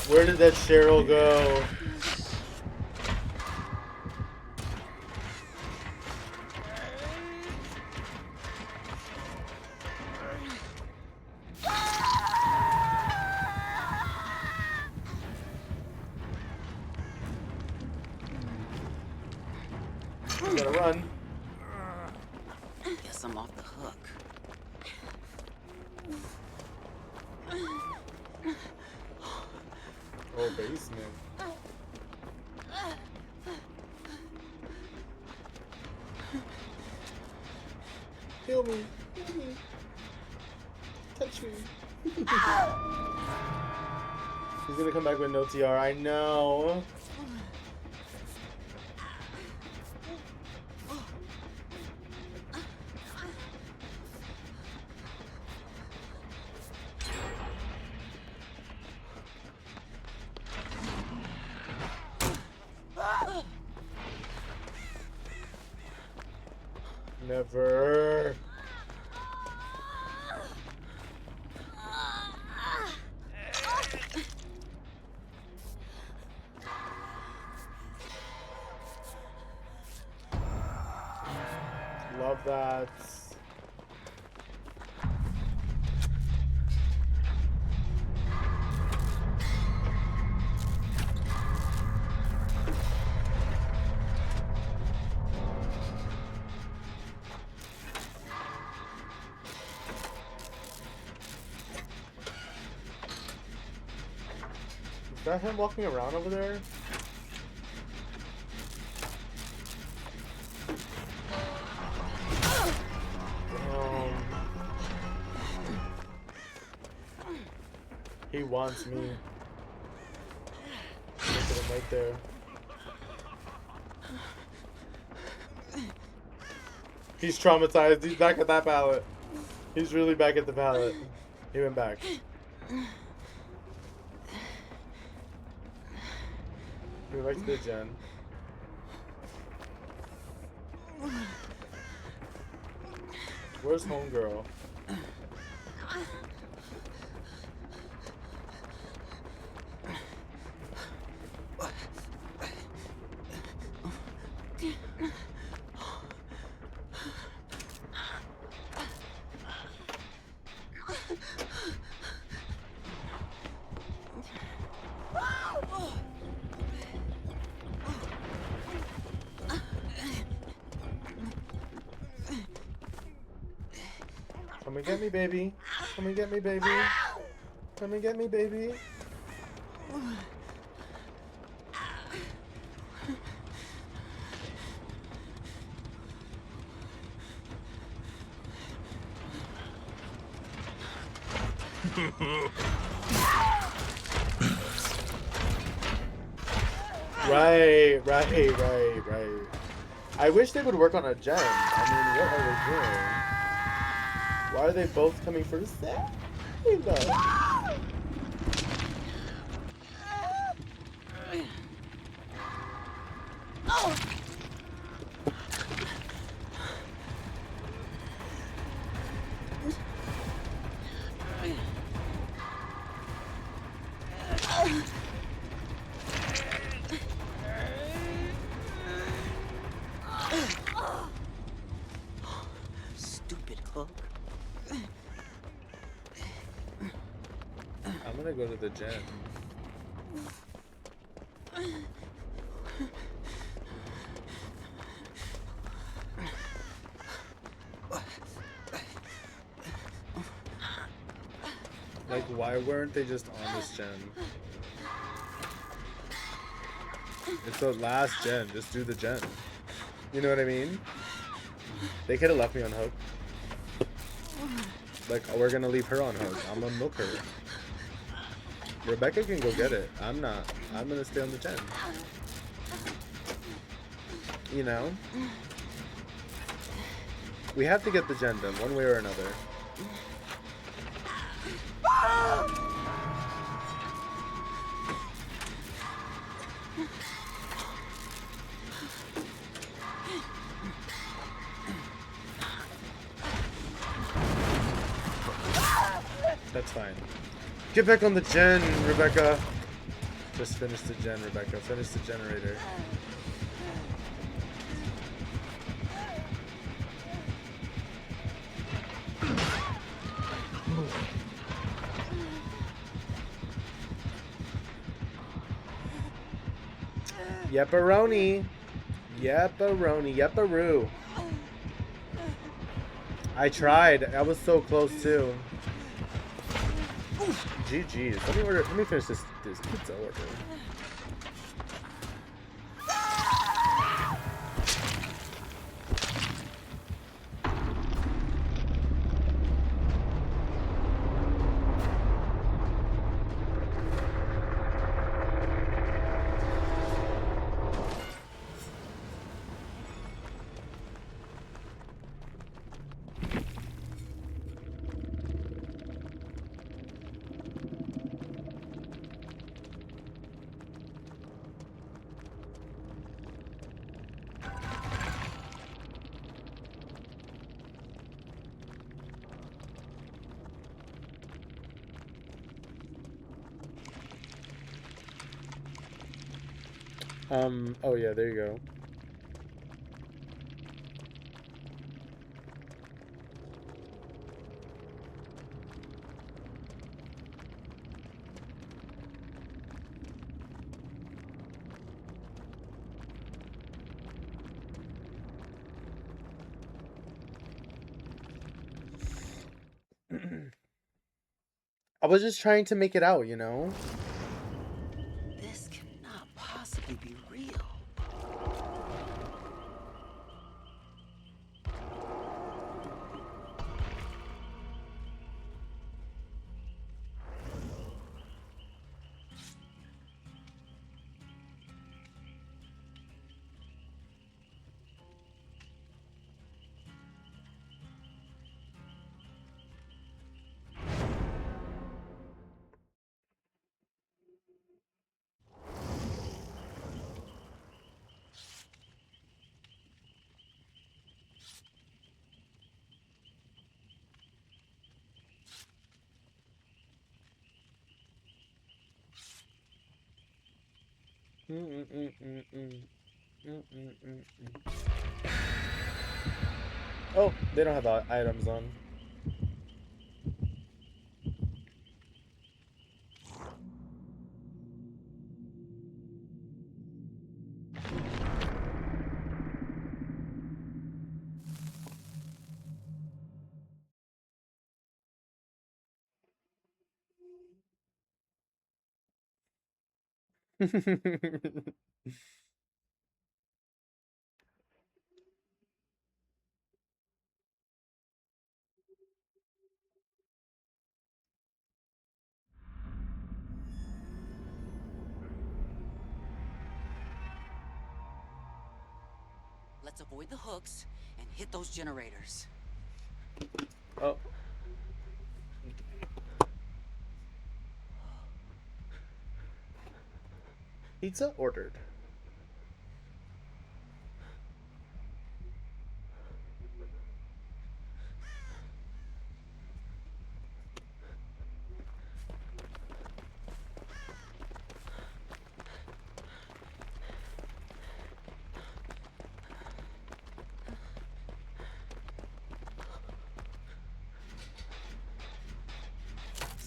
Where did that Cheryl go? We gotta run.
Guess I'm off the hook.
Oh, basement. Heal me. Heal me. Touch me. He's gonna come back with no TR. I know. Never. Love that. Is that him walking around over there? He wants me. Look at him right there. He's traumatized. He's back at that pallet. He's really back at the pallet. He went back. He went back to the gen. Where's homegirl? Come and get me, baby. Come and get me, baby. Come and get me, baby. Right. I wish they would work on a gen. I mean, what are they doing? Why are they both coming for the same?
Stupid hook.
I'm gonna go to the gym. Like, why weren't they just on this gen? It's the last gen. Just do the gen. You know what I mean? They could have left me on hook. Like, we're gonna leave her on hook. I'm gonna milk her. Rebecca can go get it. I'm not. I'm gonna stay on the gen. You know? We have to get the gen done, one way or another. That's fine. Get back on the gen, Rebecca. Just finish the gen, Rebecca. Finish the generator. Yepperoni. Yepperoni. Yepperoo. I tried. I was so close too. GG's. Let me finish this pizza order. Oh yeah, there you go. I was just trying to make it out, you know?
This cannot possibly be real.
Oh, they don't have items on.
Let's avoid the hooks and hit those generators.
Oh. Pizza ordered.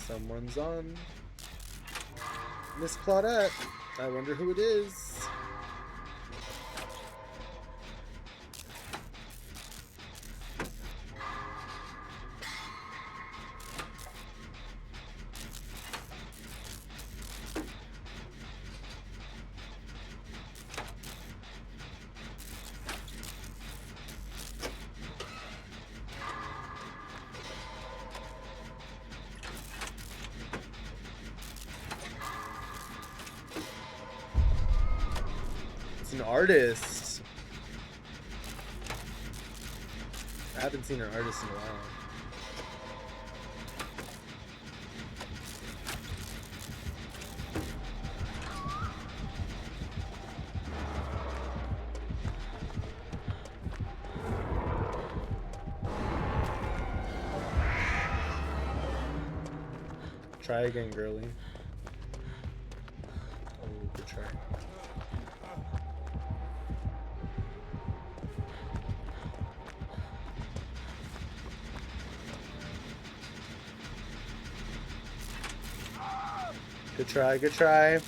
Someone's on. Miss Claudette. I wonder who it is. An artist. I haven't seen an artist in a while. Try again, girly. Oh, good try. Good try, good try.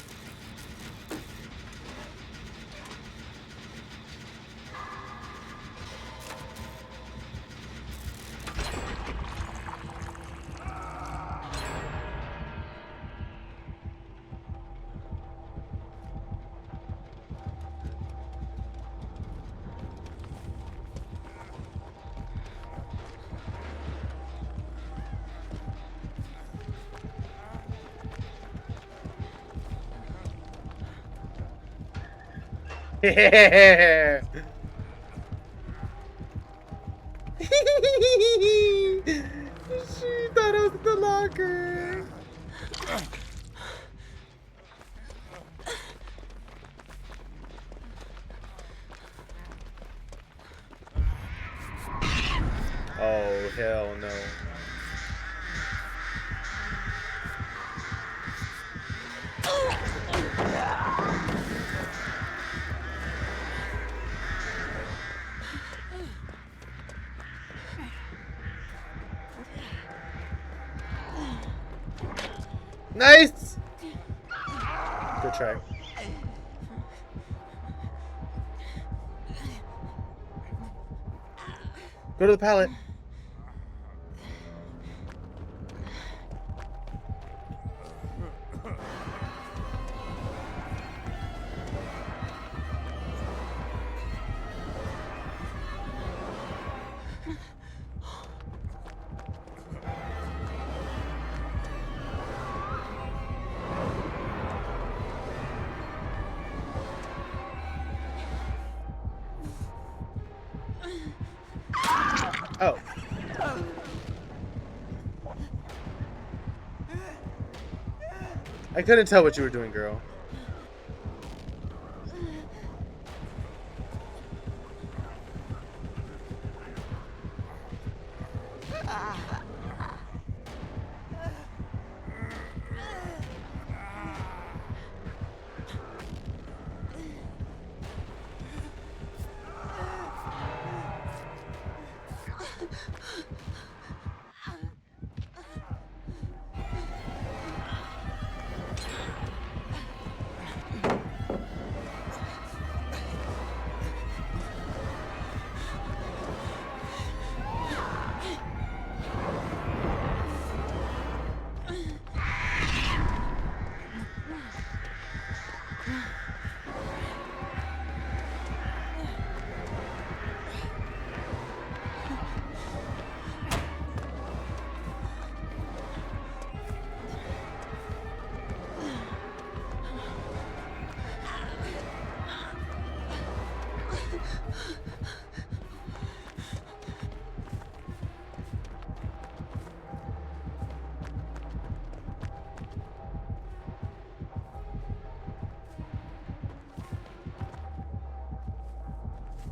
Yeah. She thought it was the locker. Oh, hell no. Nice! Good try. Go to the pallet. Oh. I couldn't tell what you were doing, girl.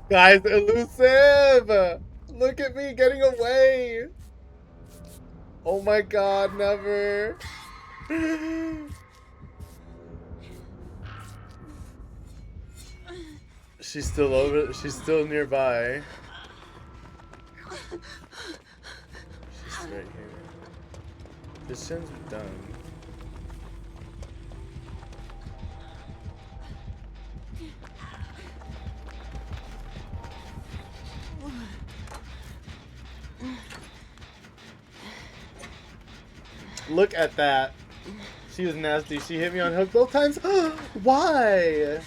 Guys, elusive! Look at me getting away! Oh my god, never! She's still over, she's still nearby. She's right here. This shouldn't be done. Look at that. She was nasty. She hit me on hook both times. Why?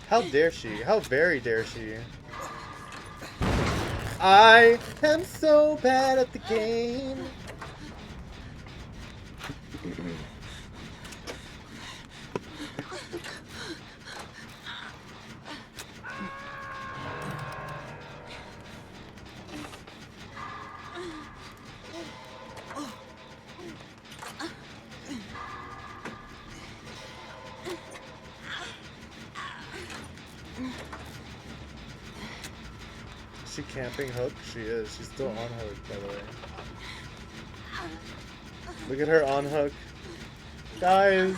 How dare she? How very dare she? I am so bad at the game. She camping hook? She is. She's still on hook, by the way. Look at her on hook. Guys!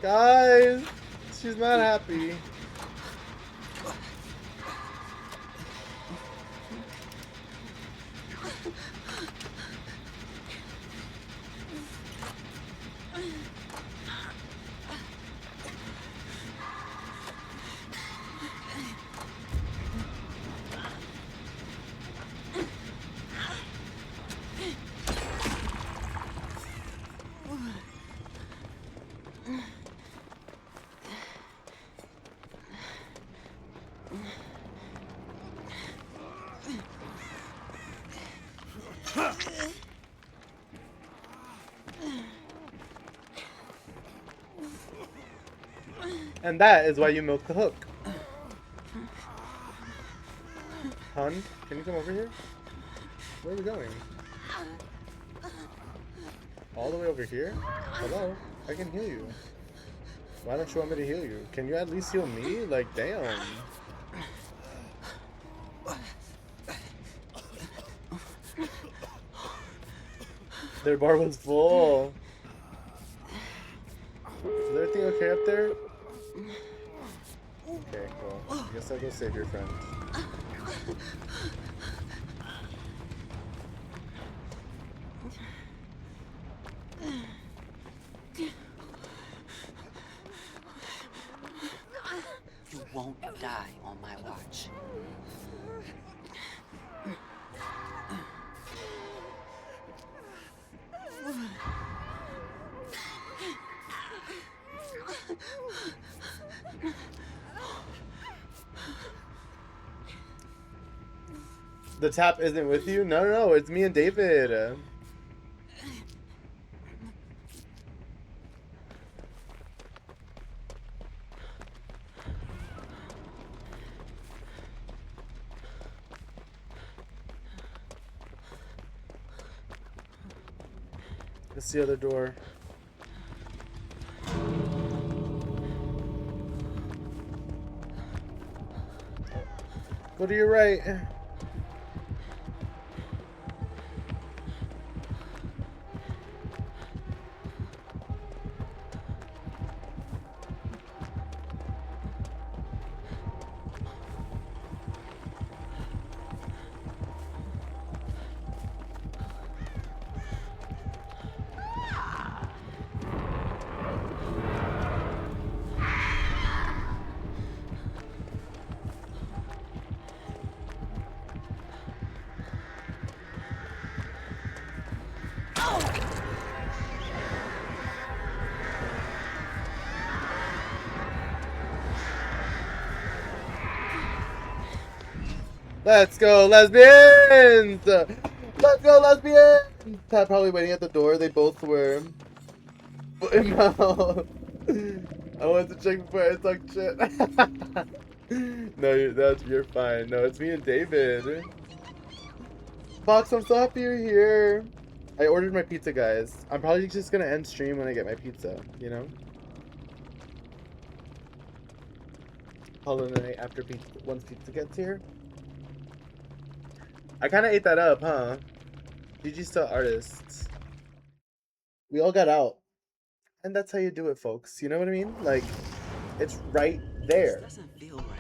Guys! She's not happy. And that is why you milk the hook. Hun, can you come over here? Where are we going? All the way over here? Hello? I can heal you. Why don't you want me to heal you? Can you at least heal me? Like, damn. Their bar was full. Is everything okay up there? Okay, cool. I guess I'll go save your friend.
You won't die on my watch.
The tap isn't with you? No, no, no, it's me and David. It's the other door. Go to your right. Let's go, lesbians! Let's go, lesbians! Pat probably waiting at the door. They both were. But no. I wanted to check before I talk shit. No, you're fine. No, it's me and David. Fox, I'm so happy you're here. I ordered my pizza, guys. I'm probably just gonna end stream when I get my pizza, you know? Call in the night after pizza, once pizza gets here. I kind of ate that up, huh? GG's still artists. We all got out. And that's how you do it, folks. You know what I mean? Like, it's right there.
This doesn't feel right.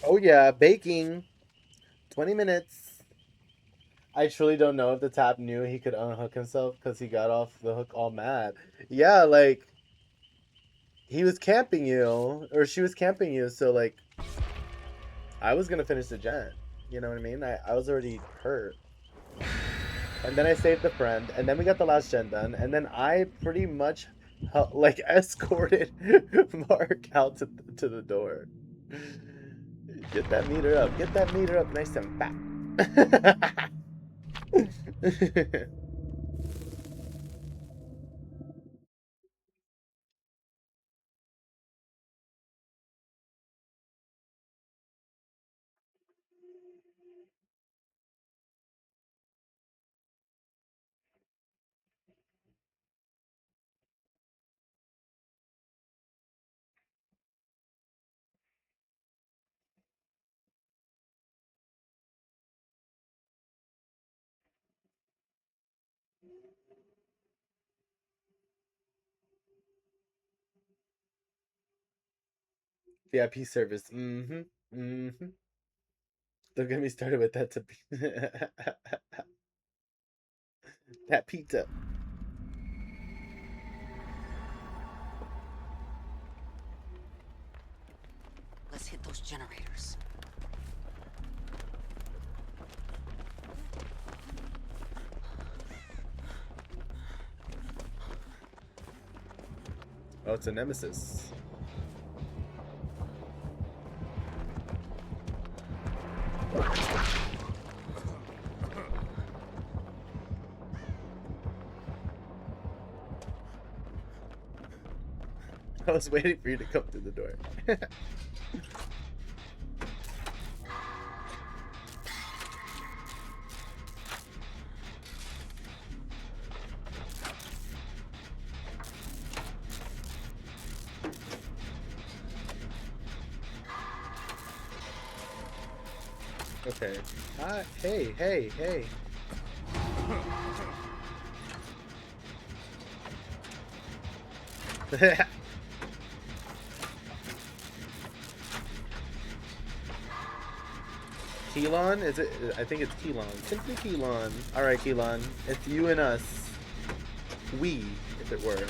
Oh yeah, baking. 20 minutes. I truly don't know if the tap knew he could unhook himself because he got off the hook all mad. Yeah, like he was camping you, or she was camping you, so like I was gonna finish the gen. You know what I mean? I was already hurt. And then I saved the friend, and then we got the last gen done, and then I pretty much like escorted Mark out to the door. Get that meter up. Get that meter up nice and fat. VIP service. Mm-hmm. Mm-hmm. Don't get me started with that that pizza.
Let's hit those generators.
Oh, it's a nemesis. I was waiting for you to come through the door. Okay. Hey, hey, hey. Keelan? Is it? I think it's Keelan. Simply Keelan. Alright, Keelan. It's you and us. We, if it were.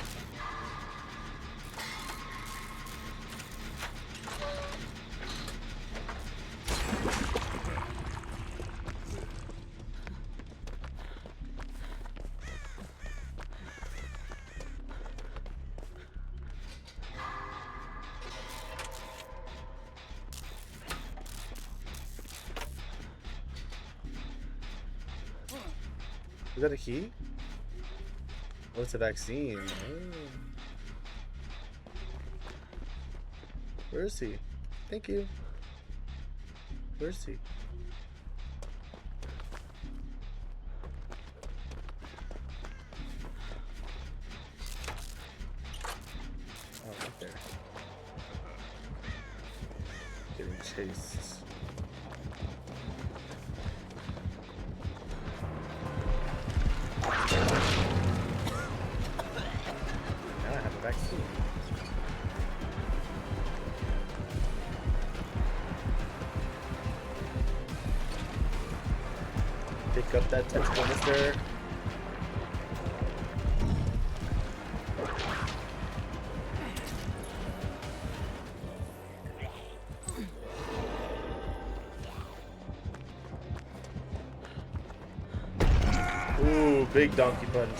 Is that a key? Oh, it's a vaccine. Oh. Where is he? Thank you. Where is he? Oh, right there. Getting chased. Now I have a vaccine. Pick up that touch canister. Ooh, big donkey punch.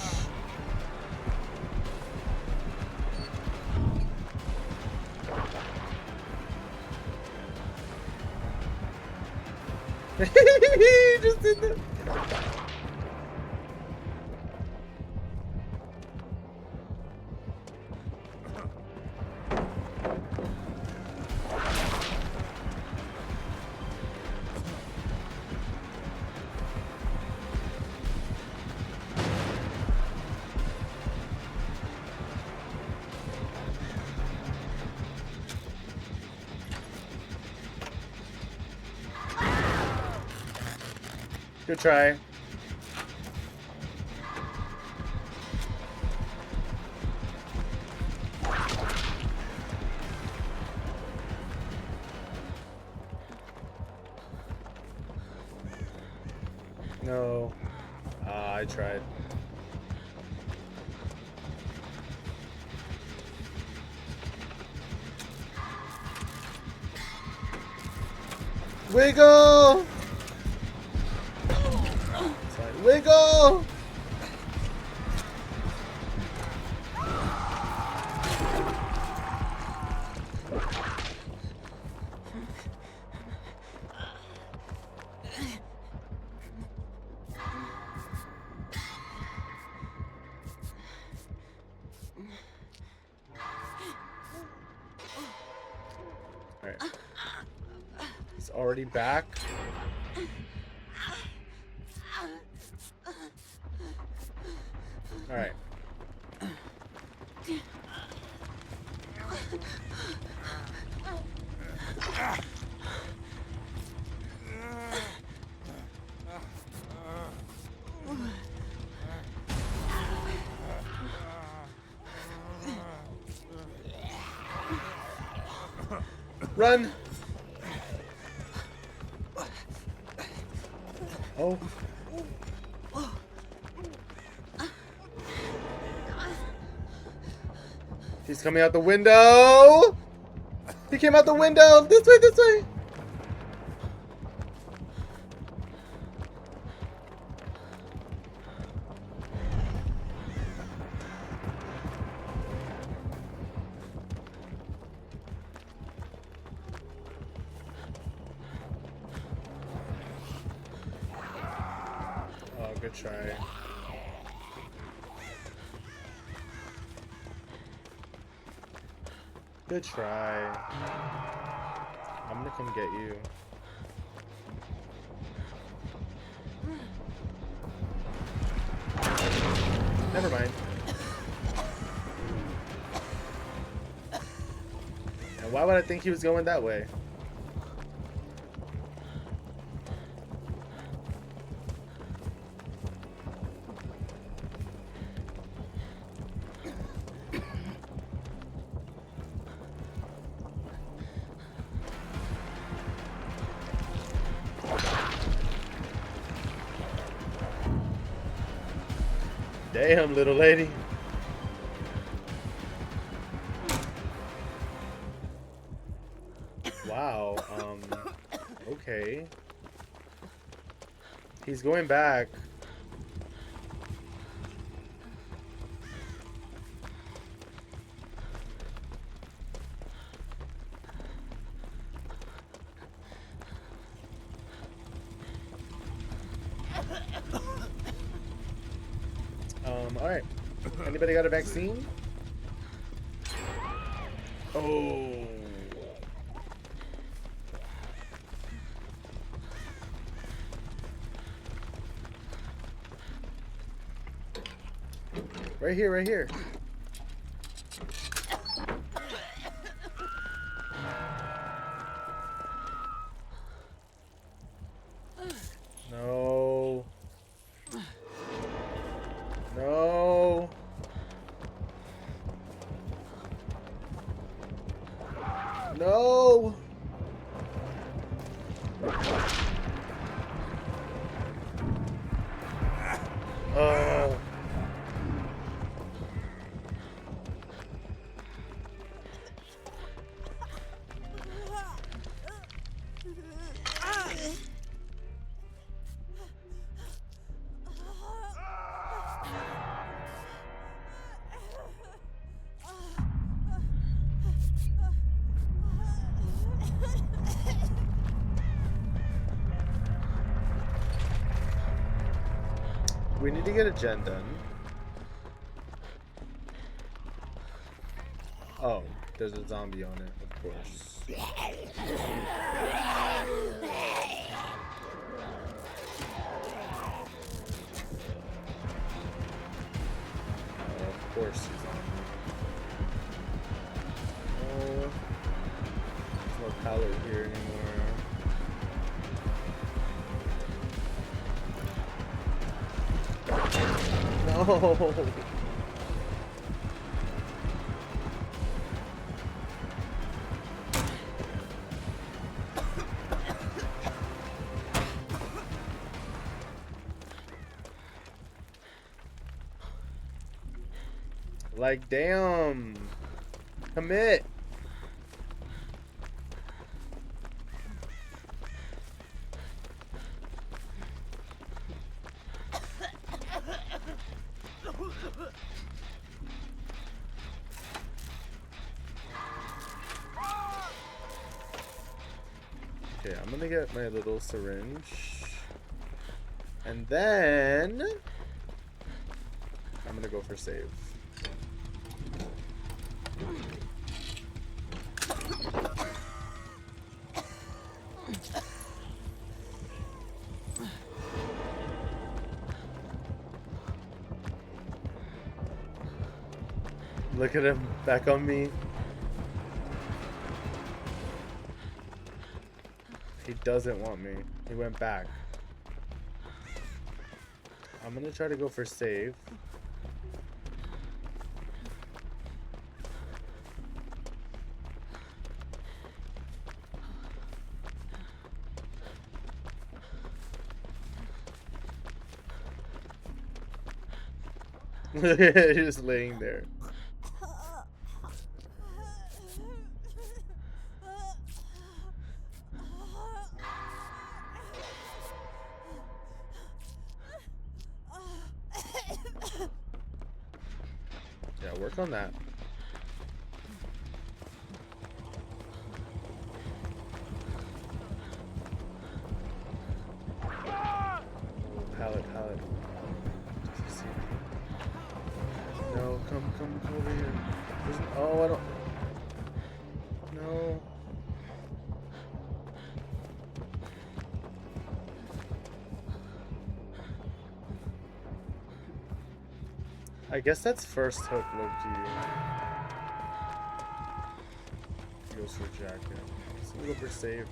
Just did that. Good try. No. I tried. Wiggle! Sorry. Wiggle! Alright. He's already back. Alright. Run! Oh. He's coming out the window! He came out the window! This way, this way! Oh, good try. Good try. I'm gonna come get you. Never mind. And why would I think he was going that way? Damn, little lady. Wow, okay. He's going back. Alright. Anybody got a vaccine? Oh. Right here, right here. No. No. No. Oh. We need to get a gen done. Oh, there's a zombie on it, of course. Of course he's on it. Oh, there's no pallet here anymore. No. Like, damn. Commit. Okay, I'm gonna get my little syringe. And then I'm gonna go for save. Look at him back on me. He doesn't want me. He went back. I'm gonna try to go for save. He's just laying there. Yeah, work on that. Pallet. Does he see me? No, come over here. Oh, I don't. No. I guess that's first hook, Loki. He goes for jacket. Let's go for save.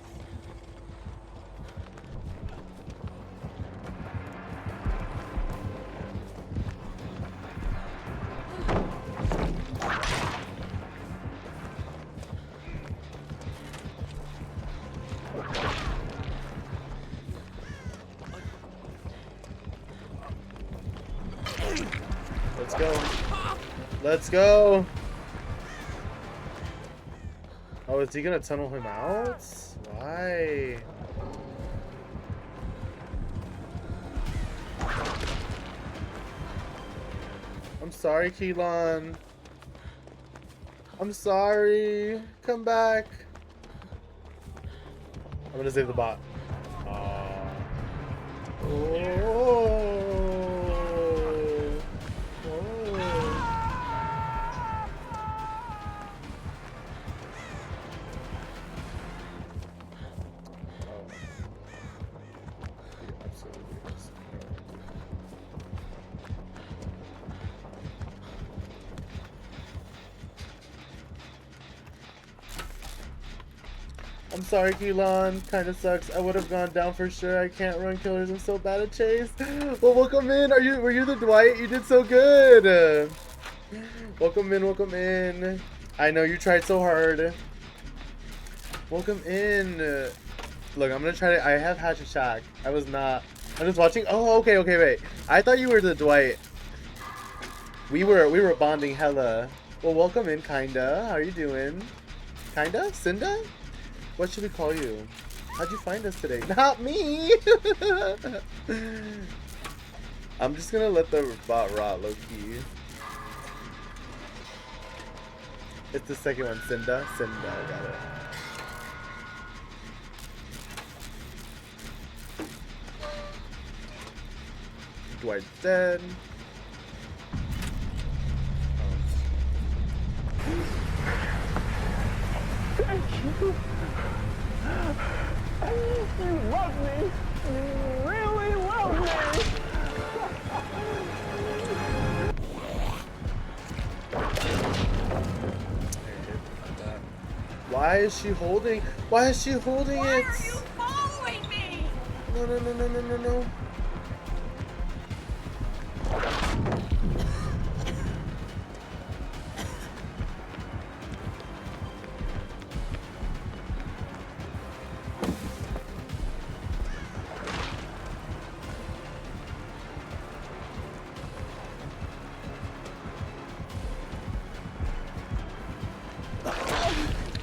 Let's go. Let's go. Oh, is he gonna tunnel him out? Why? I'm sorry, Keelan. I'm sorry. Come back. I'm gonna save the bot. I'm sorry, Keelan. Kinda sucks. I would have gone down for sure. I can't run killers. I'm so bad at chase. Well, welcome in. Were you the Dwight? You did so good. Welcome in. I know you tried so hard. Welcome in. Look, I'm gonna try to. I have Hatchet Shack. I was not. I'm just watching. Oh, okay, wait. I thought you were the Dwight. We were bonding hella. Well, welcome in, kinda. How are you doing? Kinda? Cinda? What should we call you? How'd you find us today? Not me! I'm just gonna let the bot rot, low-key. It's the second one, Cinda. I got it. Dwight's dead.
Thank you. You love me. You really love me.
Why is she holding? Why is she holding
Why
it?
are you following me?
No.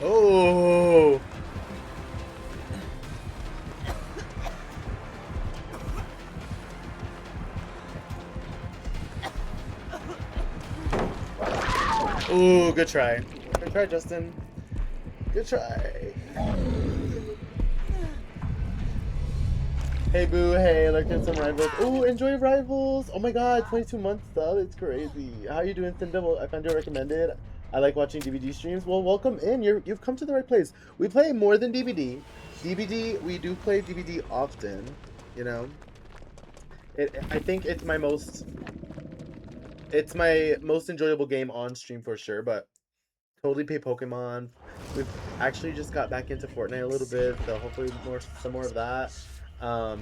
Oh. Ooh, good try. Good try, Justin. Good try. Hey Boo, hey, look at some Rivals. Ooh, enjoy Rivals. Oh my god, 22 months sub. It's crazy. How you doing, Devil? I found you recommended. I like watching DVD streams. Well, welcome in. You've come to the right place. We play more than DVD. DVD, we do play DVD often, you know. I think it's my most enjoyable game on stream for sure, but totally play Pokemon. We've actually just got back into Fortnite a little bit, so hopefully some more of that.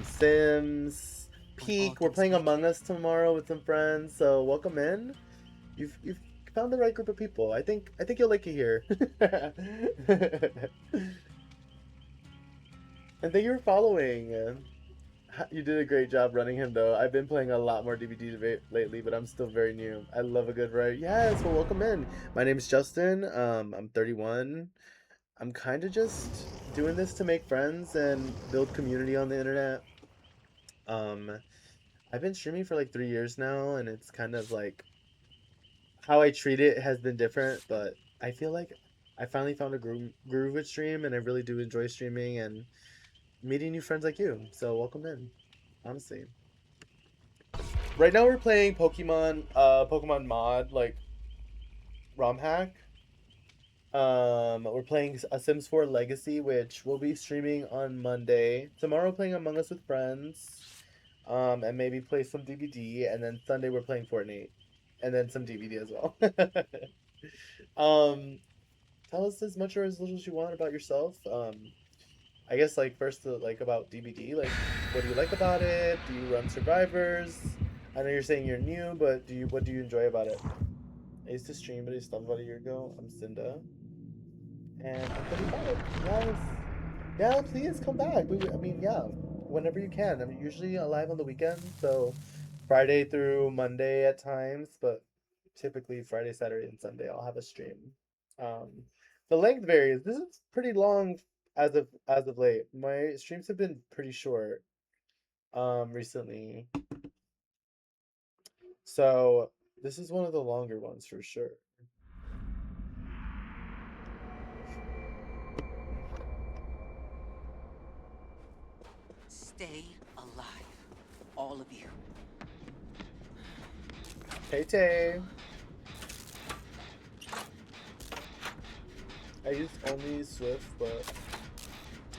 Sims, Peak. We're playing Among Us tomorrow with some friends, so welcome in. You've found the right group of people. I think you'll like it here. And thank you for following. You did a great job running him, though. I've been playing a lot more DVD lately, but I'm still very new. I love a good ride. Yes, well, welcome in. My name is Justin. I'm 31. I'm kind of just doing this to make friends and build community on the internet. I've been streaming for like 3 years now, and it's kind of like how I treat it has been different, but I feel like I finally found a groove with stream, and I really do enjoy streaming and meeting new friends like you. So welcome in, honestly. Right now we're playing Pokemon mod, like ROM hack. We're playing a Sims 4 Legacy, which we'll be streaming on Monday. Tomorrow playing Among Us with friends. And maybe play some DVD, and then Sunday we're playing Fortnite. And then some DVD as well. Tell us as much or as little as you want about yourself. I guess like first like about DVD, like what do you like about it? Do you run Survivors? I know you're saying you're new, but what do you enjoy about it? I used to stream, but I stopped about a year ago. I'm Cinda. And I'm 35. Yes. Yeah, please come back. I mean, yeah, whenever you can. I'm usually live on the weekends, so Friday through Monday at times, but typically Friday, Saturday, and Sunday I'll have a stream. The length varies. This is pretty long as of late. My streams have been pretty short recently. So this is one of the longer ones for sure.
Stay alive. All of you.
Tay. I use only Swift, but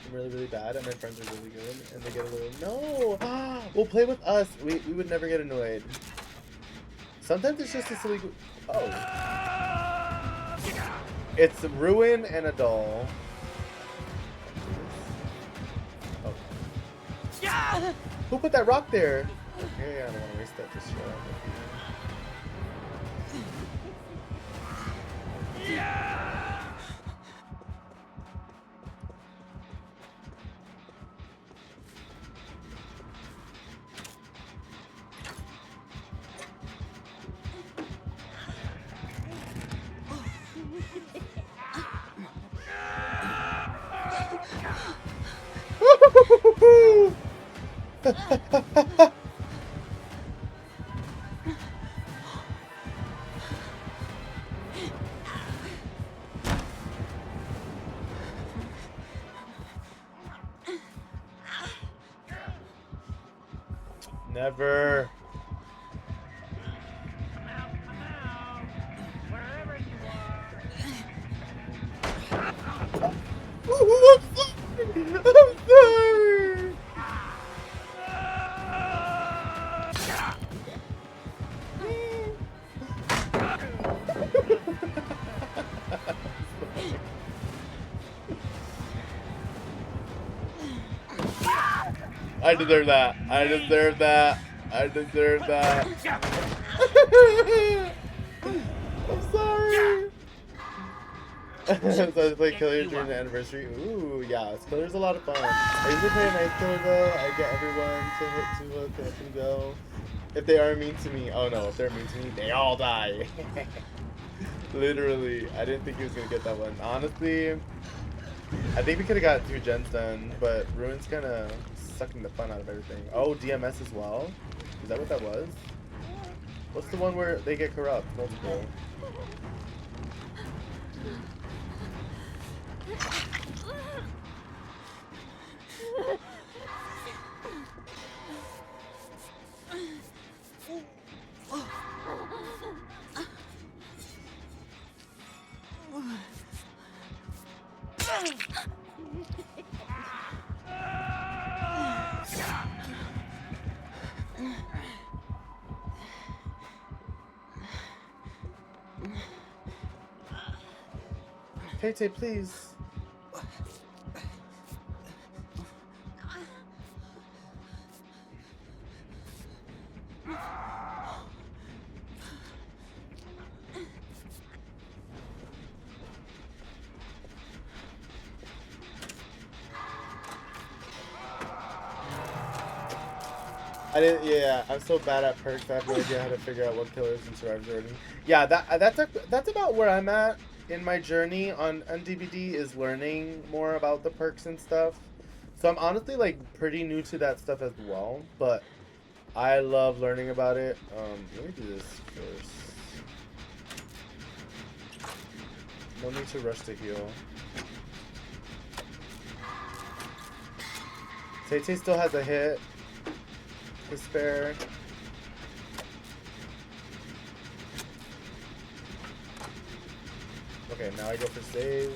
I'm really bad, and my friends are really good, and they get a little, no! Well, play with us. We would never get annoyed. Sometimes it's just a silly, oh. It's Ruin and a doll. Oh. Who put that rock there? Okay, I don't want to waste that just yet. Never.
Wherever you
I'm sorry. I deserve that. I deserve that. I deserve that. I'm sorry. So I play Killer during the anniversary. Ooh, yeah, Killer's a lot of fun. I usually play a nice Killer though. I get everyone to up and go. If they are mean to me, oh no, if they're mean to me, they all die. Literally, I didn't think he was gonna get that one. Honestly, I think we could have got 2 gens done, but Ruin's kind of sucking the fun out of everything. Oh, DMS as well? Is that what that was? What's the one where they get corrupt? Multiple. Tay, please. Yeah, I'm so bad at perks. I have no idea how to figure out what killers and survivors are running. Yeah, that's about where I'm at in my journey on DBD, is learning more about the perks and stuff. So I'm honestly like pretty new to that stuff as well, but I love learning about it. Let me do this first. No need to rush to heal. Tay still has a hit to spare. Okay, now I go for save.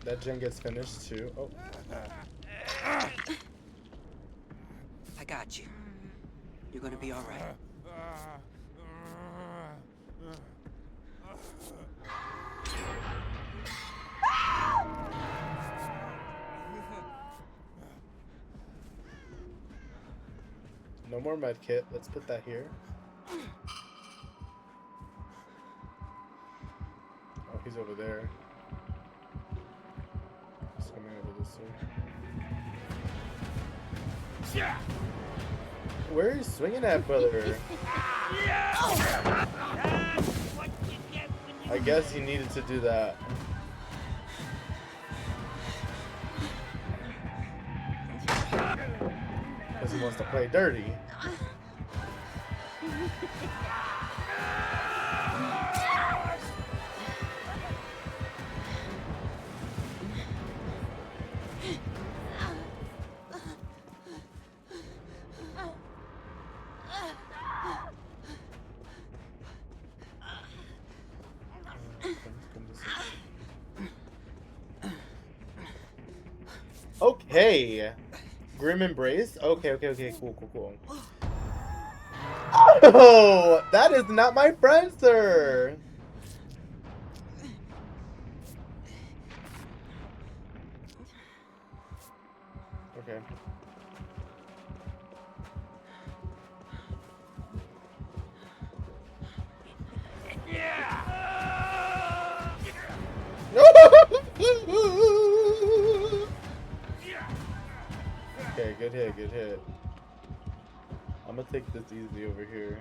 That gen gets finished too. Oh.
I got you. You're gonna be all right.
No more med kit. Let's put that here. Oh, he's over there. He's coming over this way. Where are you swinging at, brother? I guess he needed to do that. Because he wants to play dirty. Okay. Grim Embrace? Okay, cool. Oh, that is not my friend, sir. Okay. Okay, good hit. I'm gonna take this easy over here.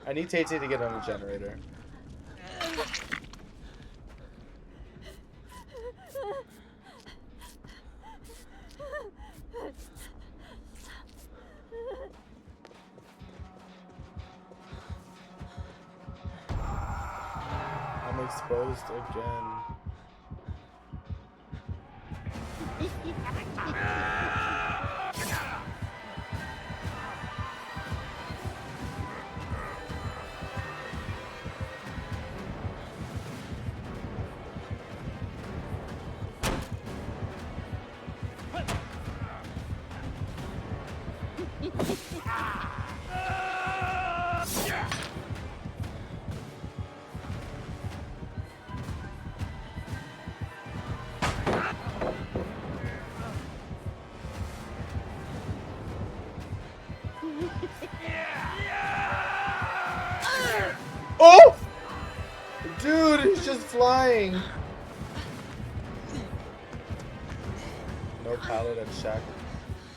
I need Tay to get on the generator. I'm exposed again. Oh! Dude, he's just flying. Khaled and Shaq.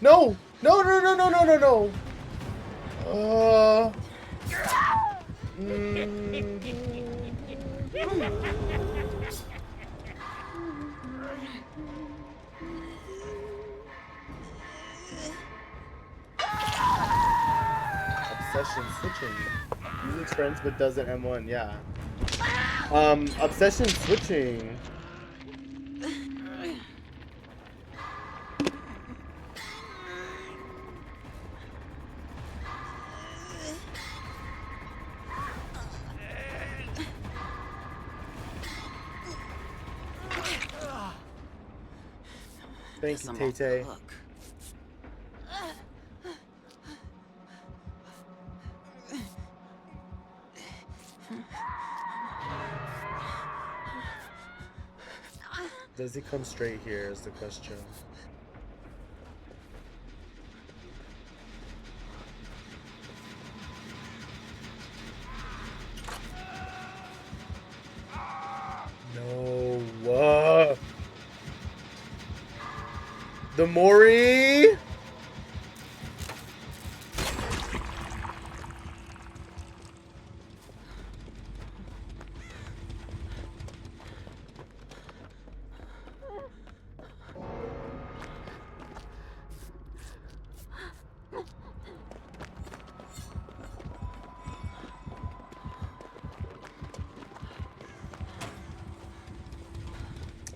No! No, no, no, no, no, no, no! Obsession switching. Uses friends but doesn't M1, yeah. Obsession switching. Thank
Guess
you,
I'm
Tay
off the
Tay.
hook.
Does he come straight here is the question. No. The Mori.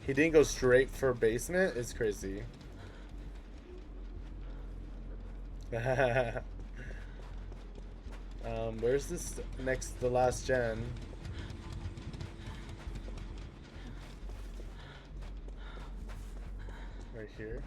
He didn't go straight for basement? It's crazy. Where's this next, the last gen? Right here.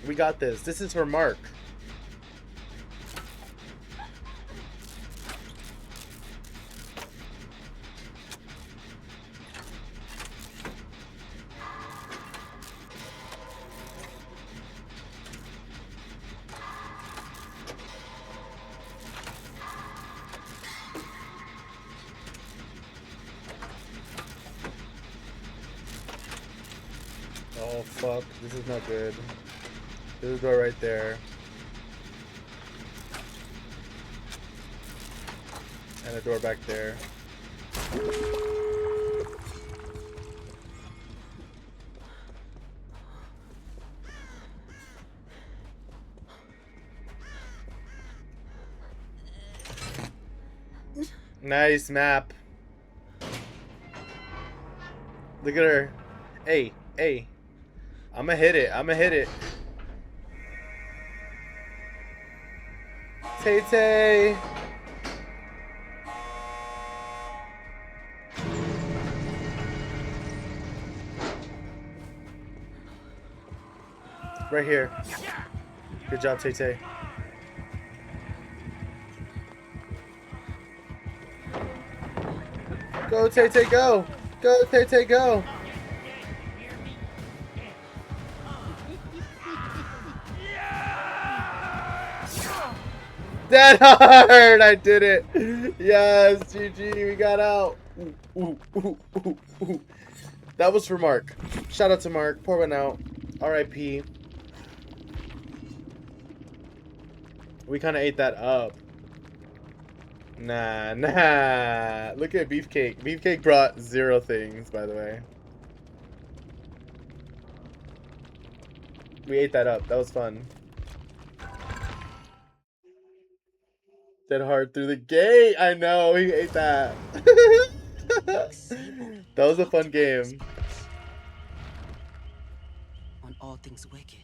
We got this. This is for Mark. Oh fuck, this is not good. There's a door right there. And a door back there. Nice map. Look at her. Hey, hey. I'ma hit it. I'ma hit it. Tay Tay. Right here. Good job, Tay Tay. Go, Tay Tay, go. Go, Tay Tay, go. That hard! I did it! Yes, GG, we got out. Ooh, ooh, ooh, ooh. That was for Mark. Shout out to Mark. Pour one out. RIP. We kind of ate that up. Nah, nah. Look at Beefcake. Beefcake brought 0 things, by the way. We ate that up. That was fun. Dead hard through the gate. I know. He ate that. That was a fun game.
On all things wicked.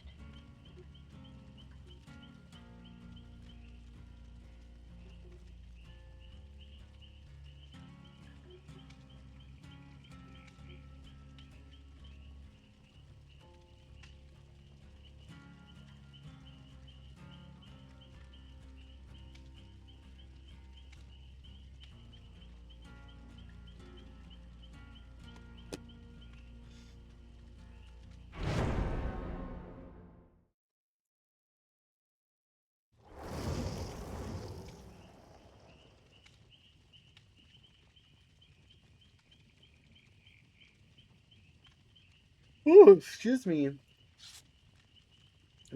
Ooh, excuse me.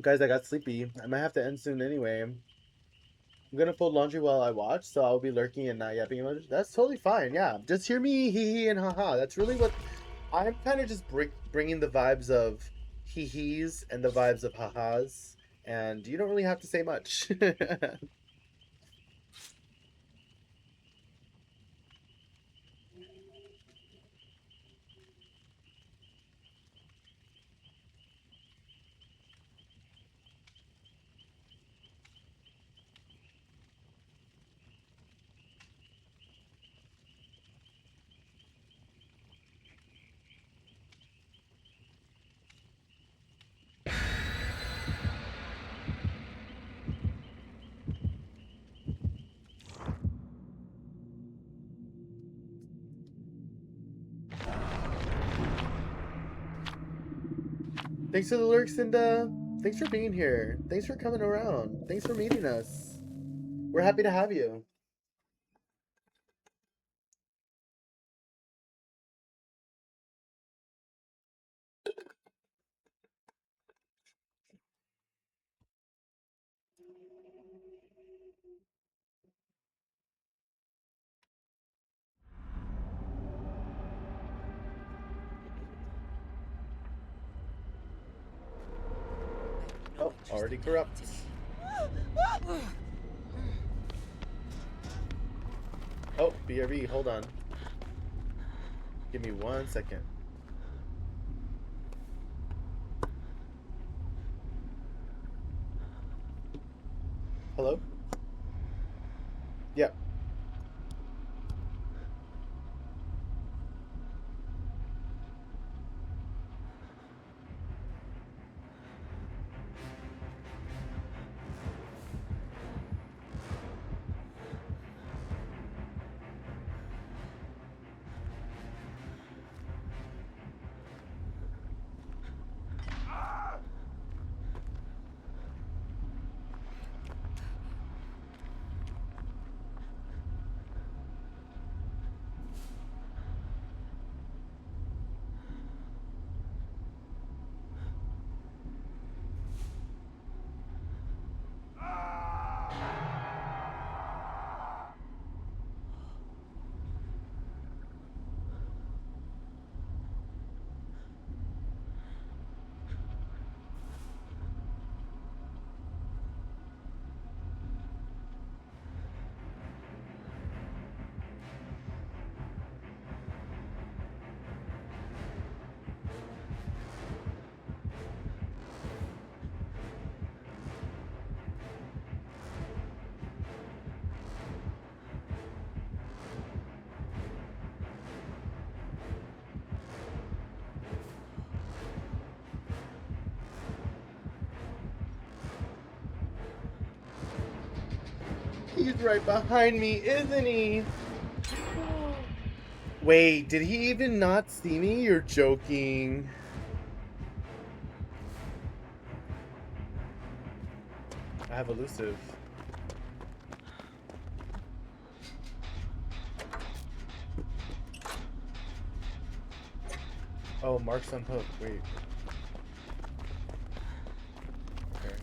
Guys, I got sleepy. I might have to end soon anyway. I'm gonna fold laundry while I watch, so I'll be lurking and not yapping about it. That's totally fine, yeah. Just hear me hee hee and haha. That's really what... I'm kind of just bringing the vibes of hee hees and the vibes of hahas. And you don't really have to say much. Thanks for the lurks, and thanks for being here. Thanks for coming around. Thanks for meeting us. We're happy to have you. Oh, already corrupt. Oh, BRB, hold on. Give me 1 second. Hello? Yeah. He's right behind me, isn't he? Wait, did he even not see me? You're joking. I have elusive. Oh, Mark's unhooked. Wait. Okay.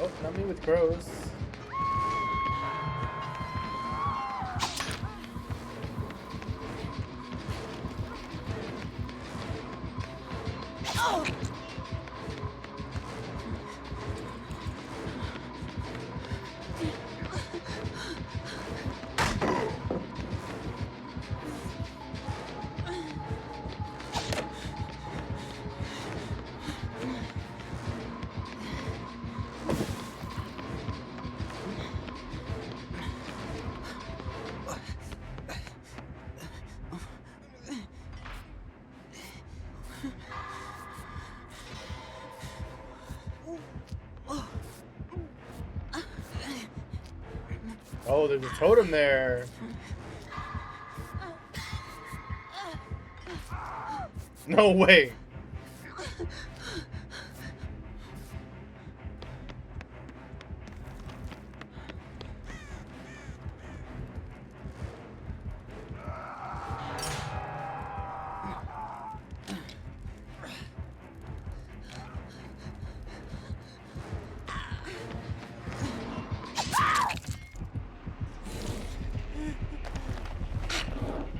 Oh, not me with crows. Oh, there's a totem there. No way.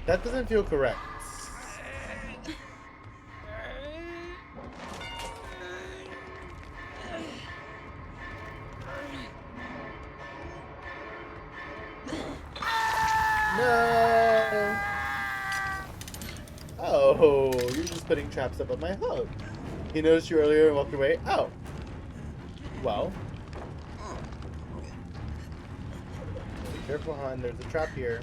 That doesn't feel correct. No. Oh, you're just putting traps up on my hook. He noticed you earlier and walked away. Oh. Well. Be careful, hon. There's a trap here.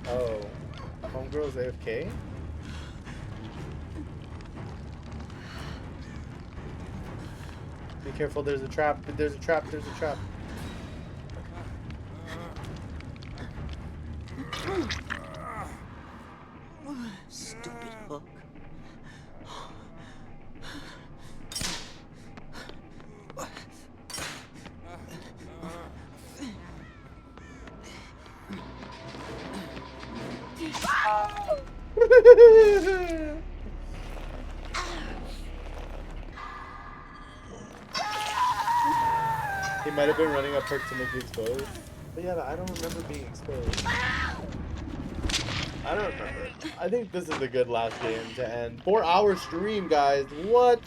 Oh. Homegirl's AFK? Be careful, there's a trap. There's a trap. There's a trap.
Stupid hook.
He might have been running a perk to make you exposed. But yeah, I don't remember being exposed. I don't remember. I think this is a good last game to end. 4-hour stream, guys. What?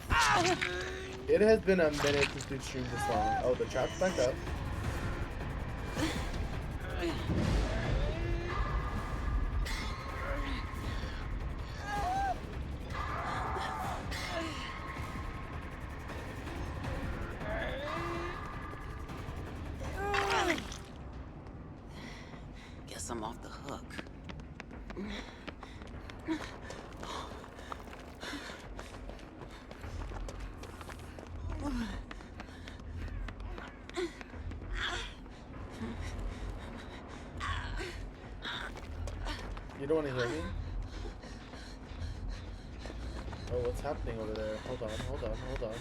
It has been a minute since we've streamed this long. Oh, the trap's back up.
Guess I'm off the hook.
You don't want to hear me? Oh, what's happening over there? Hold on, hold on, hold on.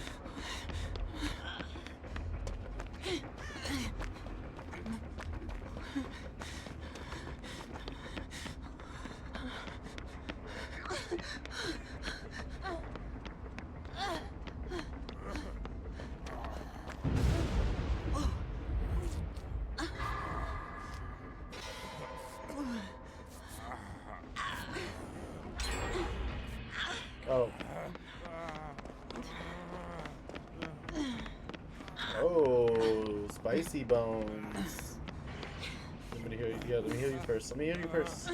Oh. Oh, spicy bones. Let me heal you. Yeah, let me heal you first. Let me heal you first.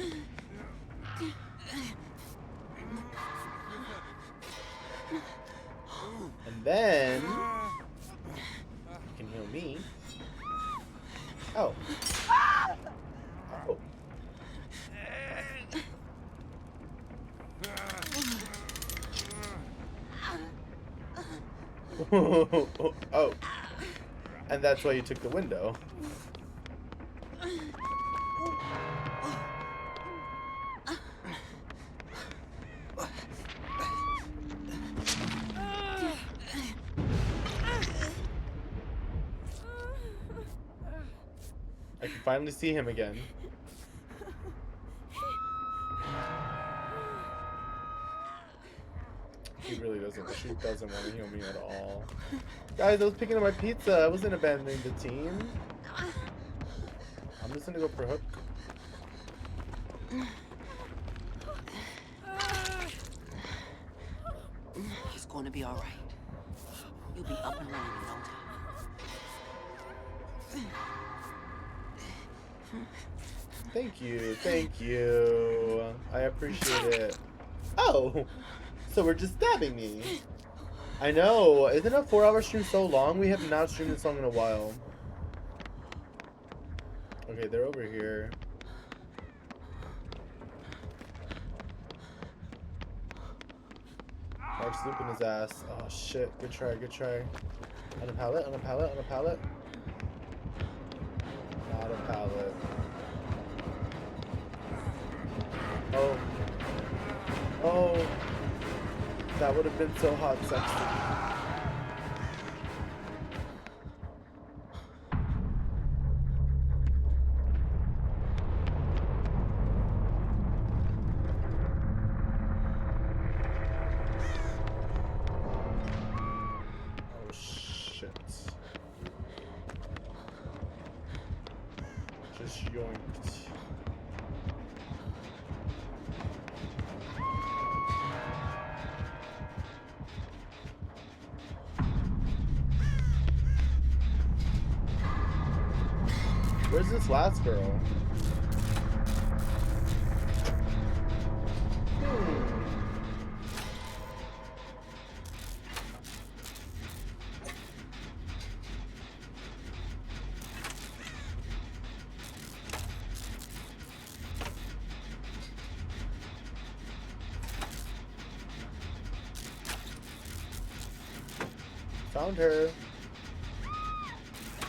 And then you can heal me. Oh. Oh. Oh. And that's why you took the window. I can finally see him again. He really doesn't. She doesn't want to heal me at all. Guys, I was picking up my pizza. I wasn't abandoning the team. I'm just gonna go for hook.
He's going to be all right. You'll be up and running in no time.
Thank you. Thank you. I appreciate it. Oh! So we're just stabbing me. I know. Isn't a 4-hour stream so long? We have not streamed this long in a while. Okay, they're over here. Mark's looping his ass. Oh shit. Good try, good try. On a pallet, on a pallet, on a pallet. Not a pallet. Oh. Oh. That would have been so hot sexy. Oh shit. Just yoinked. Where's this last girl? Found her.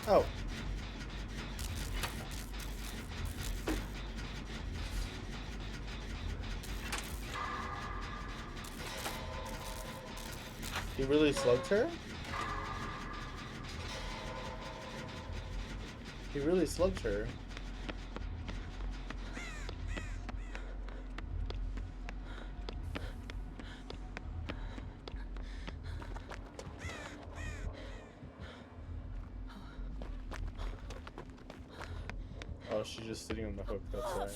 Oh. He really slugged her? He really slugged her. Oh, she's just sitting on the hook, that's why.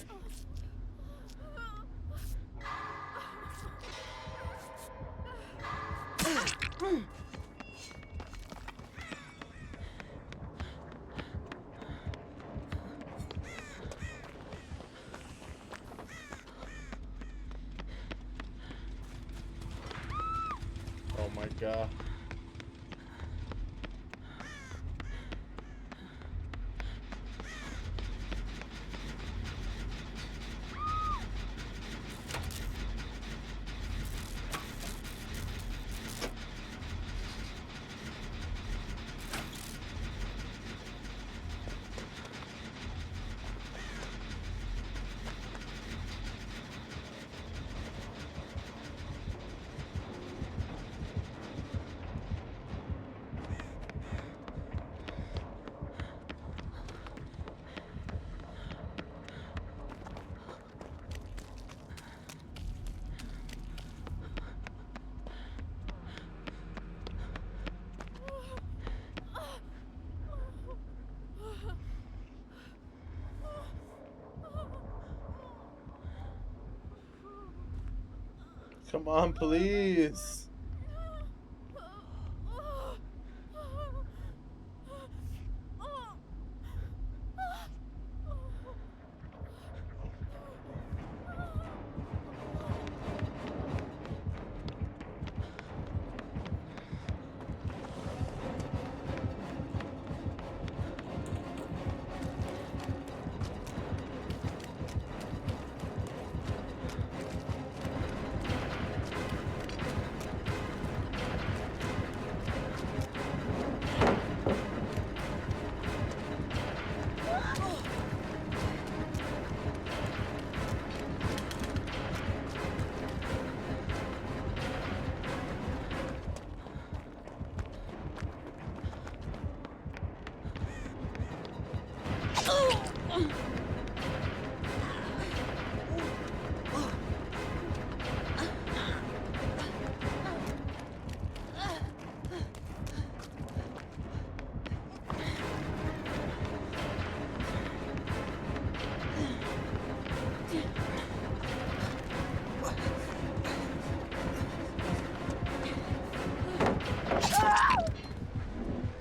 Oh my god. Come on, please.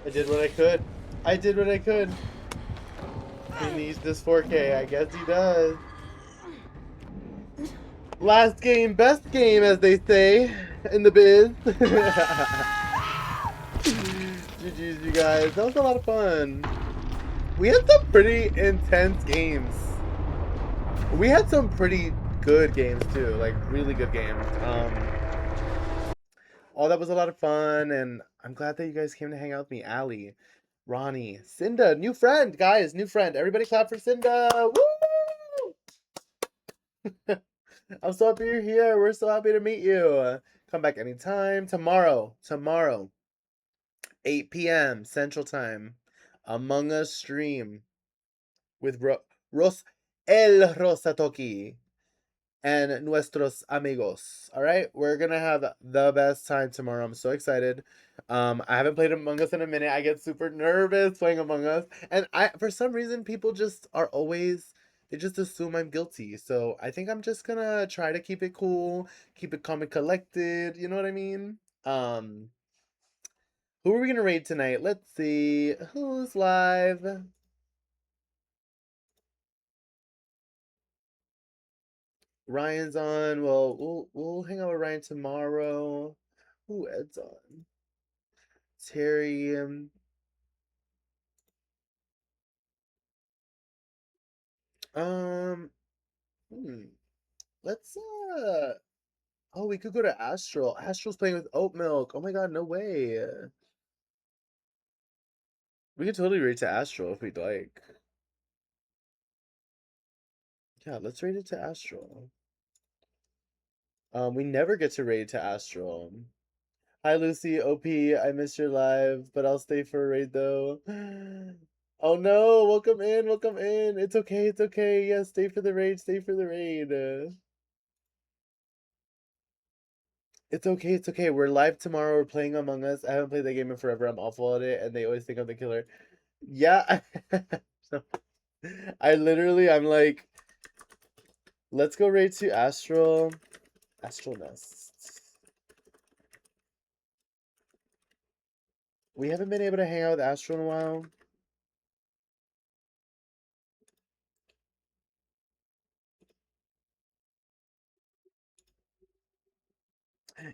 I did what I could. I did what I could. He needs this 4K. I guess he does. Last game, best game, as they say in the biz. GG's, you guys. That was a lot of fun. We had some pretty intense games. We had some pretty good games too, like really good games. All that was a lot of fun, and I'm glad that you guys came to hang out with me. Allie, Ronnie, Cinda, new friend, guys, new friend. Everybody clap for Cinda. Woo! I'm so happy you're here. We're so happy to meet you. Come back anytime. Tomorrow, 8 p.m. Central Time, Among Us stream with El Rosatoki and nuestros amigos. All right, we're gonna have the best time tomorrow. I'm so excited. I haven't played Among Us in a minute. I get super nervous playing Among Us, and for some reason people just are always, they just assume I'm guilty. So I think I'm just gonna try to keep it cool, keep it calm and collected. You know what I mean? Who are we gonna raid tonight? Let's see who's live. Ryan's on. Well, we'll hang out with Ryan tomorrow. Ooh, Ed's on. Terry. Um. Hmm. Let's. Oh, we could go to Astral. Astral's playing with Oat Milk. Oh my God, no way. We could totally raid to Astral if we'd like. Yeah, let's raid it to Astral. We never get to raid to Astral. Hi Lucy, OP, I missed your live, but I'll stay for a raid though. Oh no, welcome in, welcome in. It's okay, it's okay. Yeah, stay for the raid, stay for the raid. It's okay, it's okay. We're live tomorrow. We're playing Among Us. I haven't played that game in forever. I'm awful at it, and they always think I'm the killer. Yeah. I'm like, let's go raid to Astral Nest. We haven't been able to hang out with Astral in a while.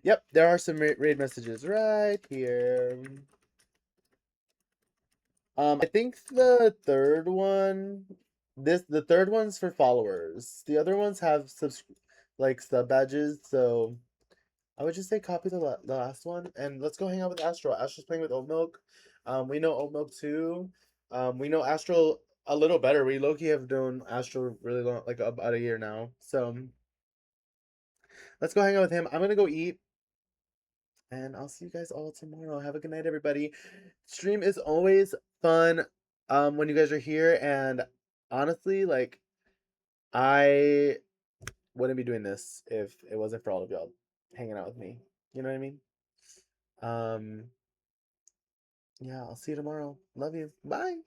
Yep, there are some raid messages right here. I think the third one's for followers. The other ones have sub badges, so I would just say copy the last one and let's go hang out with Astral. Astral's playing with Oat Milk. We know Oat Milk too. We know Astral a little better. We low-key have known Astral really long, like about a year now. So let's go hang out with him. I'm gonna go eat. And I'll see you guys all tomorrow. Have a good night, everybody. Stream is always fun when you guys are here. And honestly, like, I wouldn't be doing this if it wasn't for all of y'all hanging out with me. You know what I mean? Yeah, I'll see you tomorrow. Love you. Bye.